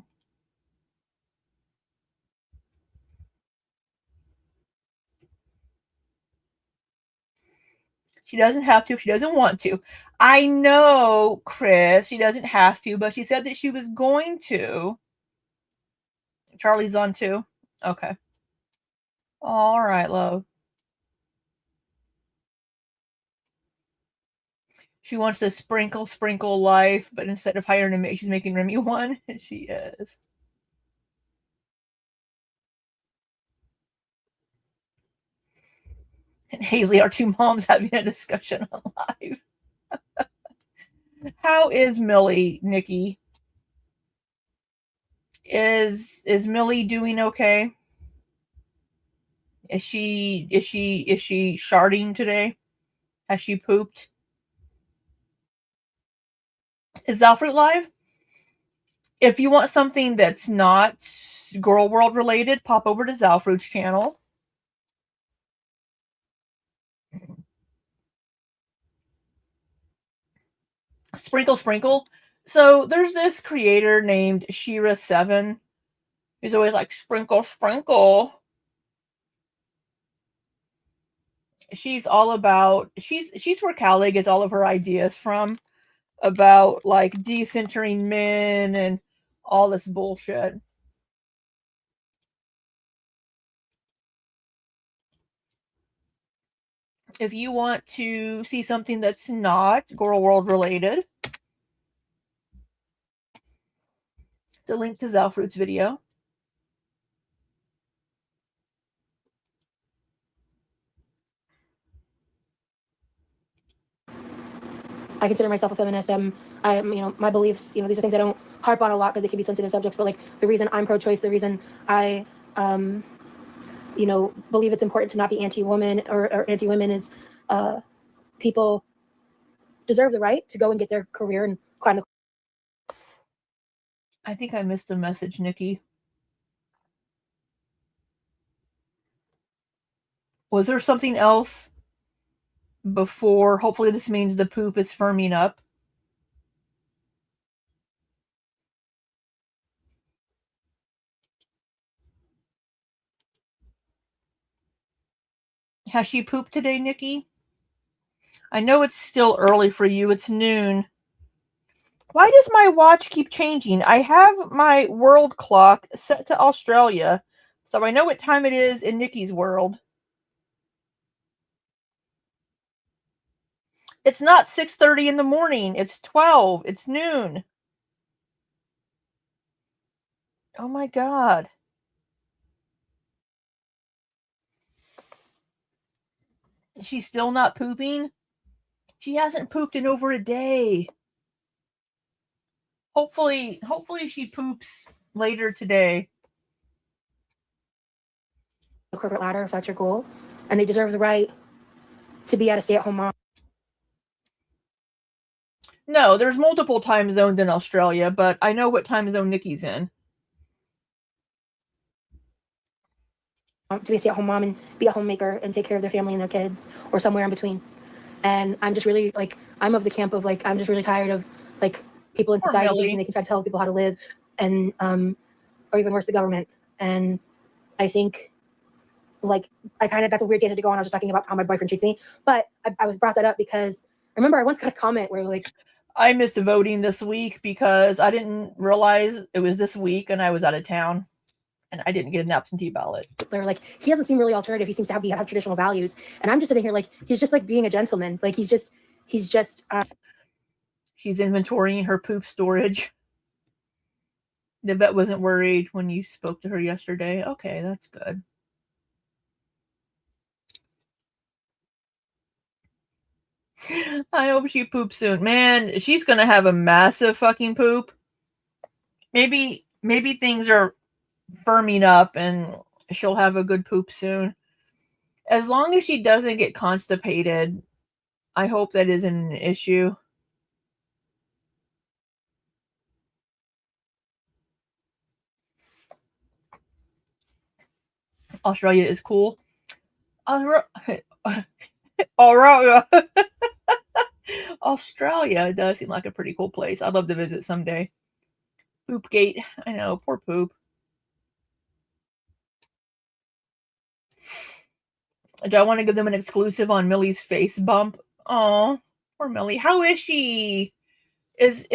She doesn't have to if she doesn't want to. I know, Chris, she doesn't have to, but she said that she was going to. Charlie's on too? Okay. All right, love. She wants to sprinkle life, but instead of hiring a maid, she's making Remy one. She is. And Haley, our two moms, having a discussion on live. How is Millie, Nikki? Is Millie doing okay? Is she sharding today? Has she pooped? Is Zalfruit live? If you want something that's not Girl World related, pop over to Zalfruit's channel. Sprinkle. So there's this creator named Shira7 who's always like sprinkle. She's all about she's where Callie gets all of her ideas from about like decentering men and all this bullshit. If you want to see something that's not Girl World related, it's a link to Zalfruit's video. I consider myself a feminist. My beliefs, these are things I don't harp on a lot because they can be sensitive subjects. But like the reason I'm pro-choice, the reason I, believe it's important to not be anti-woman or anti-women is, people deserve the right to go and get their career and climb the. I think I missed a message, Nikki. Was there something else before? Hopefully this means the poop is firming up. Has she pooped today, Nikki? I know it's still early for you. It's noon. Why does my watch keep changing? I have my world clock set to Australia, so I know what time it is in Nikki's world. It's not 6:30 in the morning. It's 12. It's noon. Oh my god. She's still not pooping? She hasn't pooped in over a day. Hopefully she poops later today. The corporate ladder, if that's your goal, and they deserve the right to be at a stay-at-home mom. No, there's multiple time zones in Australia, but I know what time zone Nikki's in. To be a stay-at-home mom and be a homemaker and take care of their family and their kids, or somewhere in between. And I'm just really like, I'm of the camp of like, I'm just really tired of like people in Poor society Millie. thinking they can try to tell people how to live, and or even worse, the government. And I think like that's a weird tangent to go on. I was just talking about how my boyfriend treats me, but I was brought that up because I remember I once got a comment where like, I missed voting this week because I didn't realize it was this week and I was out of town and I didn't get an absentee ballot. they're like, he doesn't seem really alternative. He seems to have traditional values. And I'm just sitting here like, he's just like being a gentleman. Like he's just she's inventorying her poop storage. The vet wasn't worried when you spoke to her yesterday. Okay, that's good. I hope she poops soon. Man, she's gonna have a massive fucking poop. Maybe things are firming up and she'll have a good poop soon. As long as she doesn't get constipated, I hope that isn't an issue. Australia is cool. Australia does seem like a pretty cool place. I'd love to visit someday. Poopgate. I know, poor poop. Do I want to give them an exclusive on Millie's face bump? Oh, poor Millie. How is she? Is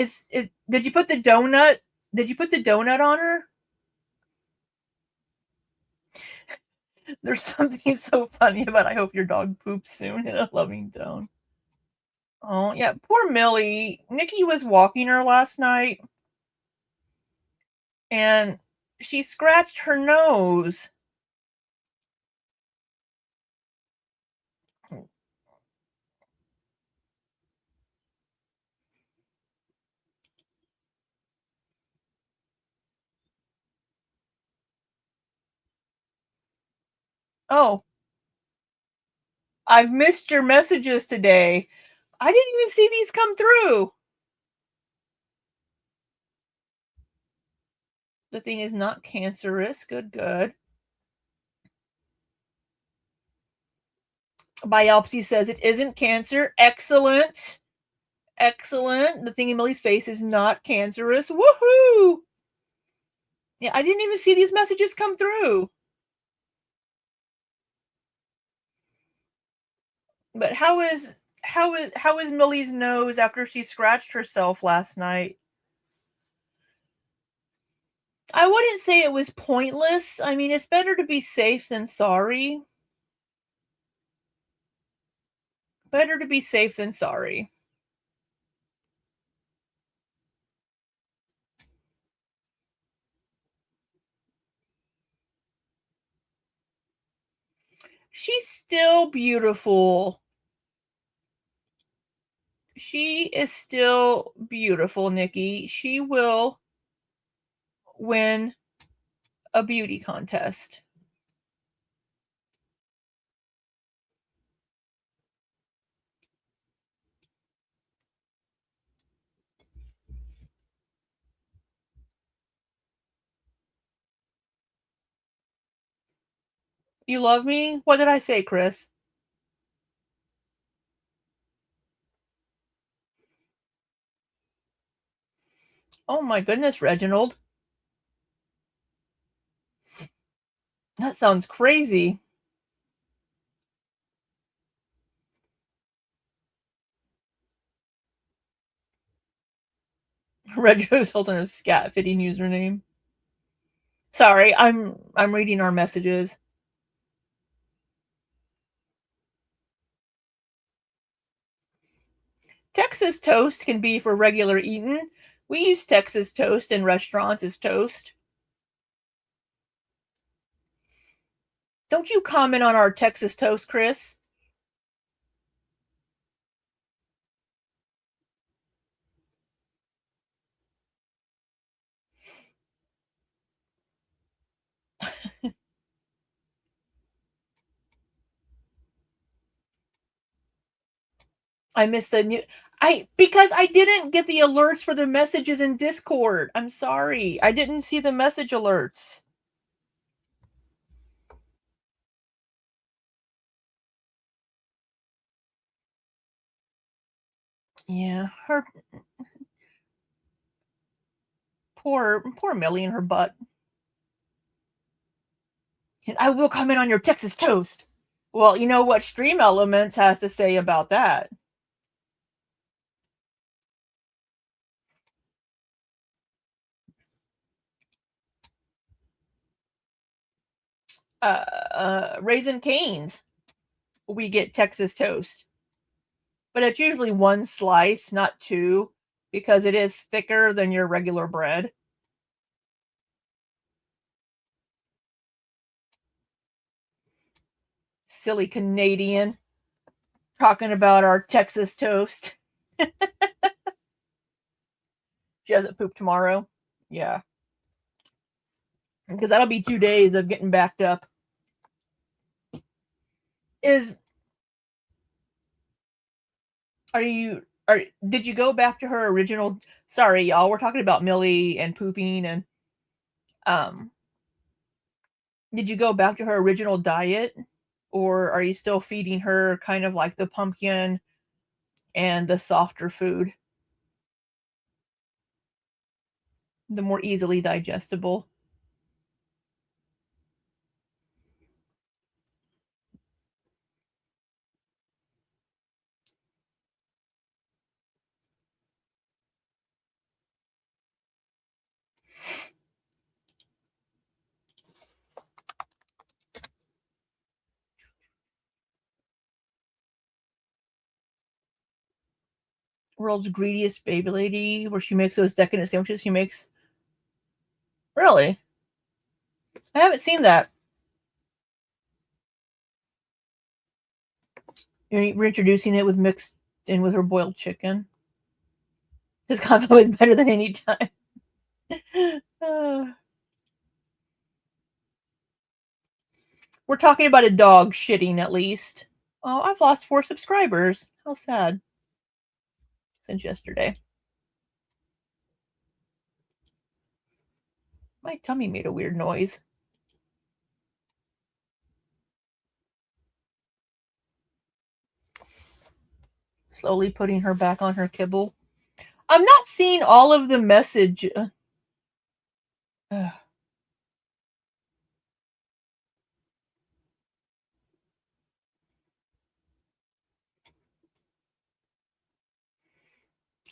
did you put the donut? Did you put the donut on her? There's something so funny about I hope your dog poops soon in a loving tone. Oh, yeah, poor Millie. Nikki was walking her last night and she scratched her nose. Oh, I've missed your messages today. I didn't even see these come through. The thing is not cancerous. Good, good. Biopsy says it isn't cancer. Excellent. Excellent. The thing in Millie's face is not cancerous. Woohoo! Yeah, I didn't even see these messages come through. But how is Millie's nose after she scratched herself last night? I wouldn't say it was pointless. I mean, it's better to be safe than sorry. Better to be safe than sorry. She's still beautiful. She is still beautiful, Nikki. She will win a beauty contest. You love me? What did I say, Chris? Oh my goodness, Reginald. That sounds crazy. Reggio's holding a scat fitting username. Sorry, I'm reading our messages. Texas toast can be for regular eating. We use Texas toast in restaurants as toast. Don't you comment on our Texas toast, Chris? I missed the new. Because I didn't get the alerts for the messages in Discord. I'm sorry. I didn't see the message alerts. Yeah, her poor Millie and her butt. And I will comment on your Texas toast. Well, you know what Stream Elements has to say about that. Raisin Canes, we get Texas toast. But it's usually one slice, not two, because it is thicker than your regular bread. Silly Canadian talking about our Texas toast. She doesn't poop tomorrow. Yeah. Because that'll be 2 days of getting backed up. Did you go back to her original? Sorry, y'all. We're talking about Millie and pooping and did you go back to her original diet, or are you still feeding her kind of like the pumpkin and the softer food, the more easily digestible? World's Greediest Baby Lady, where she makes those decadent sandwiches she makes. Really? I haven't seen that. You're introducing it with mixed in with her boiled chicken. This combo is better than any time. We're talking about a dog shitting, at least. Oh, I've lost 4 subscribers. How sad. Since yesterday. My tummy made a weird noise. Slowly putting her back on her kibble. I'm not seeing all of the message.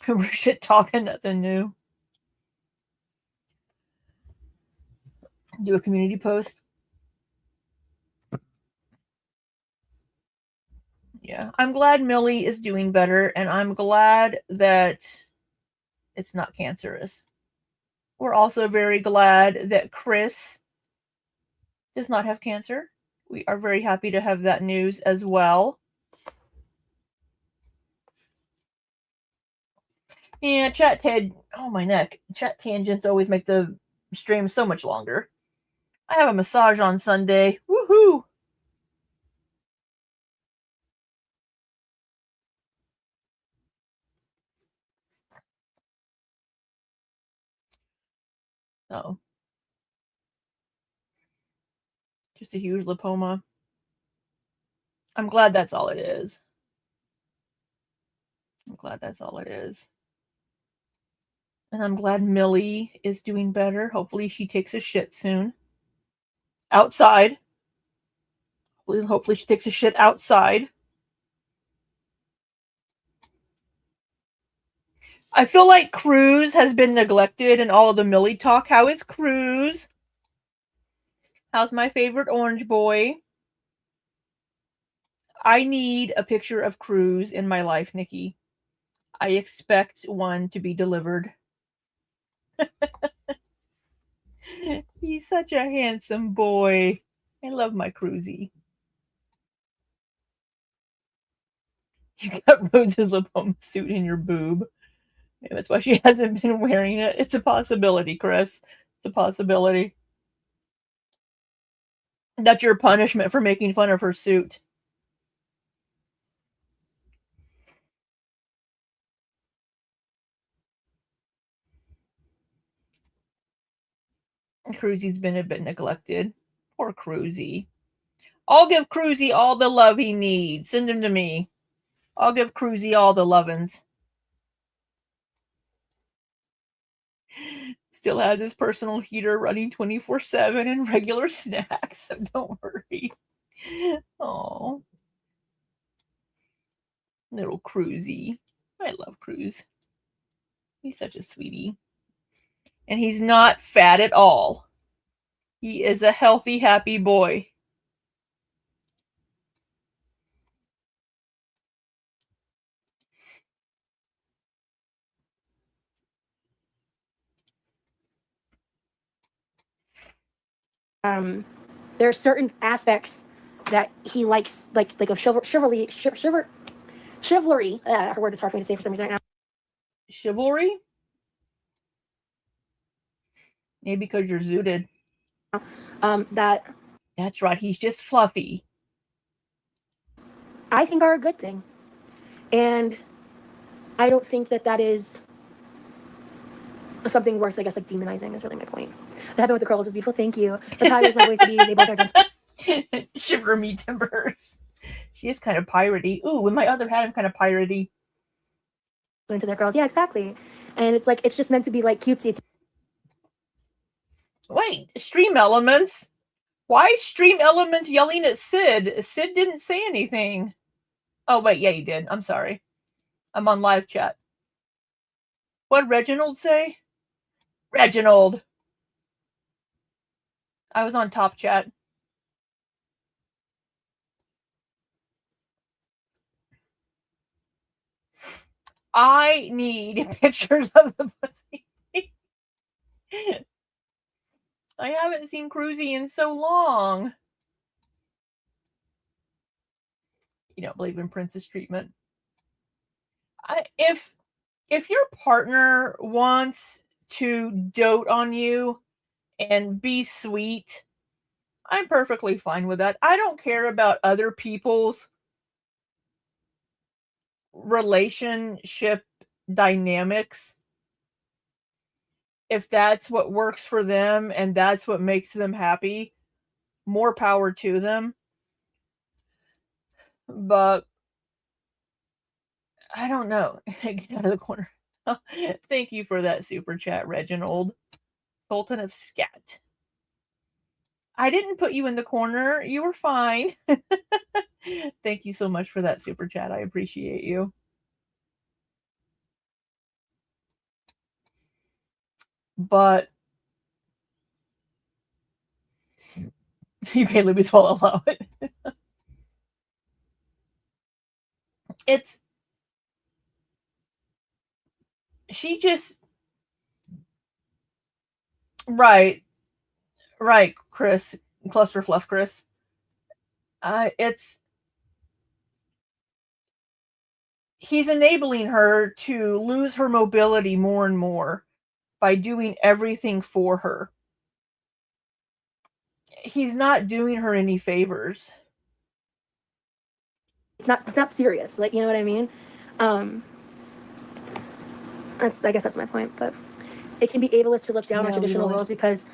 We're shit talking, nothing new. Do a community post. Yeah, I'm glad Millie is doing better, and I'm glad that it's not cancerous. We're also very glad that Chris does not have cancer. We are very happy to have that news as well. Yeah, oh my neck. Chat tangents always make the stream so much longer. I have a massage on Sunday. Woohoo! Oh. Just a huge lipoma. I'm glad that's all it is. I'm glad that's all it is. And I'm glad Millie is doing better. Hopefully she takes a shit soon. Outside. Hopefully she takes a shit outside. I feel like Cruz has been neglected in all of the Millie talk. How is Cruz? How's my favorite orange boy? I need a picture of Cruz in my life, Nikki. I expect one to be delivered. He's such a handsome boy. I love my Cruzy. You got Rose's lipoma suit in your boob. Maybe that's why she hasn't been wearing it. It's a possibility, Chris. It's a possibility. That's your punishment for making fun of her suit. Cruzy's been a bit neglected. Poor Cruzy. I'll give Cruzy all the love he needs. Send him to me. I'll give Cruzy all the lovin's. Still has his personal heater running 24/7 and regular snacks, so don't worry. Oh, little Cruzy. I love Cruz. He's such a sweetie. And he's not fat at all. He is a healthy, happy boy. There are certain aspects that he likes, like of chivalry. Her word is hard for me to say for some reason right now. Chivalry? Maybe because you're zooted. That's right. He's just fluffy. I think are a good thing, and I don't think that is something worth, I guess, like demonizing. Is really my point. That happened with the curls is beautiful. Thank you. The Tyler's my voice to be. They both are. Shiver me timbers. She is kind of piratey. Ooh, with my other hat, I'm kind of piratey. Into their girls, yeah, exactly. And it's like it's just meant to be like cutesy. Wait, Stream Elements? Why is Stream Elements yelling at Sid? Sid didn't say anything. Oh wait, yeah, he did. I'm sorry. I'm on live chat. What'd Reginald say? Reginald. I was on top chat. I need pictures of the pussy. I haven't seen Cruzy in so long. You don't believe in princess treatment. If your partner wants to dote on you and be sweet, I'm perfectly fine with that. I don't care about other people's relationship dynamics. If that's what works for them and that's what makes them happy, more power to them. But I don't know. Get out of the corner. Thank you for that super chat, Reginald. Sultan of Scat. I didn't put you in the corner. You were fine. Thank you so much for that super chat. I appreciate you. But you pay Libby's will allow it. She just right, Chris, Cluster Fluff, Chris. He's enabling her to lose her mobility more and more by doing everything for her. He's not doing her any favors. It's not serious. Like, you know what I mean? I guess that's my point. But it can be ableist to look down on traditional roles because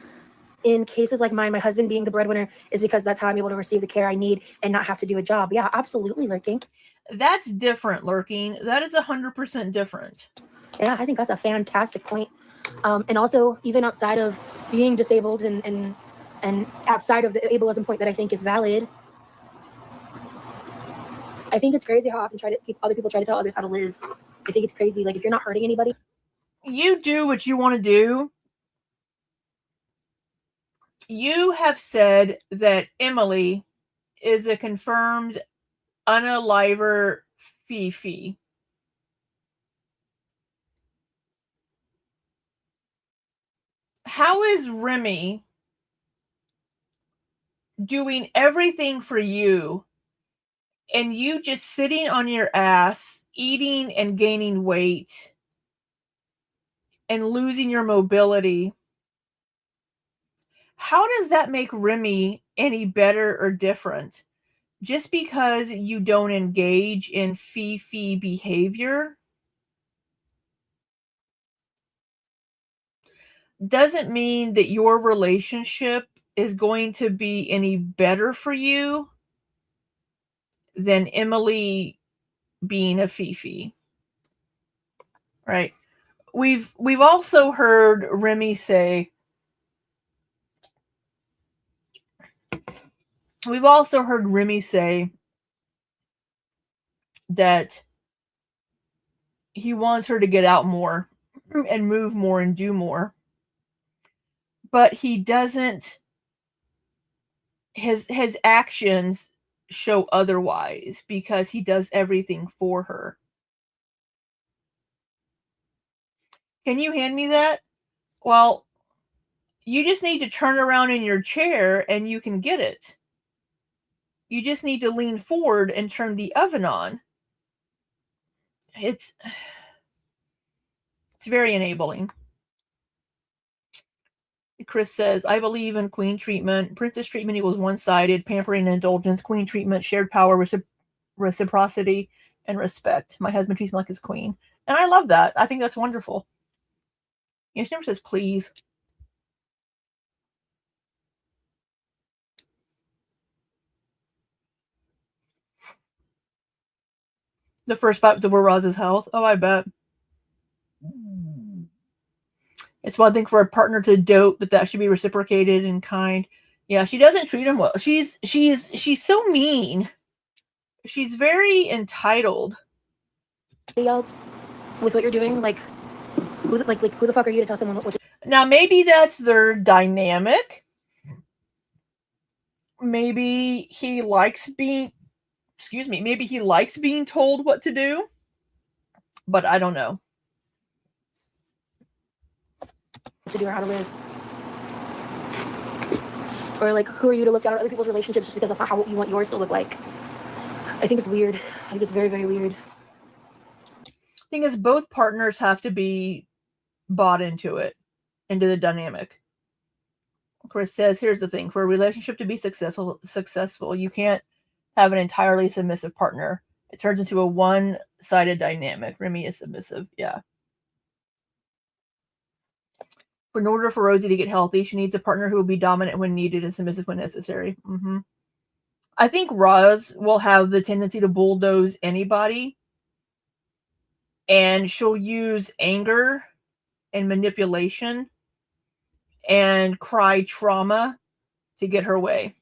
in cases like mine, my husband being the breadwinner is because that's how I'm able to receive the care I need and not have to do a job. Yeah, absolutely, Lurking. That's different, Lurking. That is 100% different. Yeah, I think that's a fantastic point. And also, even outside of being disabled and outside of the ableism point that I think is valid, I think it's crazy how often other people try to tell others how to live. I think it's crazy. Like, if you're not hurting anybody, you do what you want to do. You have said that Emily is a confirmed unaliver Fifi. how is Remy doing everything for you and you just sitting on your ass, eating and gaining weight and losing your mobility? How does that make Remy any better or different? Just because you don't engage in fee behavior doesn't mean that your relationship is going to be any better for you than Emily being a Fifi. Right? We've also heard Remy say that he wants her to get out more and move more and do more. But he doesn't, his actions show otherwise because he does everything for her. Can you hand me that? Well, you just need to turn around in your chair and you can get it. You just need to lean forward and turn the oven on. It's very enabling. Chris says, I believe in queen treatment. Princess treatment equals one-sided, pampering and indulgence. Queen treatment, shared power, reciprocity, and respect. My husband treats me like his queen. And I love that. I think that's wonderful. She never says please. The first fight to Raz's health. Oh, I bet. It's one thing for a partner to dote, but that should be reciprocated in kind. Yeah, she doesn't treat him well. She's so mean. She's very entitled. Else with what you're doing, like who the fuck are you to tell someone what? Now maybe that's their dynamic. Maybe he likes being. Maybe he likes being told what to do. But I don't know. To do or how to live. Or like, who are you to look down on other people's relationships just because of how you want yours to look like? I think it's weird. I think it's very, very weird. Thing is, both partners have to be bought into the dynamic. Chris says, here's the thing. For a relationship to be successful, you can't have an entirely submissive partner. It turns into a one-sided dynamic. Remy is submissive. Yeah. In order for Rosie to get healthy, she needs a partner who will be dominant when needed and submissive when necessary. Mm-hmm. I think Roz will have the tendency to bulldoze anybody, and she'll use anger and manipulation and cry trauma to get her way.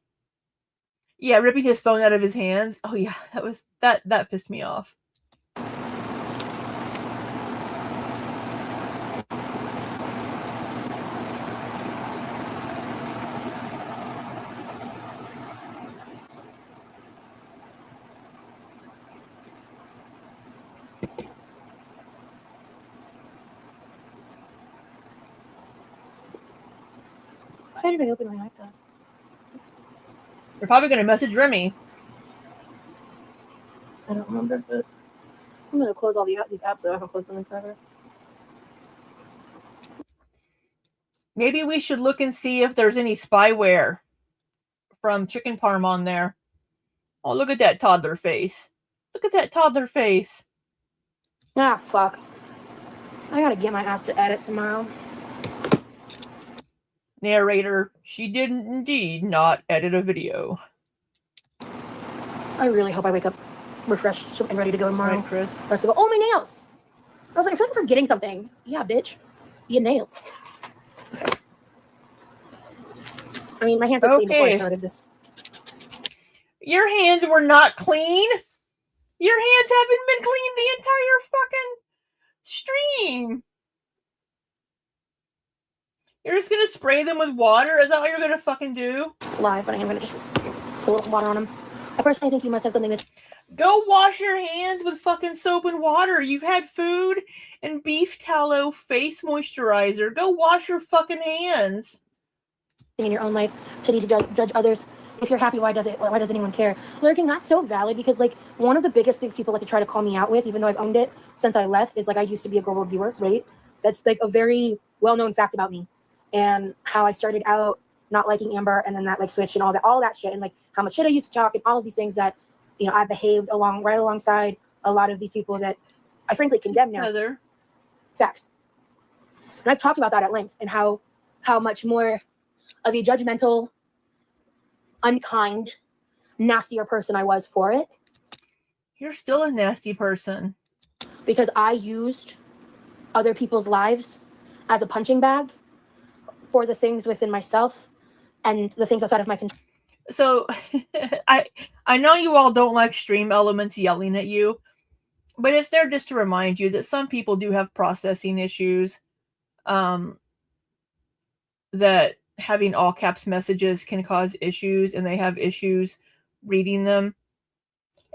Yeah, ripping his phone out of his hands. Oh yeah, that pissed me off. Why did I open my iPad? You're probably going to message Remy. I don't remember, but I'm going to close all these apps so I can close them in forever. Maybe we should look and see if there's any spyware from Chicken Parm on there. Oh, look at that toddler face. Look at that toddler face. Ah, fuck. I gotta get my ass to edit tomorrow. Narrator, she did indeed not edit a video. I really hope I wake up refreshed and ready to go tomorrow. Right, Chris? Let's go. Oh, my nails! I was like, I feel like I'm forgetting something. Yeah, bitch. Your nails. Okay. I mean, my hands are clean before I started this. Your hands were not clean. Your hands haven't been clean the entire fucking stream. You're just gonna spray them with water? Is that what you're gonna fucking do? Live, but I am gonna just put a little water on them. I personally think you must have something Go wash your hands with fucking soap and water. You've had food and beef tallow face moisturizer. Go wash your fucking hands. In your own life to need to judge others. If you're happy, why does anyone care? Lurking, that's so valid, because like one of the biggest things people like to try to call me out with, even though I've owned it since I left, is like I used to be a Girl World viewer, right? That's like a very well-known fact about me, and how I started out not liking Amber, and then that like switched and all that shit, and like how much shit I used to talk, and all of these things that, you know, I behaved right alongside a lot of these people that I frankly condemn now. Heather. Facts. And I've talked about that at length, and how much more of a judgmental, unkind, nastier person I was for it. You're still a nasty person. Because I used other people's lives as a punching bag for the things within myself and the things outside of my control. So I know you all don't like stream elements yelling at you, but it's there just to remind you that some people do have processing issues. That having all caps messages can cause issues, and they have issues reading them,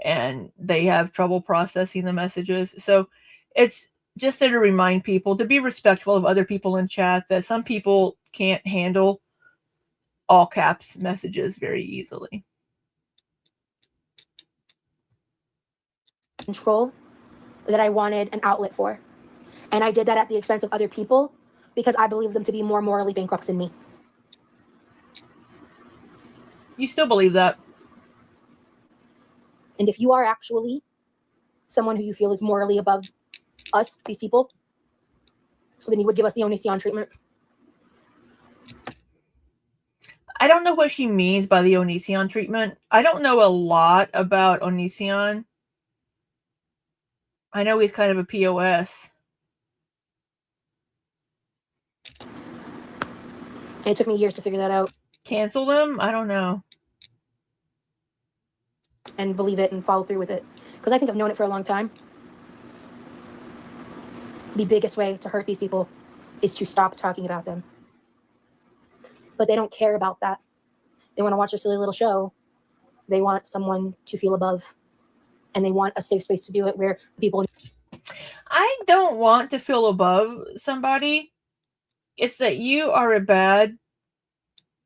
and they have trouble processing the messages. So it's just there to remind people to be respectful of other people in chat, that some people can't handle all caps messages very easily. Control that I wanted an outlet for. And I did that at the expense of other people because I believe them to be more morally bankrupt than me. You still believe that? And if you are actually someone who you feel is morally above us, these people, then you would give us the Onision treatment. I don't know what she means by the Onision treatment. I don't know a lot about Onision. I know he's kind of a POS. And it took me years to figure that out. Cancel him? I don't know. And believe it and follow through with it. Because I think I've known it for a long time. The biggest way to hurt these people is to stop talking about them. But they don't care about that. They want to watch a silly little show. They want someone to feel above. And they want a safe space to do it where people... I don't want to feel above somebody. It's that you are a bad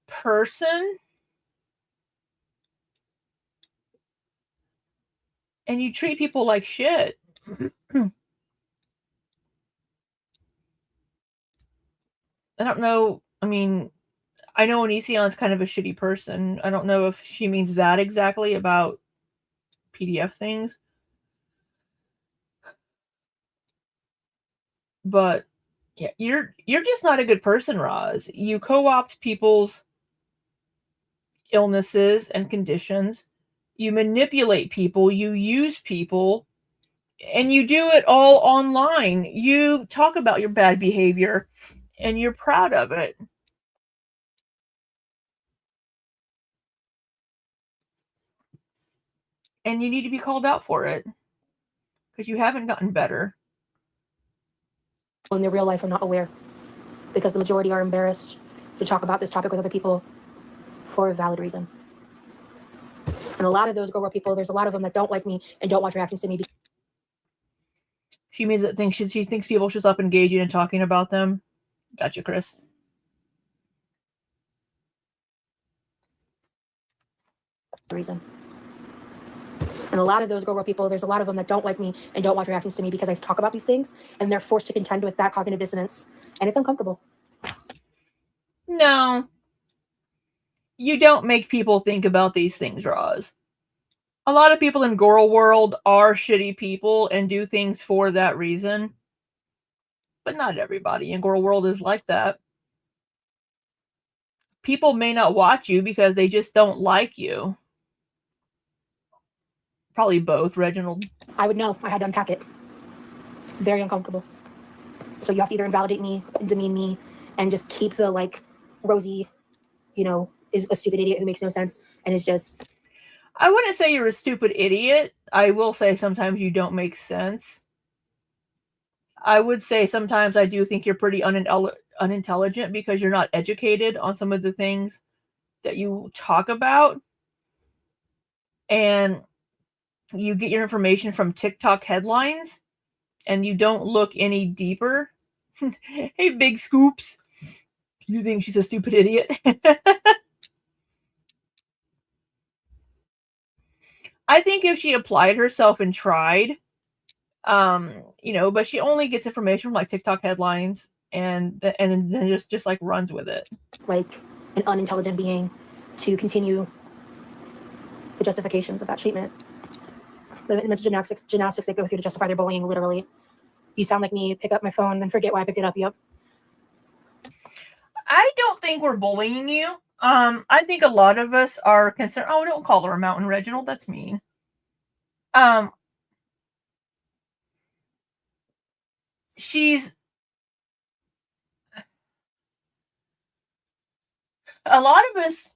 person. And you treat people like shit. I don't know. I mean, I know Onision's kind of a shitty person. I don't know if she means that exactly about PDF things. But yeah, you're just not a good person, Roz. You co-opt people's illnesses and conditions. You manipulate people, you use people, and you do it all online. You talk about your bad behavior and you're proud of it. And you need to be called out for it because you haven't gotten better. In their real life are not aware because the majority are embarrassed to talk about this topic with other people for a valid reason. And a lot of those Girl World people, there's a lot of them that don't like me and don't watch reactions to me. She means that she thinks people should stop engaging and talking about them. Gotcha, Chris. Reason. And a lot of those Girl World people, there's a lot of them that don't like me and don't watch reactions to me because I talk about these things, and they're forced to contend with that cognitive dissonance, and it's uncomfortable. No. You don't make people think about these things, Roz. A lot of people in Girl World are shitty people and do things for that reason. But not everybody in Girl World is like that. People may not watch you because they just don't like you. Probably both, Reginald. I would know. I had to unpack it. Very uncomfortable. So you have to either invalidate me and demean me and just keep the, like, Rosie, you know, is a stupid idiot who makes no sense and is just... I wouldn't say you're a stupid idiot. I will say sometimes you don't make sense. I would say sometimes I do think you're pretty unintelligent because you're not educated on some of the things that you talk about. And you get your information from TikTok headlines and you don't look any deeper. Hey, Big Scoops. You think she's a stupid idiot? I think if she applied herself and tried, but she only gets information from like TikTok headlines and then just like runs with it. Like an unintelligent being to continue the justifications of that treatment. The mental gymnastics they go through to justify their bullying, literally. You sound like me, pick up my phone, then forget why I picked it up. Yep. I don't think we're bullying you. I think a lot of us are concerned. Oh, don't call her a mountain, Reginald. That's mean. She's a lot of us.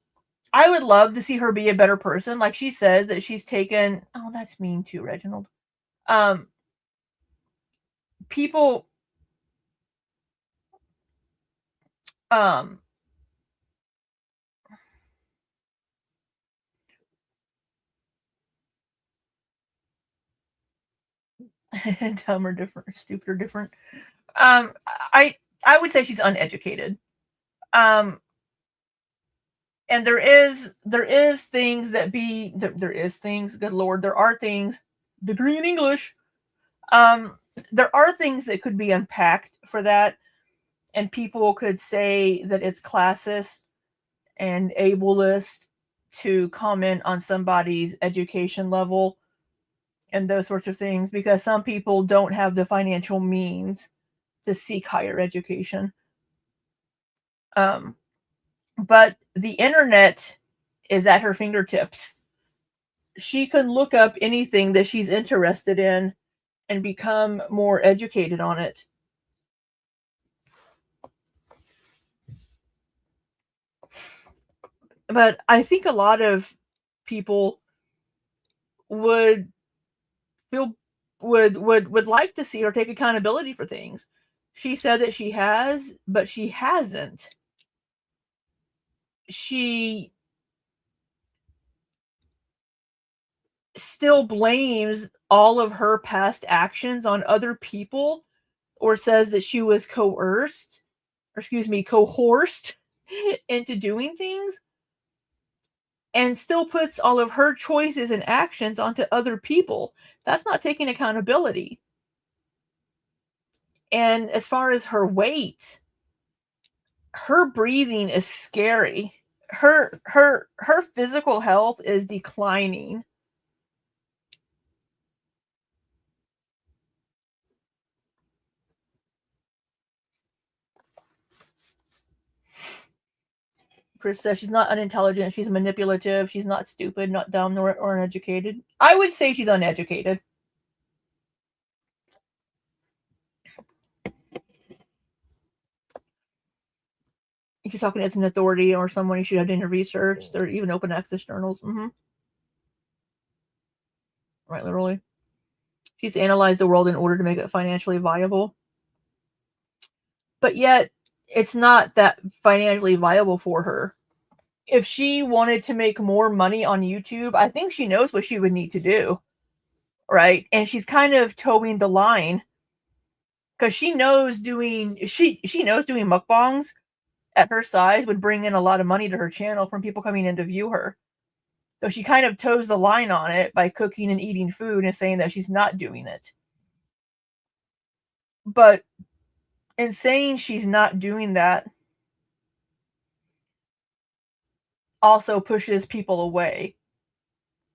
I would love to see her be a better person. Like she says that she's taken. Oh, that's mean too, Reginald. People. Dumb or different, stupid or different. I would say she's uneducated. And there is things that there is things, good Lord, there are things, degree in English. There are things that could be unpacked for that, and people could say that it's classist and ableist to comment on somebody's education level and those sorts of things, because some people don't have the financial means to seek higher education. But the internet is at her fingertips. She can look up anything that she's interested in and become more educated on it. But I think a lot of people would like to see her take accountability for things. She said that she has, but she hasn't. She still blames all of her past actions on other people, or says that she was coerced into doing things, and still puts all of her choices and actions onto other people. That's not taking accountability. And as far as her weight, her breathing is scary. Her physical health is declining. Chris says she's not unintelligent, she's manipulative, she's not stupid, not dumb, nor uneducated. I would say she's uneducated. If you're talking as an authority or someone you should have done your research, they're even open access journals. Right, literally. She's analyzed the world in order to make it financially viable. But yet, it's not that financially viable for her. If she wanted to make more money on YouTube, I think she knows what she would need to do. Right? And she's kind of towing the line. Because she knows doing mukbangs at her size would bring in a lot of money to her channel from people coming in to view her. So she kind of toes the line on it by cooking and eating food and saying that she's not doing it. But in saying she's not doing that, also pushes people away.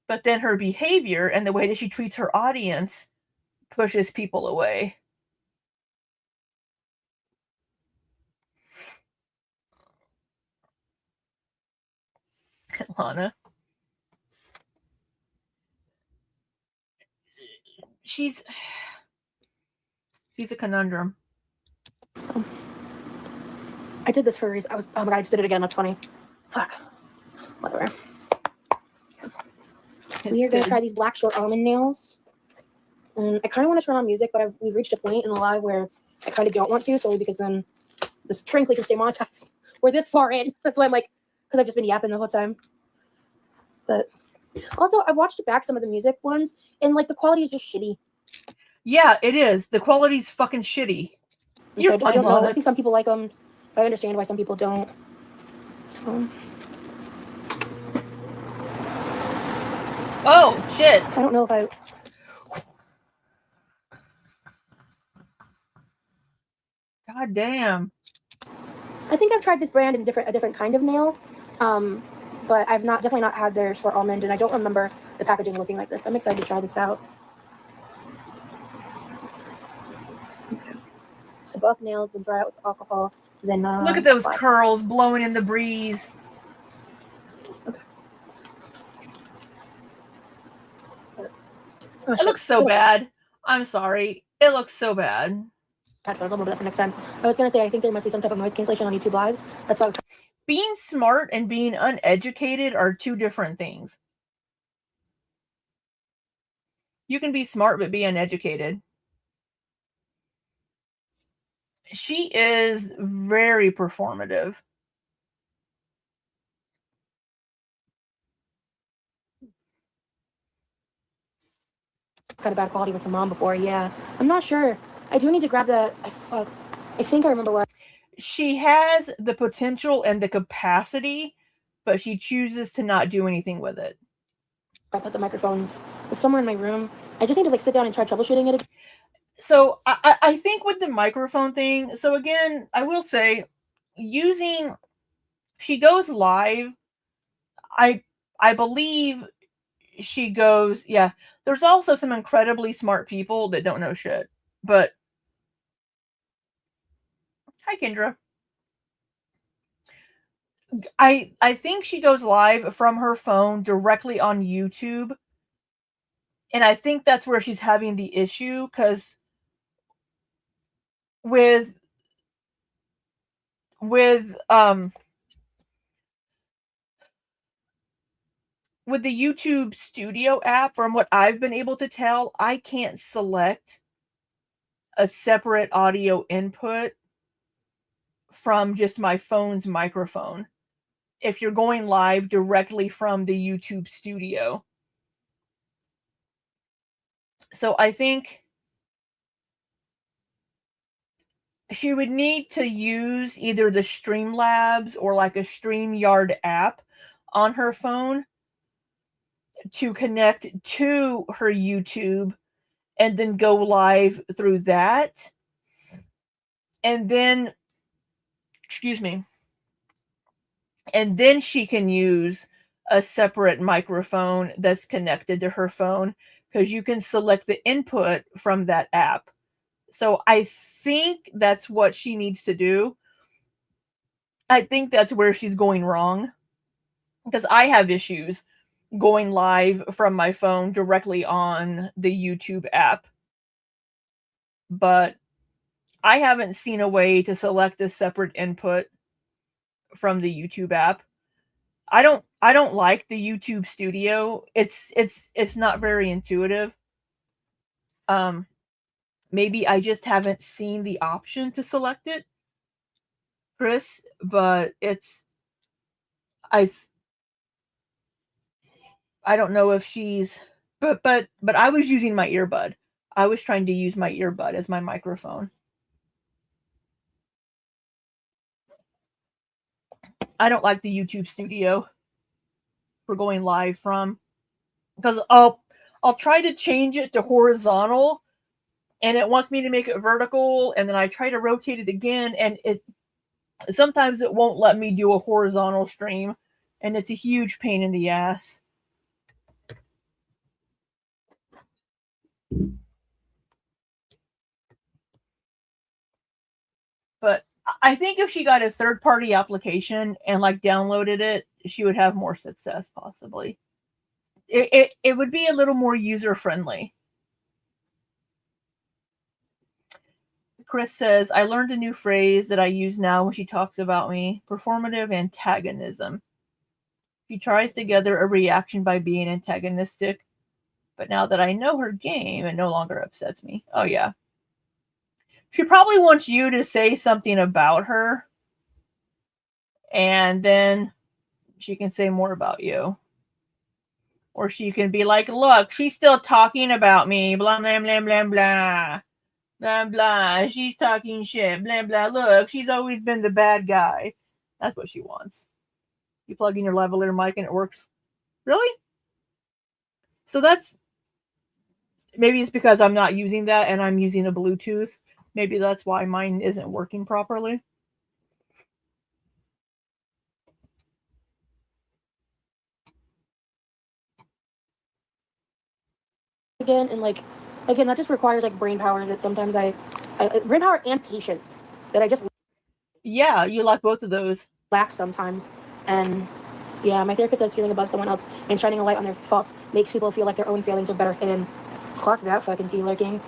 But then her behavior and the way that she treats her audience pushes people away. Lana. She's a conundrum. So I did this for a reason. Oh my god, I just did it again. That's funny. Fuck. Whatever. We are going to try these black short almond nails. And I kind of want to turn on music, but we've reached a point in the live where I kind of don't want to, solely because then this frankly can stay monetized. We're this far in. That's why I'm like, because I've just been yapping the whole time. But Also, I watched back some of the music ones, and like the quality is just shitty. Yeah, it is. The quality's fucking shitty. You're So I don't fine, know. Mom. I think some people like them. I understand why some people don't. So Oh shit! I don't know if I. God damn. I think I've tried this brand in a different kind of nail, but I've definitely not had theirs for almond, and I don't remember the packaging looking like this. I'm excited to try this out. Okay. So buff nails, then dry out with alcohol, then Look at those apply. curls blowing in the breeze. Okay. Oh, it looks so bad. I'm sorry. It looks so bad. Headphones. I'll remember that for next time. I was gonna say I think there must be some type of noise cancellation on YouTube Lives. That's why I was. Being smart and being uneducated are two different things. You can be smart but be uneducated. She is very performative. Kind of bad quality with her mom before. Yeah, I'm not sure. I do need to grab that. I think I remember what. She has the potential and the capacity, but she chooses to not do anything with it. I put the microphones. It's somewhere in my room. I just need to like sit down and try troubleshooting it. So I think with the microphone thing, so again, I will say she goes live. I believe she goes, yeah. There's also some incredibly smart people that don't know shit. But hi Kendra. I think she goes live from her phone directly on YouTube. And I think that's where she's having the issue, because with the YouTube Studio app, from what I've been able to tell, I can't select a separate audio input from just my phone's microphone if you're going live directly from the YouTube Studio. So I think she would need to use either the Streamlabs or like a StreamYard app on her phone to connect to her YouTube and then go live through that. And then, excuse me, and then she can use a separate microphone that's connected to her phone, because you can select the input from that app. So I think that's what she needs to do. I think that's where she's going wrong, because I have issues going live from my phone directly on the YouTube app. But I haven't seen a way to select a separate input from the YouTube app. I don't like the YouTube Studio. It's not very intuitive. Maybe I just haven't seen the option to select it, Chris, but I don't know if she's but I was using my earbud. I was trying to use my earbud as my microphone. I don't like the YouTube Studio for going live from, because I'll try to change it to horizontal and it wants me to make it vertical, and then I try to rotate it again, and sometimes it won't let me do a horizontal stream, and it's a huge pain in the ass. But I think if she got a third-party application and like downloaded it, she would have more success, possibly. It would be a little more user-friendly. Chris says, I learned a new phrase that I use now when she talks about me: performative antagonism. She tries to gather a reaction by being antagonistic, but now that I know her game, it no longer upsets me. Oh, yeah. She probably wants you to say something about her, and then she can say more about you. Or she can be like, look, she's still talking about me, blah, blah, blah, blah, blah. Blah, blah, she's talking shit, blah, blah, look, she's always been the bad guy. That's what she wants. You plug in your lavalier mic and it works. Really? So that's, maybe it's because I'm not using that and I'm using a Bluetooth. Maybe that's why mine isn't working properly. Again, and like, again, that just requires like brain power that sometimes I brain power and patience that I just Yeah, you lack both of those. Lack sometimes. And yeah, my therapist says feeling above someone else and shining a light on their faults makes people feel like their own failings are better hidden. Clock that fucking tea lurking.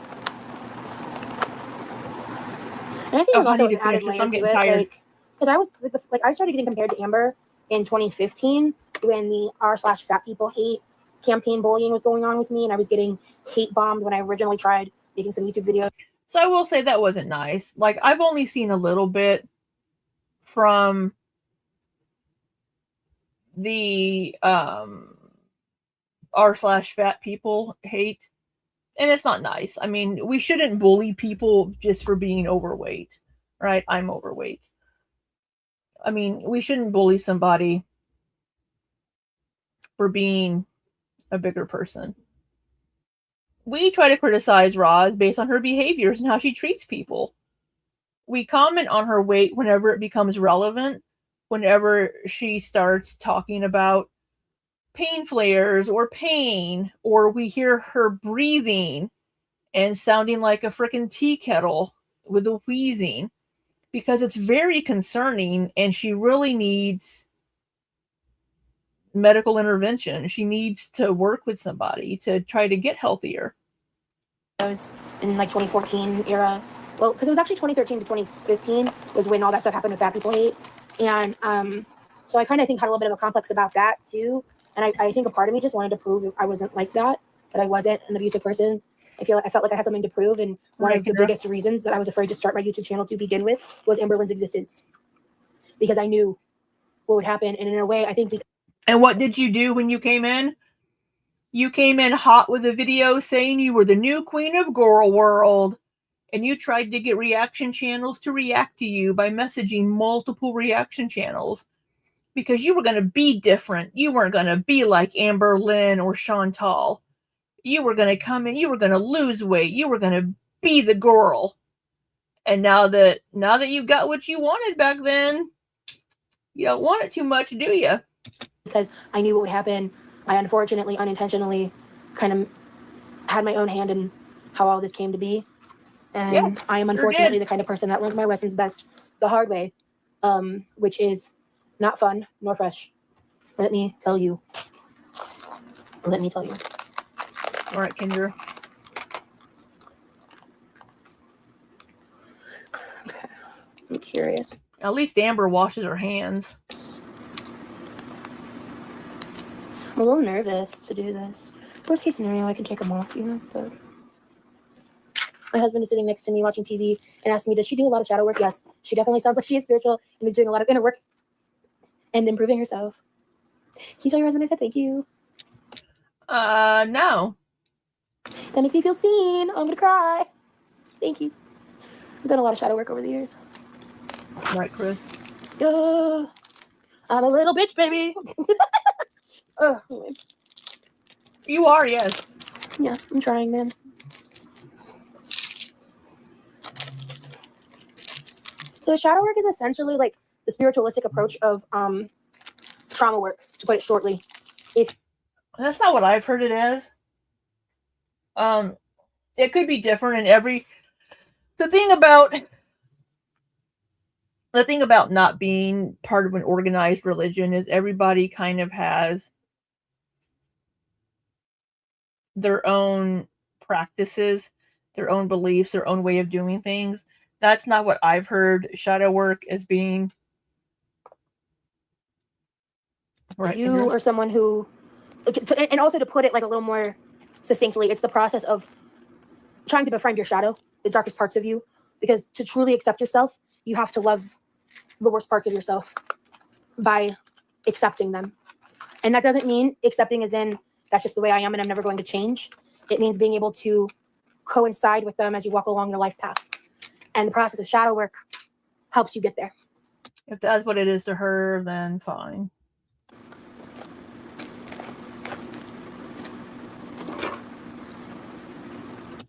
And I think there's also an added layer to it, like, because I was like I started getting compared to Amber in 2015 when the r/fat people hate campaign bullying was going on with me, and I was getting hate bombed when I originally tried making some YouTube videos. So I will say that wasn't nice. Like, I've only seen a little bit from the r/fat people hate, and it's not nice. I mean, we shouldn't bully people just for being overweight, right? I'm overweight. I mean, we shouldn't bully somebody for being a bigger person. We try to criticize Roz based on her behaviors and how she treats people. We comment on her weight whenever it becomes relevant, whenever she starts talking about pain flares or pain, or we hear her breathing and sounding like a freaking tea kettle with the wheezing, because it's very concerning and she really needs medical intervention. She needs to work with somebody to try to get healthier. I was in like 2014 era. Well, because it was actually 2013 to 2015 was when all that stuff happened with Fat People Hate. And so I kind of think had a little bit of a complex about that too. And I think a part of me just wanted to prove I wasn't like that I wasn't an abusive person. I felt like I had something to prove. And one of the biggest reasons that I was afraid to start my YouTube channel to begin with was Amberlynn's existence. Because I knew what would happen. And in a way, I think And what did you do when you came in? You came in hot with a video saying you were the new queen of Girl World. And you tried to get reaction channels to react to you by messaging multiple reaction channels. Because you were going to be different. You weren't going to be like Amberlynn or Chantal. You were going to come in. You were going to lose weight. You were going to be the girl. And now that you got what you wanted back then, you don't want it too much, do you? Because I knew what would happen. I unfortunately, unintentionally, kind of had my own hand in how all this came to be. And I am unfortunately the kind of person that learns my lessons best the hard way, which is not fun nor fresh. Let me tell you. Let me tell you. All right, Kendra. Okay. I'm curious. At least Amber washes her hands. I'm a little nervous to do this. Worst case scenario, I can take them off, you know, but my husband is sitting next to me watching TV and asked me, does she do a lot of shadow work? Yes, she definitely sounds like she is spiritual and is doing a lot of inner work and improving herself. Can you tell your husband I said thank you? No. That makes me feel seen. I'm gonna cry. Thank you. I've done a lot of shadow work over the years. Right, Chris? I'm a little bitch, baby. Anyway. You are, yes. Yeah, I'm trying, man. So shadow work is essentially like the spiritualistic approach of trauma work, to put it shortly. That's not what I've heard it as. It could be different in every. The thing about not being part of an organized religion is everybody kind of has their own practices, their own beliefs, their own way of doing things. That's not what I've heard shadow work as being. Right, you are someone who, and also to put it like a little more succinctly, it's the process of trying to befriend your shadow, the darkest parts of you, because to truly accept yourself, you have to love the worst parts of yourself by accepting them. And that doesn't mean accepting as in That's just the way I am, and I'm never going to change. It means being able to coincide with them as you walk along your life path. And the process of shadow work helps you get there. If that's what it is to her, then fine.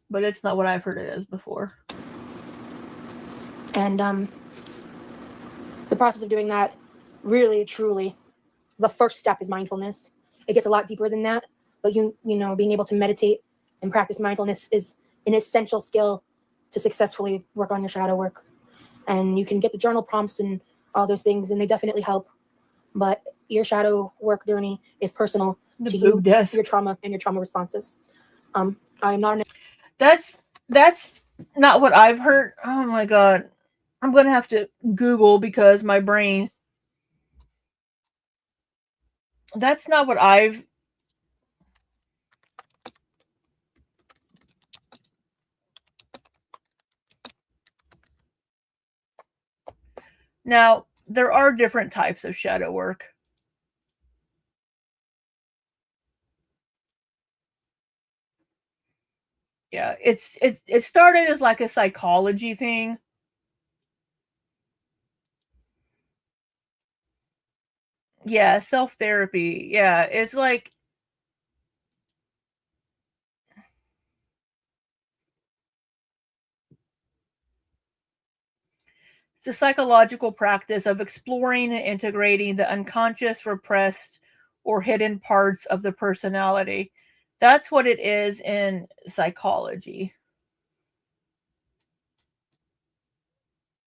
But it's not what I've heard it as before. And the process of doing that, really, truly, the first step is mindfulness. It gets a lot deeper than that, but you know, being able to meditate and practice mindfulness is an essential skill to successfully work on your shadow work. And you can get the journal prompts and all those things, and they definitely help. But your shadow work journey is personal to you, your trauma, and your trauma responses. I am not an... That's not what I've heard. Oh my god. I'm going to have to Google because my brain. That's not what I've... Now, there are different types of shadow work. Yeah, it started as like a psychology thing. Yeah, self-therapy. Yeah, it's like it's a psychological practice of exploring and integrating the unconscious, repressed, or hidden parts of the personality. That's what it is in psychology.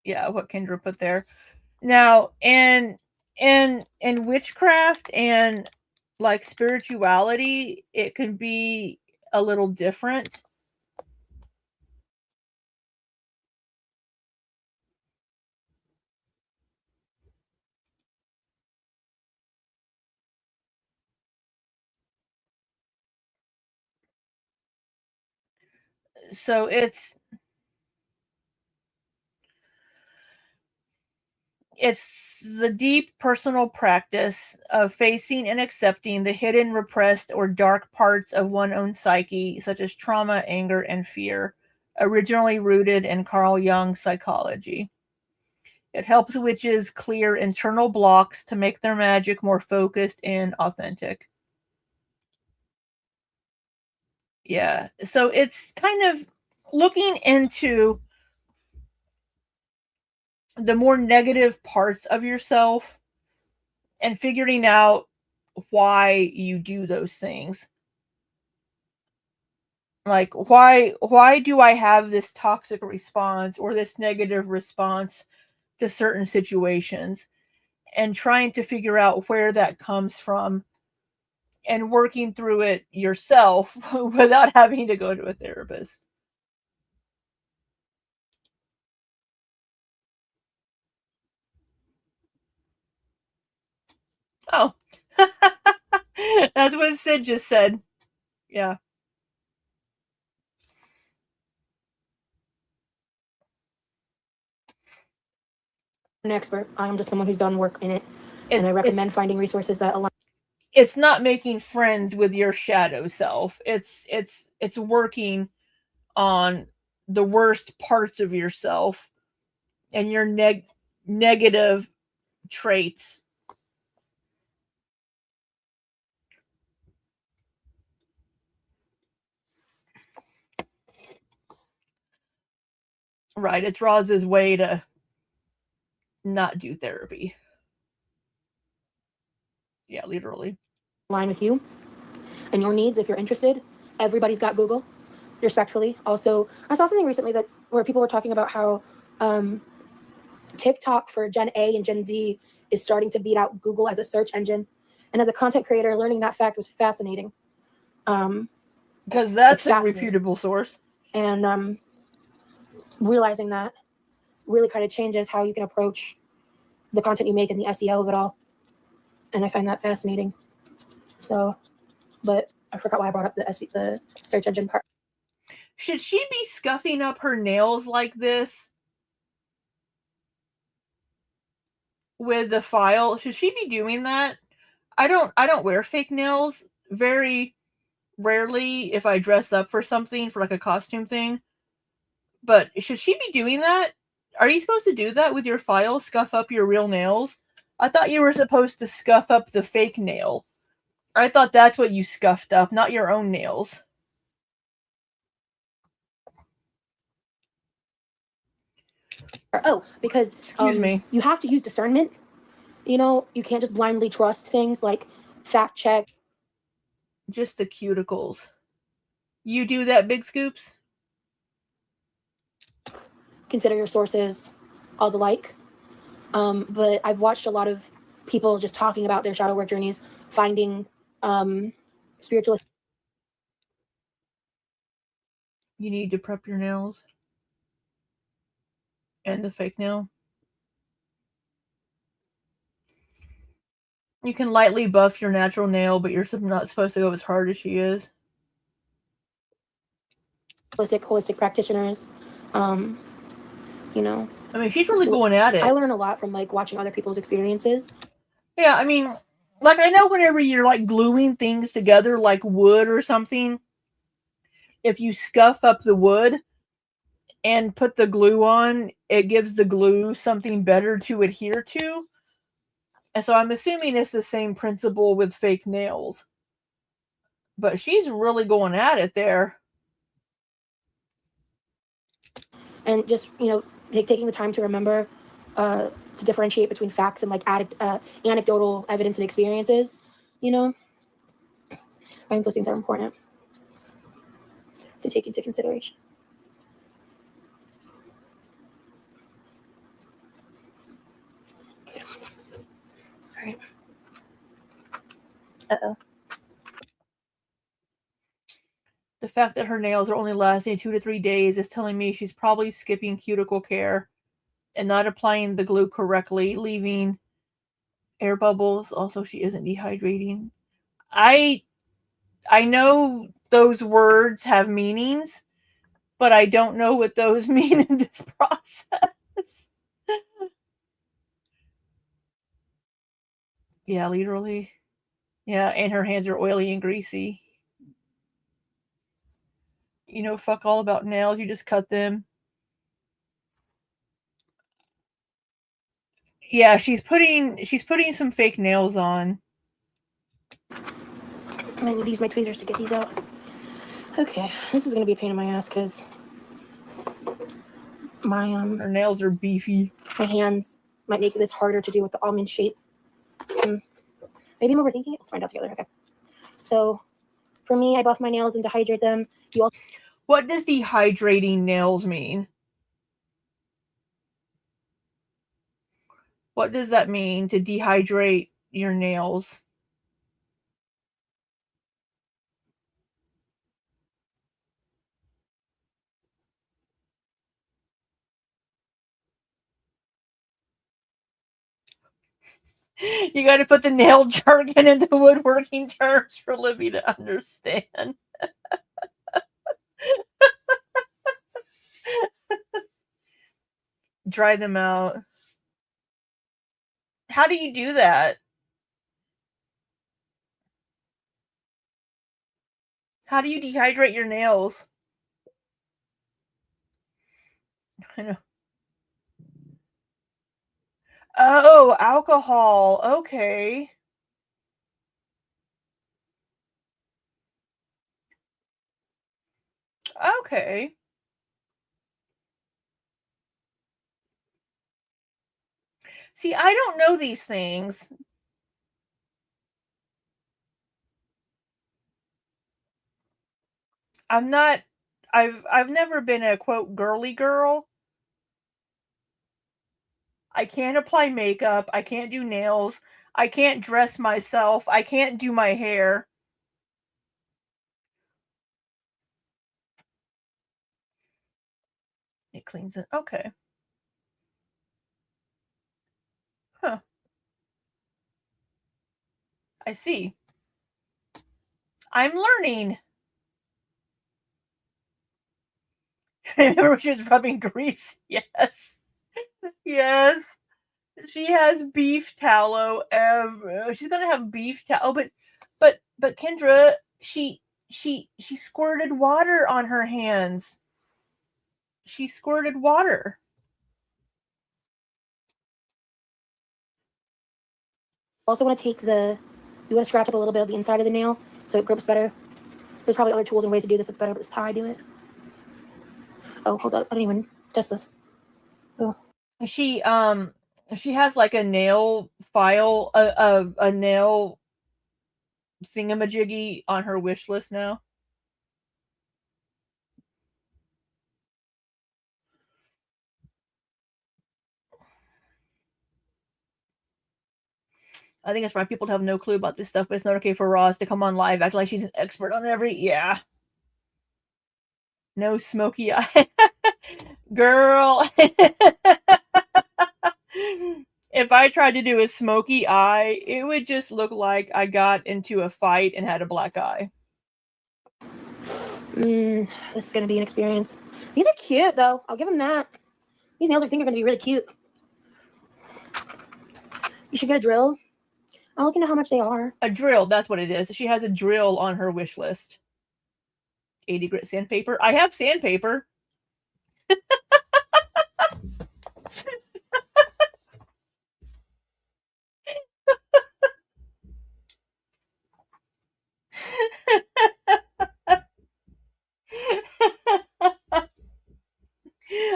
Yeah, what Kendra put there. Now, in witchcraft and like spirituality, it can be a little different. So it's the deep personal practice of facing and accepting the hidden, repressed, or dark parts of one's own psyche, such as trauma, anger, and fear, originally rooted in Carl Jung's psychology. It helps witches clear internal blocks to make their magic more focused and authentic. Yeah, so it's kind of looking into the more negative parts of yourself and figuring out why you do those things. Like why do I have this toxic response or this negative response to certain situations, and trying to figure out where that comes from and working through it yourself without having to go to a therapist. Oh. That's what Sid just said. Yeah. An expert. I am just someone who's done work in it, and I recommend finding resources that align. It's not making friends with your shadow self. It's working on the worst parts of yourself and your negative traits. Right, it's Roz's way to not do therapy. Yeah, literally. Align with you and your needs if you're interested. Everybody's got Google, respectfully. Also, I saw something recently where people were talking about how TikTok for Gen A and Gen Z is starting to beat out Google as a search engine. And as a content creator, learning that fact was fascinating. Because that's a reputable source. And realizing that really kind of changes how you can approach the content you make and the SEO of it all. And I find that fascinating. So, but I forgot why I brought up the search engine part. Should she be scuffing up her nails like this with the file? Should she be doing that? I don't wear fake nails. Very rarely if I dress up for something, for like a costume thing. But should she be doing that? Are you supposed to do that with your file? Scuff up your real nails? I thought you were supposed to scuff up the fake nail. I thought that's what you scuffed up, not your own nails. Oh, because Excuse me. you have to use discernment. You know, you can't just blindly trust things, like fact check. Just the cuticles. You do that, Big Scoops? Consider your sources, all the like. But I've watched a lot of people just talking about their shadow work journeys, finding spiritualist. You need to prep your nails. And the fake nail. You can lightly buff your natural nail, but you're not supposed to go as hard as she is. Holistic practitioners, you know. I mean, she's really going at it. I learn a lot from like watching other people's experiences. Yeah, I mean, like I know whenever you're like gluing things together, like wood or something, if you scuff up the wood and put the glue on, it gives the glue something better to adhere to. And so I'm assuming it's the same principle with fake nails. But she's really going at it there. And just, you know, taking the time to remember to differentiate between facts and like anecdotal evidence and experiences, you know. I think those things are important to take into consideration. All right. Uh-oh. The fact that her nails are only lasting 2 to 3 days is telling me she's probably skipping cuticle care and not applying the glue correctly, leaving air bubbles. Also, she isn't dehydrating. I know those words have meanings, but I don't know what those mean in this process. Yeah, literally. Yeah, and her hands are oily and greasy. You know, fuck all about nails. You just cut them. Yeah, she's putting some fake nails on. I'm gonna use my tweezers to get these out. Okay, this is gonna be a pain in my ass because my her nails are beefy. My hands might make this harder to do with the almond shape. Maybe I'm overthinking it. Let's find out together. Okay. So, for me, I buff my nails and dehydrate them. What does dehydrating nails mean? What does that mean, to dehydrate your nails? You got to put the nail jargon into woodworking terms for Libby to understand. Dry them out. How do you do that? How do you dehydrate your nails? I know. Oh, alcohol. Okay. Okay. See, I don't know these things. I've never been a quote girly girl. I can't apply makeup. I can't do nails. I can't dress myself. I can't do my hair. It cleans it. Okay. Huh. I see. I'm learning. I remember she was rubbing grease. Yes. Yes. She has beef tallow. She's gonna have beef tallow. Oh, but Kendra, she she squirted water on her hands. She squirted water. Also want to take you want to scratch up a little bit of the inside of the nail so it grips better. There's probably other tools and ways to do this that's better, but this is how I do it. Oh, hold up. I didn't even test this. Oh. She has like a nail file, a nail thingamajiggy on her wish list now. I think it's for people to have no clue about this stuff, but it's not okay for Roz to come on live acting like she's an expert on yeah. No smoky eye. Girl. If I tried to do a smoky eye, it would just look like I got into a fight and had a black eye. This is going to be an experience. These are cute, though. I'll give them that. These nails I think are going to be really cute. You should get a drill. I'll look into how much they are. A drill, that's what it is. She has a drill on her wish list. 80 grit sandpaper. I have sandpaper.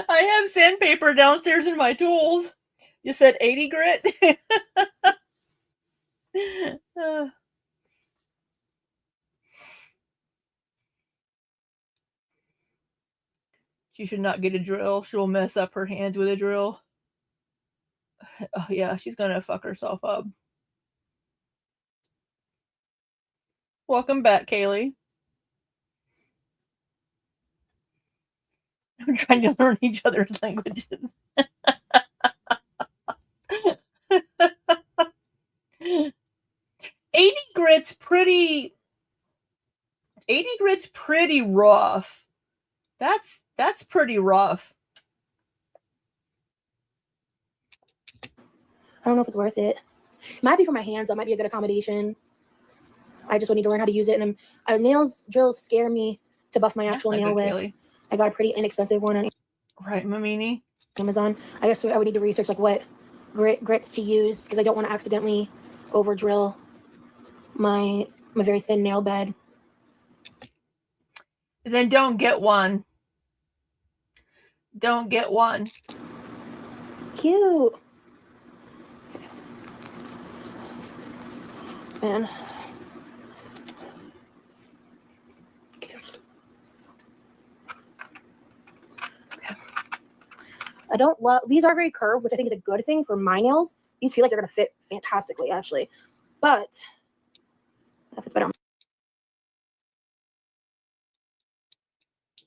I have sandpaper downstairs in my tools. You said 80 grit? She should not get a drill. She'll mess up her hands with a drill. Oh, yeah, she's gonna fuck herself up. Welcome back, Kaylee. I'm trying to learn each other's languages. 80 grit's pretty. 80 grit's pretty rough. That's pretty rough. I don't know if it's worth it. It might be for my hands. That might be a good accommodation. I just would need to learn how to use it. And nails drills scare me to buff my actual nail with. Kaylee. I got a pretty inexpensive one on Mamini. Amazon. I guess I would need to research like what grits to use because I don't want to accidentally over drill my very thin nail bed. Then don't get one. Don't get one. Cute. Man. I don't love, these are very curved, which I think is a good thing for my nails. These feel like they're going to fit fantastically, actually. But, if it's better.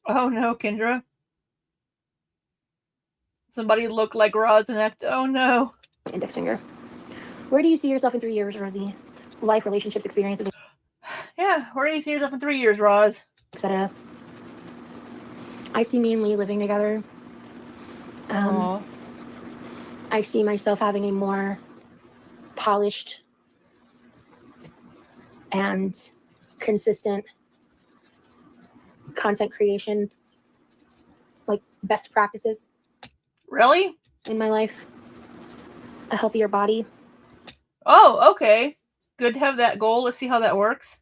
Oh no, Kendra. Somebody looked like Roz and act. Oh no. Index finger. Where do you see yourself in 3 years, Rosie? Life, relationships, experiences. Yeah, where do you see yourself in 3 years, Roz? Etc. I see me and Lee living together. I see myself having a more polished and consistent content creation, like best practices. Really? In my life. A healthier body. Oh, okay. Good to have that goal. Let's see how that works.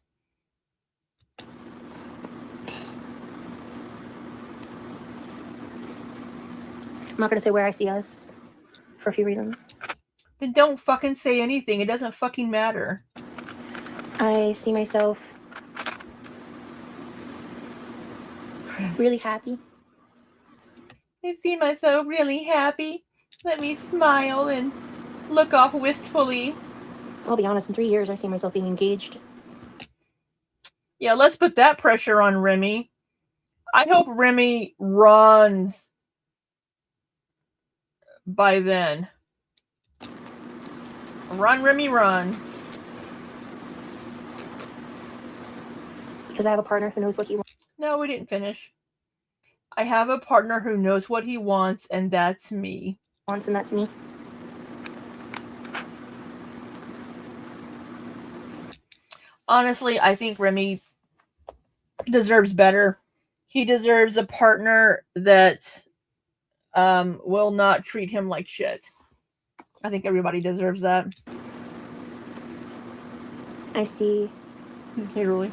I'm not going to say where I see us for a few reasons. Then don't fucking say anything. It doesn't fucking matter. I see myself really happy. I see myself really happy. Let me smile and look off wistfully. I'll be honest, in 3 years, I see myself being engaged. Yeah, let's put that pressure on Remy. I hope Remy runs by then. Run, Remy, run. Because I have a partner who knows what he wants. No, we didn't finish. I have a partner who knows what he wants, and that's me. And that's me. Honestly, I think Remy deserves better. He deserves a partner that will not treat him like shit. I think everybody deserves that. I see. Literally.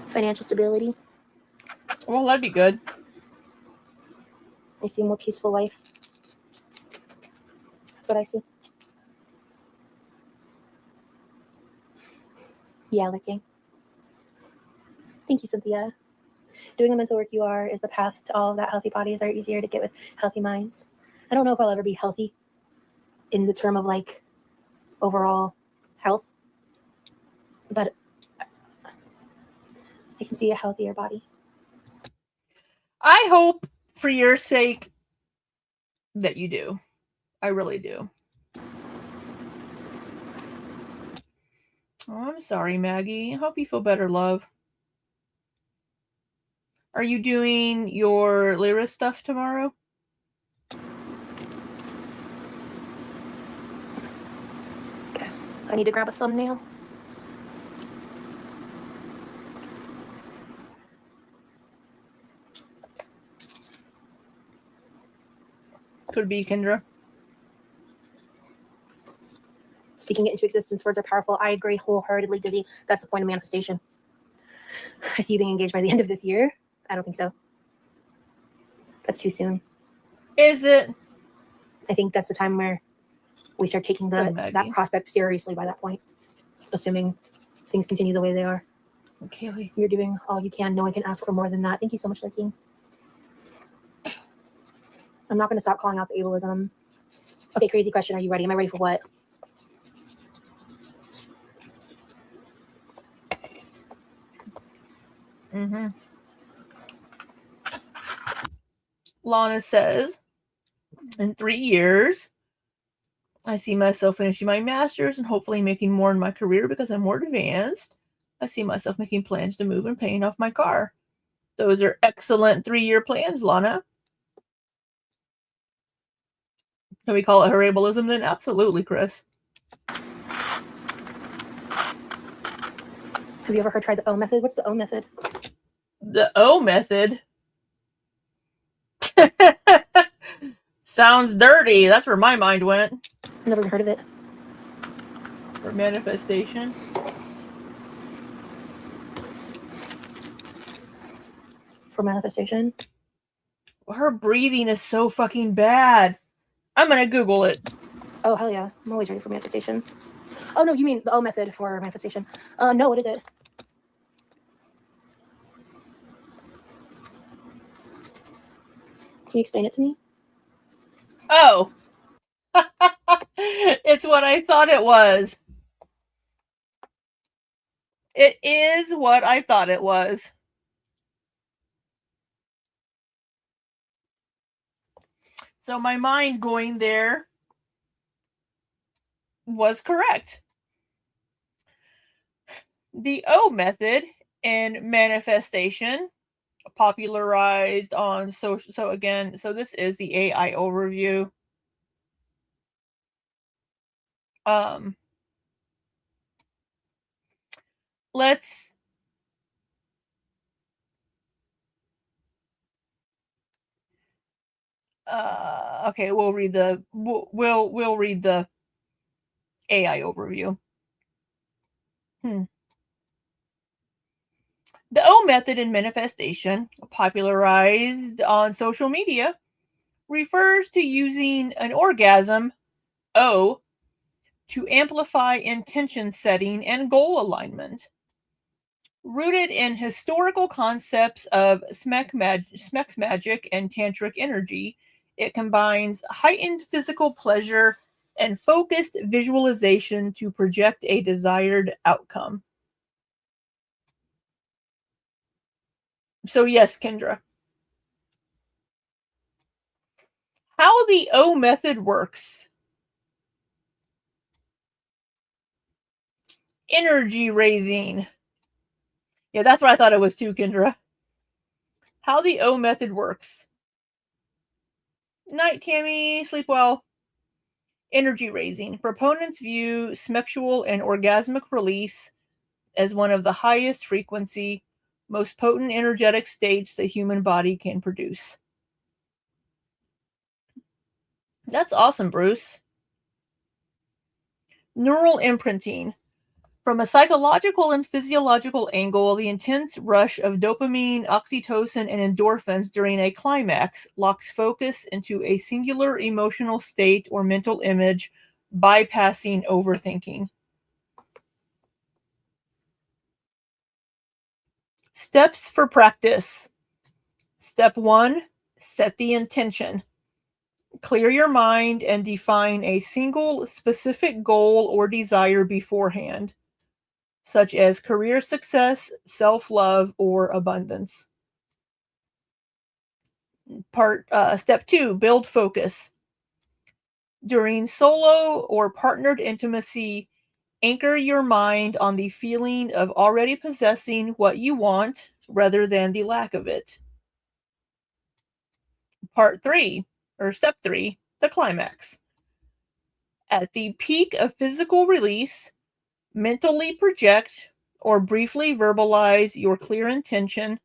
Financial stability. Well, that'd be good. I see a more peaceful life. That's what I see. Yeah, licking. Thank you, Cynthia. Doing the mental work you are is the path to all of that. Healthy bodies are easier to get with healthy minds. I don't know if I'll ever be healthy in the term of like overall health, but I can see a healthier body. I hope for your sake that you do. I really do. Oh, I'm sorry, Maggie. I hope you feel better, love. Are you doing your Lyra stuff tomorrow? Okay, so I need to grab a thumbnail. Could be Kendra. Speaking it into existence, words are powerful. I agree wholeheartedly, Dizzy. That's the point of manifestation. I see you being engaged by the end of this year. I don't think so. That's too soon. Is it? I think that's the time where we start taking that prospect seriously by that point, assuming things continue the way they are. Okay. You're doing all you can. No one can ask for more than that. Thank you so much, Licking. I'm not going to stop calling out the ableism. Okay, crazy question. Are you ready? Am I ready for what? Mm-hmm. Lana says, in 3 years, I see myself finishing my master's and hopefully making more in my career because I'm more advanced. I see myself making plans to move and paying off my car. Those are excellent 3-year plans, Lana. Can we call it her ableism then? Absolutely, Chris. Have you ever tried the O method? What's the O method? The O method? Sounds dirty. That's where my mind went. Never heard of it. For manifestation. For manifestation? Her breathing is so fucking bad. I'm gonna Google it. Oh, hell yeah. I'm always ready for manifestation. Oh, no, you mean the O method for manifestation. No, what is it? Can you explain it to me? Oh. It's what I thought it was. It is what I thought it was. So my mind going there was correct. The O method in manifestation popularized on social. So again, so this is the AI overview. Let's okay, we'll read the we'll read the AI overview. The O method in manifestation, popularized on social media, refers to using an orgasm, O, to amplify intention setting and goal alignment. Rooted in historical concepts of Smex magic and tantric energy, it combines heightened physical pleasure and focused visualization to project a desired outcome. So yes, Kendra. How the O method works. Energy raising. Yeah, that's what I thought it was too, Kendra. How the O method works. Night, Tammy. Sleep well. Energy raising. Proponents view sexual and orgasmic release as one of the highest frequency, most potent energetic states the human body can produce. That's awesome, Bruce. Neural imprinting. From a psychological and physiological angle, the intense rush of dopamine, oxytocin, and endorphins during a climax locks focus into a singular emotional state or mental image, bypassing overthinking. Steps for practice. Step 1, set the intention. Clear your mind and define a single specific goal or desire beforehand, such as career success, self-love, or abundance. Step 2, build focus. During solo or partnered intimacy, anchor your mind on the feeling of already possessing what you want rather than the lack of it. Step 3, the climax. At the peak of physical release, mentally project or briefly verbalize your clear intention,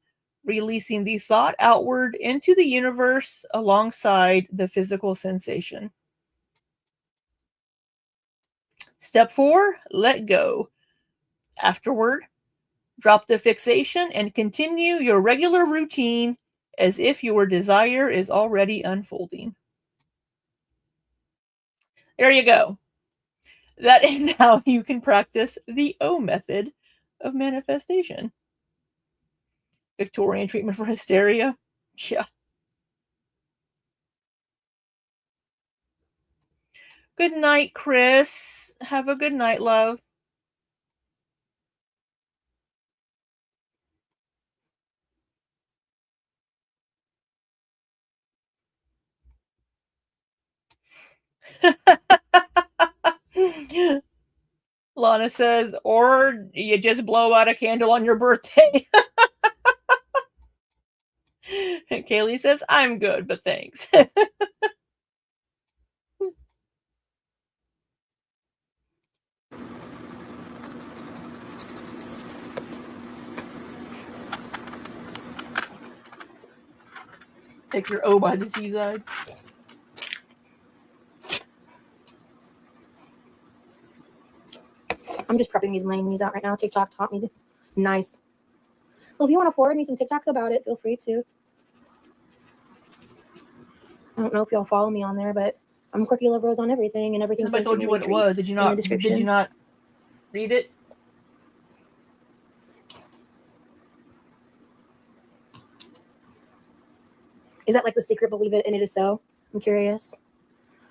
releasing the thought outward into the universe alongside the physical sensation. Step 4, let go. Afterward, drop the fixation and continue your regular routine as if your desire is already unfolding. There you go. That is how you can practice the O method of manifestation. Victorian treatment for hysteria. Yeah. Good night, Chris. Have a good night, love. Lana says, or you just blow out a candle on your birthday. Kaylee says, I'm good, but thanks. Take your O by the seaside. I'm just prepping these and laying these out right now. TikTok taught me to. Nice. Well, if you want to forward me some TikToks about it, feel free to. I don't know if y'all follow me on there, but I'm Quirky Love Rose on everything, and everything. Somebody told you what it was. Did you not? Did you not read it? Is that like the secret? Believe it, and it is so. I'm curious.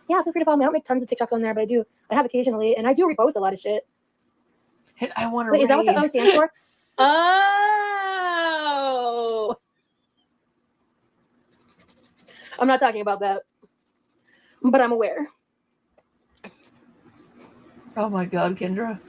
Yeah, feel free to follow me. I don't make tons of TikToks on there, but I do. I have occasionally, and I do repost a lot of shit. And I want to. Wait, is that what the O stands for? Oh. I'm not talking about that, but I'm aware. Oh my God, Kendra.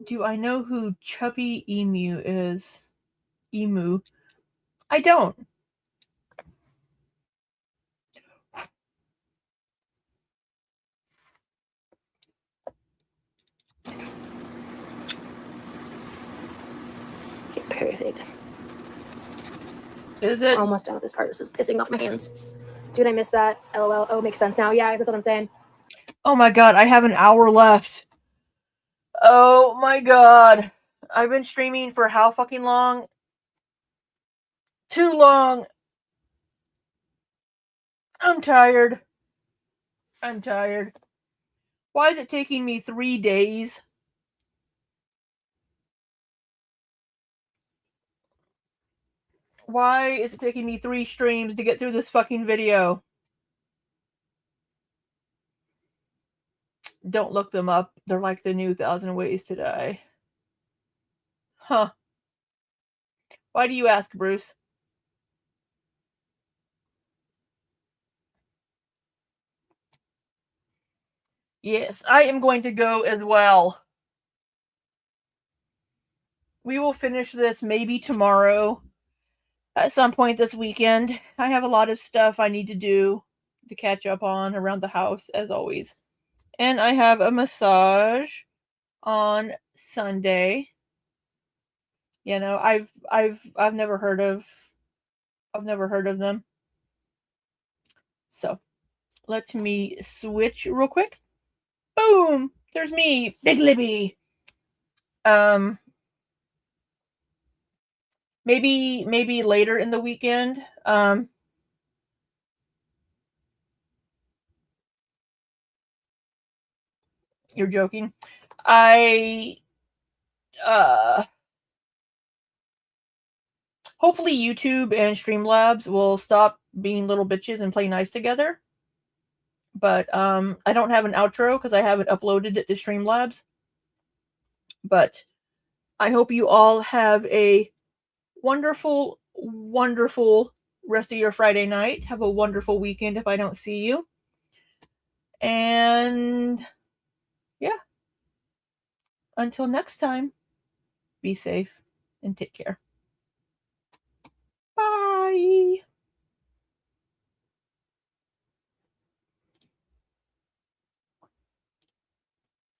Do I know who Chubby Emu is? Emu. I don't. Okay, perfect. Is it? We're almost done with this part. This is pissing off my hands. Dude, I missed that. LOL. Oh, makes sense now. Yeah, that's what I'm saying. Oh my God, I have an hour left. Oh my God. I've been streaming for how fucking long? Too long. I'm tired. I'm tired. Why is it taking me 3 days? Why is it taking me 3 streams to get through this fucking video? Don't look them up. They're like the new 1,000 Ways to Die. Huh. Why do you ask, Bruce? Yes, I am going to go as well. we will finish this maybe tomorrow at some point this weekend. I have a lot of stuff I need to do to catch up on around the house, as always. And I have a massage on Sunday. You know, I've never heard of them. So let me switch real quick. Boom! There's me, Big Libby. Maybe later in the weekend. You're joking. Hopefully YouTube and Streamlabs will stop being little bitches and play nice together. But I don't have an outro because I haven't uploaded it to Streamlabs. But I hope you all have a wonderful, wonderful rest of your Friday night. Have a wonderful weekend if I don't see you. And yeah. Until next time, be safe and take care. Bye.